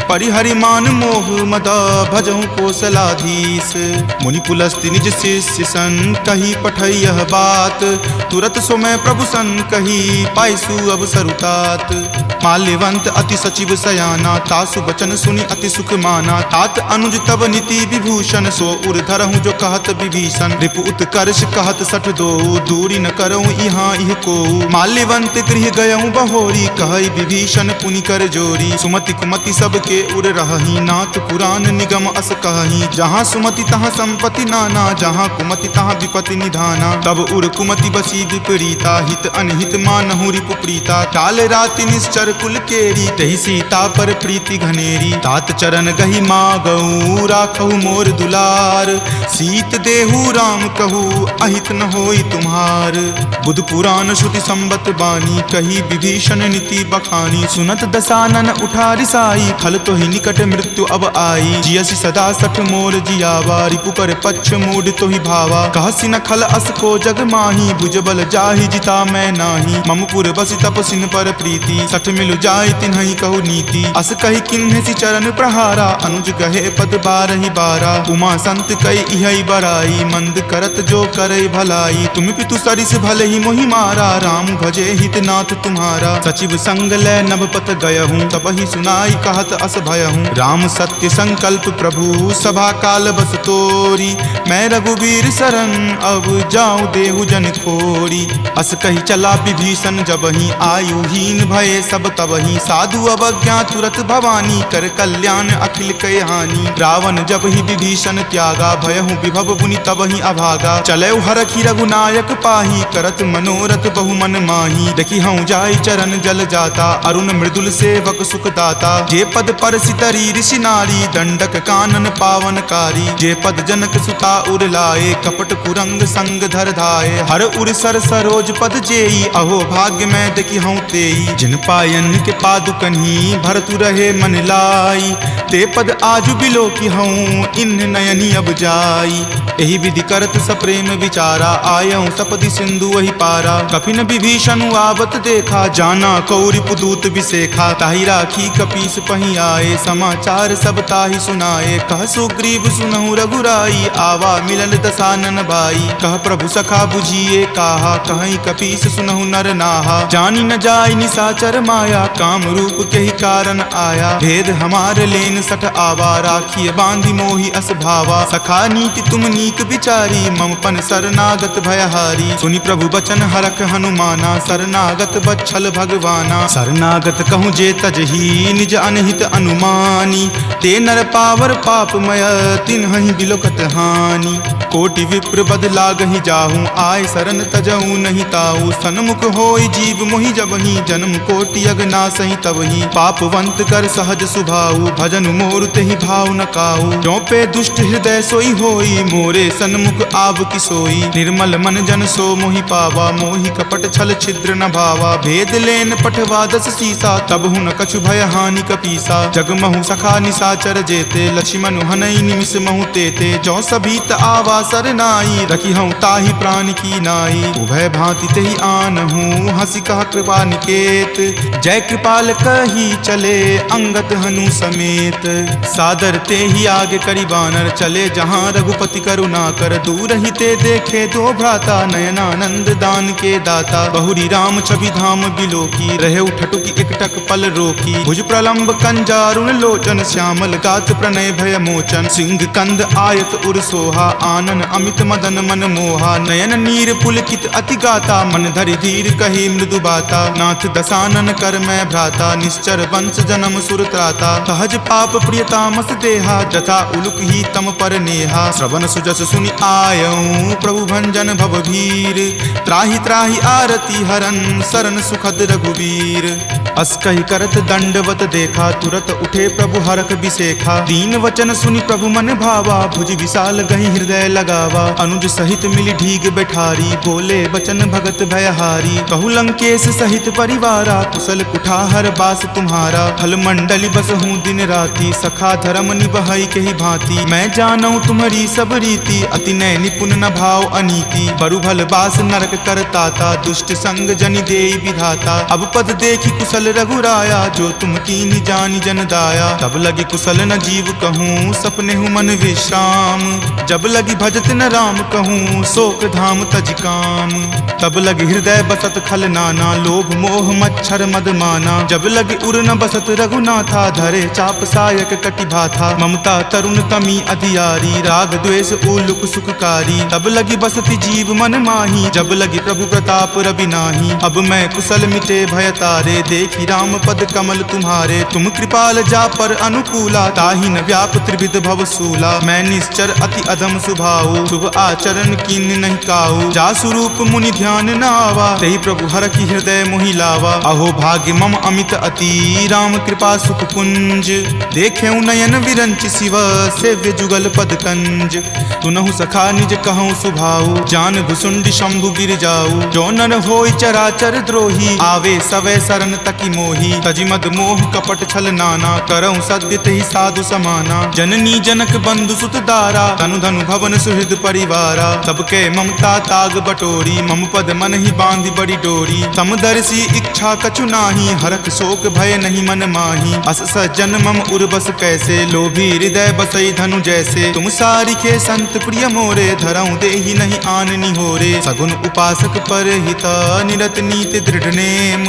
परिहरि मान मोह मद भजहु कोसलाधीश मुनि पुलस्ति निज शिष्य सन कही पठई यह बात तुरत सो मैं प्रभु सन कही पाइसु अब सरुतात माल्यवंत अति सचिव सयाना तासु बचन सुनि अति सुख माना तात अनुज तब नीति विभूषण सो उर धरहूँ जो कहत विभीषण रिपु उत्कर्ष कहत सठ दो दूरी न करऊँ यहाँ इह को माल्यवंत गृह गयऊँ बहोरी कहई विभीषण पुनि कर जोरी सुमति कुमति सबके उर रहही नाथ पुराण निगम अस कहही जहाँ सुमति तहाँ संपत्ति नाना जहाँ कुमति तहाँ विपति निधाना तब उर कुमति बसी विपरीता हित अनहित मानहु रिपु प्रीता काल राति निश्चर कुल केरी तहि सीता पर प्रीति घनेरी तात चरण गही मागऊ राखहु मोर दुलार सीत देहु राम कहू अहित न होई तुम्हार बुध पुराण श्रुति संबत बानी कही विभीषण नीति बखानी सुनत दसानन उठा रिसाई खल तो ही निकट मृत्यु अब आई जियसि सदा सठ मोर जियावा रिपु पर पक्ष मूड तो ही भावा कहसी न खल अस को जग माही भुज बल जाहि जिता मैं नाही ममपुर बसि तपसिन पर प्रीति सठ मिलु जाय तिन्हि कहु नीति अस कही किन्हसी चरण प्रहारा अनुज गहे पद बारहि बारा उमा संत कई इहै बराई मंद करत जो करे भलाई तुम पितु सरिस भले ही मोहि मारा राम भजे हित ना नाथ तुम्हारा। सचिव संग लय नभपत गयहूँ, तब ही सुनाई कहत अस भयहूँ। राम सत्य संकल्प प्रभु सभा काल बस तोरी, मैं रघुवीर शरण अब जाऊं देहु जन खोरी। अस कही चला विभीषण जबहि, आयुहीन भये सब तबहि। साधु अवज्ञा तुरत भवानी, कर कल्याण अखिल कय हानि। रावण जब ही विभीषण त्यागा, भयहु विभव मुनि तबहि अभागा। चले हरखी रघुनायक पाही, करत मनोरथ बहु मन माही। देखी हूँ जाय चरण जल जाता, अरुण मृदुल सेवक सुखदाता। जे पद पर सितरी ऋषि नारी, दंडक कानन पावनकारी। जे पद जनक सुता उर लाए, कपट कुरंग संग धर धाये। हर उर सर सरोज पद जेई, अहो भाग्य मैं देखी हूँ तेई। जिन पायन के पादुकन्ही, भरतु रहे मन लाई। ते पद आजु बिलो की हूँ, इन नयनी अब जाई। एहि विधि करत सप्रेम विचारा, आयऊँ सपदि सिंधु वही पारा। कपिन विभीषण आवत देखा, जाना कौरि पुदूत विसेखा। ताहि राखी कपीस पही आए, समाचार सब ताहि सुनाए। कह सुग्रीव सुनहु रघुराई, आवा मिलल दसानन भाई। कह प्रभु सखा बुझिए काहा, कहीं कपीस सुनहु नर नाहा। जानी न जाय निसाचर माया, काम रूप के ही कारण आया। भेद हमार लेन सठ आवा, राखिए बांधि मोहि अस भावा। सखा नीति तुम नीक विचारी, ममपन शरणागत भयहारी। सुनि प्रभु बचन हरख हनुमाना, शरणागत बच्छल भगवाना। शरणागत कहूँ जे तजही, निज अनहित अनुमानी। ते नर पावर पापमय, तिन्हहि बिलोकत हानि। कोटि विप्र बद लागहि जाहूँ, आय शरण तजहूँ नहीं ताऊ। सन्मुख होय जीव मोहि जबहि, जन्म कोटि अगनासहि तबहि। पापवंत कर सहज सुभाऊ, भजन मोर तेहि भाव न काऊ। जो पे दुष्ट हृदय सोई होई, मोरे सन्मुख आव की सोई। निर्मल मन जन सो मोहि पावा, मोहि कपट छल छिद्र न भावा। भेद लेन पठवा दस सीसा, तब हूँ न कछु भय हानि कपीसा। जगमहु सखा निसाचर जेते, लक्ष्मण हनई निमिष महु तेते। जो सभीत आवा सरनाई, रखी हूँ ताहि प्राण की नाई। उभय भांति तेहि आनहूँ, हंसी कह कृपा निकेत। जय कृपाल कही चले, अंगद हनु समेत। सादर ते ही आगे करी बानर, चले जहाँ रघुपति करुणा कर। दूर ही ते देखे दो भ्राता, नयनानंद दान के दाता। बहुरी राम छवि धाम बिलोकी, रहे ठटुकी एकटक पल रोकी। भुज प्रलंब कंजारुण लोचन, श्यामल गात प्रणय भय मोचन। सिंह कंद आयत उर सोहा, आनन अमित मदन मन मोहा। नयन नीर पुलकित अति गाता, मन धरि धीर कही मृदु बाता। नाथ दसानन कर मैं भ्राता, निश्चर वंश जन्म सुर त्राता। सहज पाप प्रियतामस देहा, जथा उलुक ही तम पर नेहा। श्रवण सुजस सुनि आयऊँ, प्रभु भंजन भव भीर। त्राहि त्राहि आरती हरन, शरण सुखद रघुवीर। अस कहि करत दंडवत देखा, तुरत उठे प्रभु हरख बिसेखा। दीन वचन सुनि प्रभु मन भावा, भुज विशाल गहि हृदय लगावा। अनुज सहित मिली ढीग बैठारी, बोले बचन भगत भयहारी। कहु लंकेश सहित परिवारा, कुशल कुठार बास तुम्हारा। फल मंडली बस हूँ दिन राति, सखा धर्म निबहई के ही भांति। मैं जानऊँ तुम्हारी सब रीति, अति नय निपुण न भाव अनीति। बरु भल बास नरक करताता, दुष्ट संग जनि देई विधाता। अब पद देखी कुशल रघुराया, जो तुम कीन्ही जानि जन दाया। तब लगी कुशल न जीव कहूँ, सपने हूँ मन विश्राम। जब लगी भजत न राम कहूँ, शोक धाम तज काम। तब लगी हृदय बसत खल नाना, लोभ मोह मच्छर मद माना। जब लगी उर न बसत रघुनाथा, धरे चाप सायक कटि भाथा। ममता तरुण तमी अधियारी, राग द्वेष उलुक सुखकारी। तब लगी बसती जीव मन माही, जब लगी प्रभु प्रताप रवि नाही। अब मैं कुशल मिटे भय तारे, देखी राम पद कमल तुम्हारे। तुम कृपाल जा पर अनुकूला, ताहि न व्याप त्रिविध भव सूला। मैं निश्चर अति अधम सुभाऊ, शुभ आचरण कीन नहीं काऊ। जा स्वरूप मुनि ध्यान न आवा, तेहि प्रभु हर की हृदय मोहि लावा। अहो भाग्य मम अमित अति, राम कृपा सुख कुंज। देखे नयन विरंच शिव, सेव्य जुगल पद कंज। तुनहु सखा निज कहूँ सुभाऊ, जान भुसुंडी शंभु गिर जाऊ। जो नर होई चराचर द्रोही, आवे सवै शरण तकी मोही। तजि मद मोह कपट छल नाना, करऊँ सत्य तेहि साधु समाना। जननी जनक बंधु सुत दारा, तनु धनु भवन सुहृद परिवारा। सबके ममता ताग बटोरी, मम पद मन ही बांधि बड़ी डोरी। समदर्शी इच्छा कछु नाही, हरख शोक भय नहीं मन माही। अस सज्जन मम उर्बस कैसे, लोभी हृदय बसई धनु जैसे। तुम सारिखे संत प्रिय मोरे, धरऊँ देहि नहीं आन निहोरे। सगुन उपासक पर हित, निरत नीति नीत दृढ़ नेम,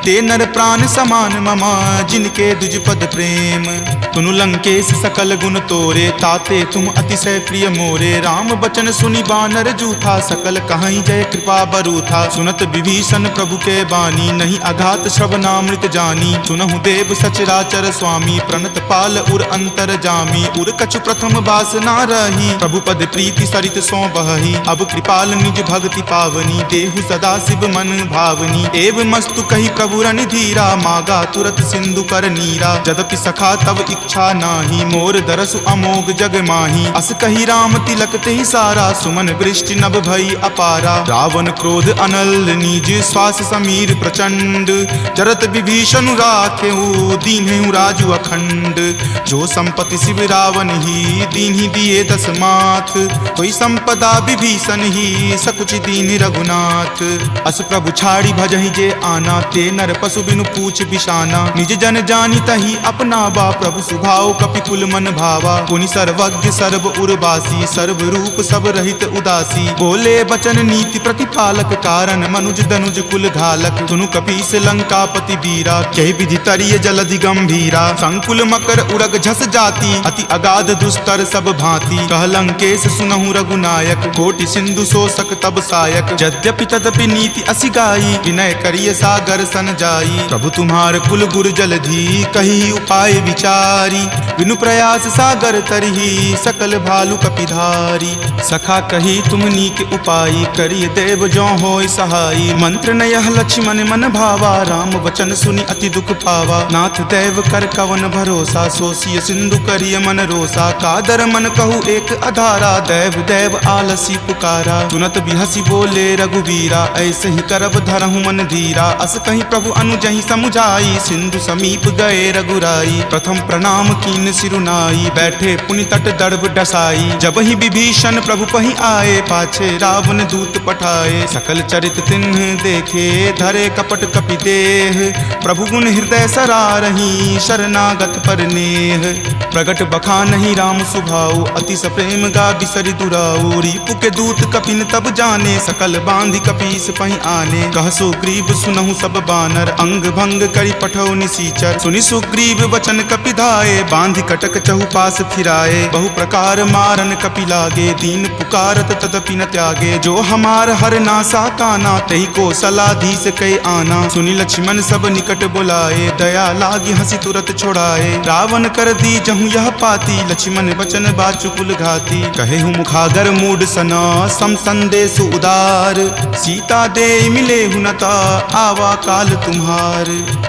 ते नर प्राण समान ममा जिनके दुज पद प्रेम। तुनु लंकेश सकल गुण तोरे, ताते तुम अतिशय प्रिय मोरे। राम बचन सुनि बानर जूथा, सकल कहाई जय कृपा बरूथा। सुनत विभीषण प्रभु के बानी, नहीं अघात श्रवणामृत जानी। सुनहु देव सचराचर स्वामी, प्रणत पाल उर अंतर जामी। उर कछु प्रथम बास ना रही, प्रभु पद प्रीति सरित सो बही। अब कृपाल निज भक्ति पावनी, देहु सदा शिव मन भावनी। एव मस्तु कही प्रभु रण धीरा, मागा तुरत सिंधु कर नीरा। जदपि सखा तब इच्छा नाही, मोर दरसु अमोघ जग माही। अस कही राम तिलक तेहि सारा, सुमन वृष्टि नभ भई अपारा। रावण क्रोध अनल निज, श्वास समीर प्रचंड। जरत विभीषण राखेउ, दीन्हु राजु अखंड। जो संपत्ति शिव रावण ही, दीन्हि दिए दस माथ। कोई संपदा विभीषण ही, सकुच दीन रघुनाथ। अस प्रभु छाड़ी भजहि जे आना, ते नर पशु बिनु पूछ बिशाना। निज जन जानी तही अपनावा, प्रभु सुभाव कपिकुल मन भावा। पुनि सर्वज्ञ सर्व उर्वासी, सर्व रूप सब रहित उदासी। बोले बचन नीति प्रतिपालक, कारण मनुज दनुज कुल घालक। सुनु कपीस लंकापति वीरा, कहि विधि तरिय जलधि गंभीरा। संकुल मकर उरग झस जाति, अति अगाध दुस्तर सब भांति। कह लंकेश सुनहु रघुनायक, कोटि सिंधु शोषक तब सायक। यद्यपि तदपि नीति असि गाई, विनय करिय सागर सन जाई। प्रभु तुम्हार कुल गुर जलधि, कही उपाय विचारी। बिनु प्रयास सागर तरही, सकल भालु कपिधारी। सखा कही तुम नीक उपाई, करिय देव जो होय सहाई। मंत्र नयह लक्ष्मण मन भावा, राम वचन सुनि अति दुख पावा। नाथ देव कर कवन भरोसा, सोसिय सिंधु करिय मन रोसा। कादर मन कहु एक अधारा, देव देव आलसी पुकारा। सुनत बिहसी बोले रघुवीरा, ऐसे ही करब धरहु मन धीरा। अस कहीं प्रभु अनुजहि समुझाई, सिंधु समीप गए रघुराई। प्रथम प्रणाम कीन सिरुनाई, बैठे पुनि तट दर्भ डसाई। जब ही विभीषण प्रभु पहि आए, पाछे रावण दूत पठाए। सकल चरित तिन्ह देखे, धरे कपट कपि देह। प्रभु गुण हृदय सरारही, शरणागत पर नेह। प्रगट बखानहि राम सुभाऊ, अति सप्रेम गा बिसरि दुराऊ। रिपु के दूत कपिन तब जाने, सकल बांधि कपीस पहि आने। कह सुग्रीव सुनहु सब बानर, अंग भंग करि पठौ निसीचर। सुनि सुग्रीव वचन कपिधाए, बांधि कटक चहुपास फिराए। बहु प्रकार मारन कपि लागे, दीन पुकारत तदपि न त्यागे। जो हमार हर नासा काना, तही को सलाधीस कई आना। सुनि लक्ष्मण सब निकट बुलाए, दया लागी हंसी तुरत छोड़ाए। रावण कर दी जहु यह पाती, लक्ष्मण वचन बाचुकुल घाती। कहे हूँ मुखागर मूड सना, सम संदेश उदार। सीता दे मिले हुनता, आवा काल तुम्हार।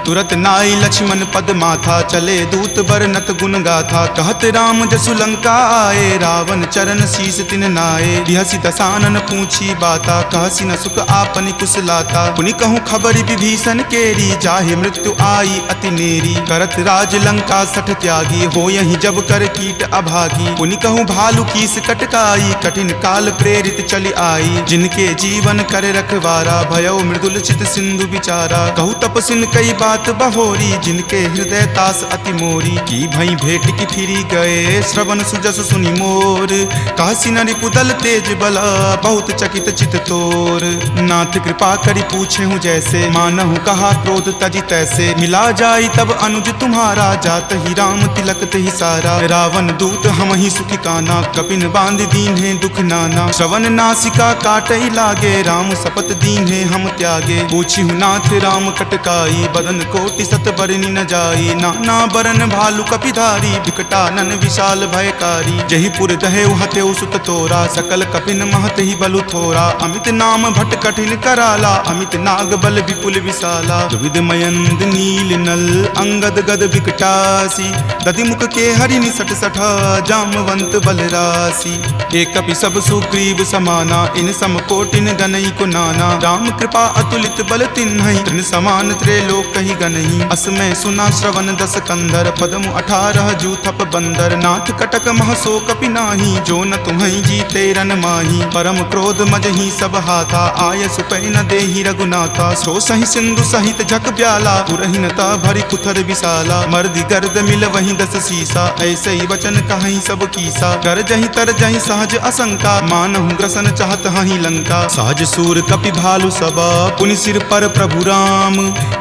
तुरत नाई लक्ष्मण पद माथा, चले दूत बरनत गुण गाथा। कहत राम जसु लंका आए, रावण चरण शीस तिन नाये। बिहसी दसानन पूछी बाता, कहसी न सुख आपनि कुशलाता। पुनि कहूँ खबरि विभीषण केरी, जाहे मृत्यु आई अति नेरी। करत राज लंका सठ त्यागी, हो यही जब कर कीट अभागी। पुनि कहूँ भालू कीस कटकाई, कठिन काल प्रेरित चली आई। जिनके जीवन कर रखवारा, भयो मृदुल चित सिंधु विचारा। कहूँ तपसिन कई बात बहोरी, जिनके हृदय तास अति मोरी। की भई भेट की फिरी गए, श्रवण सुजस सुनि मोर। काशी न रिपुदल तेज बला, बहुत चकित चित तोर। नाथ कृपा करी पूछे हूँ जैसे, मानहु कहा क्रोध तजी तैसे। मिला जाई तब अनुज तुम्हारा, जात ही राम तिलक तेहि सारा। रावण दूत हम ही सुखी काना, कपिन बांध दीन है दुख नाना। श्रवण नासिका काटई लागे, राम सपत दीन है हम त्यागे। पूछी हूँ नाथ राम कटकाई, बदन कोटि सत बरनी न जाई। नाना बरन भालु कपिधारी, विकटानन विशाल भयकारी। जही पुर दहेउ हतेउ सुत तोरा, सकल कपिन महत ही बलु थोरा। अमित नाम भट कठिन कराला, अमित नाग बल विपुल विशाला। दुविध मयंद नील नल, अंगद गद विकटासी। दधिमुख के हरि निसट सठा, जामवंत बलरासी। एक कपि सब सुग्रीव समाना, इन सम कोटिन गनई को नाना। राम कृपा अतुलित बल तिन्हई, तृण समान त्रैलोक ही गनई। असमय सुना श्रवण दस कंधर, पदमु 18 जूथप बंदर। नाथ कटक महसो कपि नाही, जो न तुम्हें जीते रन माही। परम क्रोध मजही सब हाथा, आय सुपै न देहि रघुनाथा। सो सही सिंधु सहित झक ब्याला, पुरहिनता भरी कुथर विशाला। मर्दि गर्द मिल वही 10 सीसा, ऐसे ही वचन कहीं सब कीसा। कर जही तर जही सहज असंका, मानहु ग्रसन चाहत हही लंका। सहज सूर कपि भालु सब, पुनि सिर पर प्रभु राम,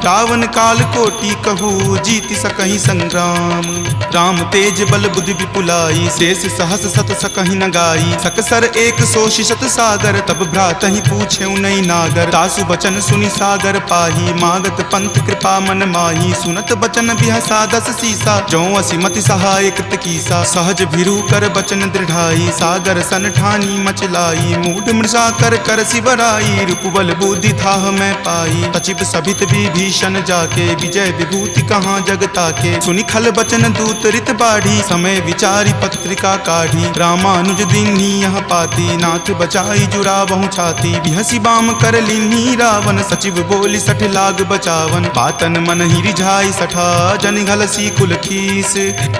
रावण काल कोटि कहू, जीति सकहि संग्राम। राम तेज बल बुद्धि विपुलाई, शेष सहस सत सकहि न गाई। सकसर एक सौ शिशत सागर, तब भ्रातहि पूछेउ नहीं नागर। तासु बचन सुनि सागर पाही, मागत पंथ कृपा मन माही। सुनत बचन बिहसा दस सीसा, जौ असिमति सहाय कृत कीसा। सहज भिरु कर बचन दृढ़ाई, सागर सन ठानी मचलाई। मूढ़ मृषा कर कर सिबराई, रूपबल बुद्धि थाह मैं पाई। सचिव सभित विभीषण जाके, विजय विभूति कहाँ जगता के। सुनि खल बचन दूत रित बाढ़ी, समय विचारी पत्रिका काढ़ी। रामानुज दीन्ही यह पाती, नाथ बचाई जुड़ावहु छाती। बिहसी बाम कर लीन्ही रावण, सचिव बोली सठ लाग बचावन। बातन मन ही रिझाई सठा, जन घलसी कुल खीस।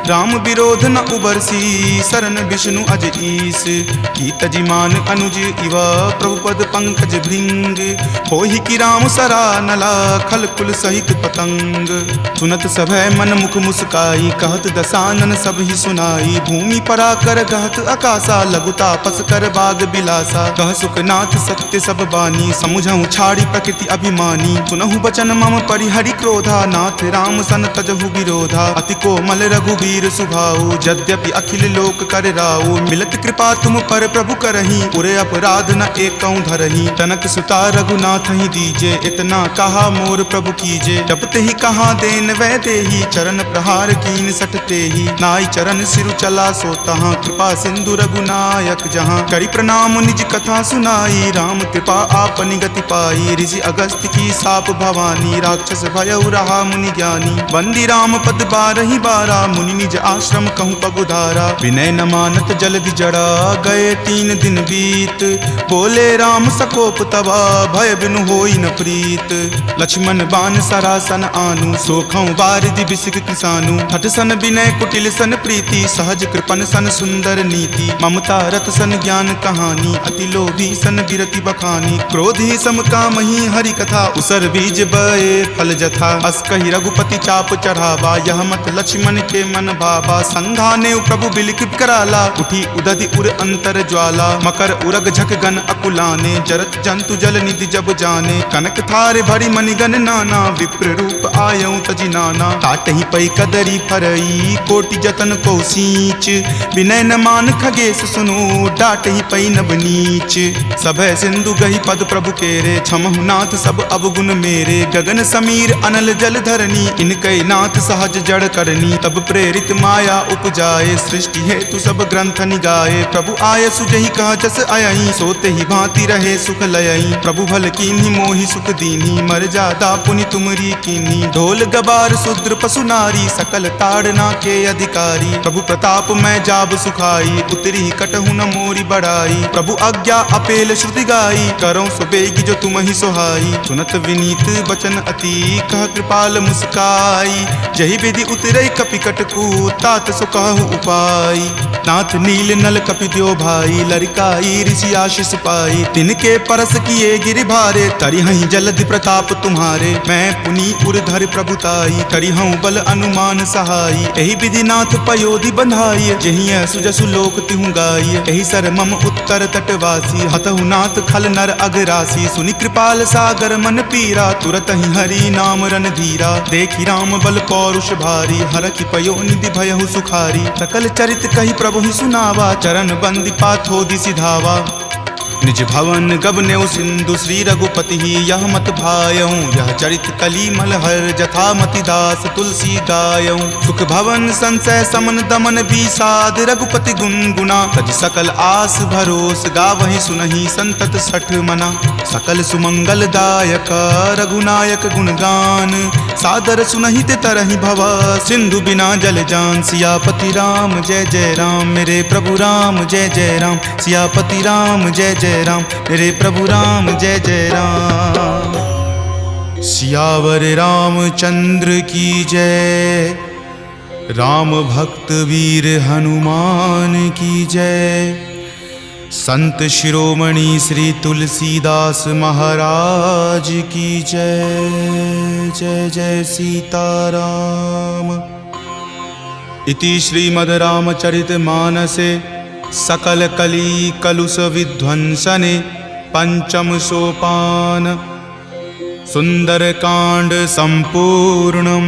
राम विरोध न उबरसी, शरण विष्णु अज ईस। कीत जिमान अनुज इवा, प्रभुपद पंकज भृंग। होहि कि राम सरा नला, खल कुल सहित पतंग। सुनत सभय मन मुख मुस्काई, कहत दसानन सब ही सुनाई। भूमि परा कर गहत आकाशा, लघु तापस कर बाग बिलासा। कह सुखनाथ सत्य सब बानी, समुझहु छाड़ी प्रकृति अभिमानी। सुनहु बचन मम परिहरि क्रोधा, नाथ राम सन तजहु विरोधा। अति कोमल रघुवीर सुभाऊ, यद्यपि अखिल लोक कर राऊ। मिलत कृपा तुम पर प्रभु करही, पुरे अपराध न एकौ धरही। तनक सुता रघुनाथ ही दीजे, इतना कहा मोर प्रभु कीजे। जपते ही कहा देन वै देही, चरण प्रहार कीन सटते ही। नाई चरण सिरु चला सो तहाँ, कृपा सिंधु रघुनायक जहाँ। करि प्रणाम निज कथा सुनाई, राम कृपा आपनि गति पाई। ऋषि अगस्त्य की साप भवानी, राक्षस भयउ रहा मुनि ज्ञानी। वंदी राम पद बारहि बारा, मुनि निज आश्रम कहूँ पगुधारा। विनय न मानत जलधि जड़ा, गए 3 दिन बीत। बोले राम सकोप तबा, भय बिनु होई न प्रीत। लक्ष्मण बान सरासन आनु, सोखौ बारिधि बिसिक किसानु। हठ सन विनय कुटिल सन प्रीति, सहज कृपन सन सुंदर नीति। ममता रत सन ज्ञान कहानी, अति लोभी सन बिरति बखानी। क्रोधी सम कामहि हरि कथा, उसर बीज बए फल जथा। अस कहि रघुपति चाप चढ़ावा, यह मत लक्ष्मण के मन भावा। संघाने प्रभु बिलिख कराला, उठी उदधि उर अंतर ज्वाला। मकर उरग झक गन अकुलाने, जरत जंतु जल निधि जब जाने। कनक थार भरी मणिगन नाना, विप्र रूप आयऊ तजि नाना। ताटहि पै कदरी फरई, कोटि जतन को सींच। विनय न मान खगेश सुनो, डाटहि पै नब नीच। सभय सिंधु गहि पद प्रभु केरे, क्षमहु नाथ सब अवगुण मेरे। गगन समीर अनल जल धरनी, इनकै नाथ सहज जड़ करनी। तब प्रेरित माया उपजाए, सृष्टि हेतु सब ग्रंथ निगाए। प्रभु आय सुजहि कह जस अयई, सोते ही भांति रहे सुख लयई। प्रभु भल कीन्ही मोहि सुख दीन्ही, मर्यादा पुनि तुमरी कीन्ही। ढोल गबार शूद्र पशु नारी, सकल ताड़ना के अधिकारी। प्रभु प्रताप मैं जाब सुखाई, उतरी कटहु न मोरी बड़ाई। प्रभु आज्ञा अपेल श्रुति गाई, करौ सुबेगी जो तुम ही सोहाई। सुनत विनीत बचन अति, कह कृपाल मुस्काई। जहि विधि उतरई कपि कटकू, तात सो कहु उपाय। नाथ नील नल कपि द्यो भाई, लरिकाई ऋषि आशीष पाई। तिनके परस किए गिरि भारे, तरिहहि जलधि प्रताप तुम्हारे। मैं पुनि उरधर प्रभुताई, करिहउँ बल अनुमान सहाई। एहि विधि नाथ पयोधि बंधाई, जहिं सुजसु लोक तिहु गाई। एहि सर मम उत्तर तटवासी, हतहु नाथ खल नर अगरासी। सुनि कृपाल सागर मन पीरा, तुरत ही हरि नाम रन धीरा। देखि राम बल पौरुष भारी, हरखि पयो निधि भयहु सुखारी। सकल चरित कहि प्रभु ही सुनावा, चरण बंदी पाथोधि सिधावा। निज भवन गबनेउ सिंधु, श्री रघुपति ही यह मत भायऊँ। यह चरित कली मलहर, जथा मति दास तुलसी गायऊँ। सुख भवन संशय समन दमन विषाद, रघुपति गुनगुना। तज सकल आस भरोस, गावहि सुनहि संतत सठ मना। सकल सुमंगल दायक, रघुनायक गुणगान। सादर सुनहि ते तरहि भव, सिंधु बिना जल जान। सियापति राम जय जय राम, मेरे प्रभु राम जय जय राम। सियापति राम जय जय राम, मेरे प्रभु राम जय जय राम। सियावर रामचंद्र की जय, राम भक्त वीर हनुमान की जय। संत शिरोमणि श्री तुलसीदास महाराज की जय। जय जय सीताराम। इति श्रीमद् रामचरित मानसे सकल कली कलुष विध्वंसने पंचम सोपान। सुंदरकांड संपूर्णम्।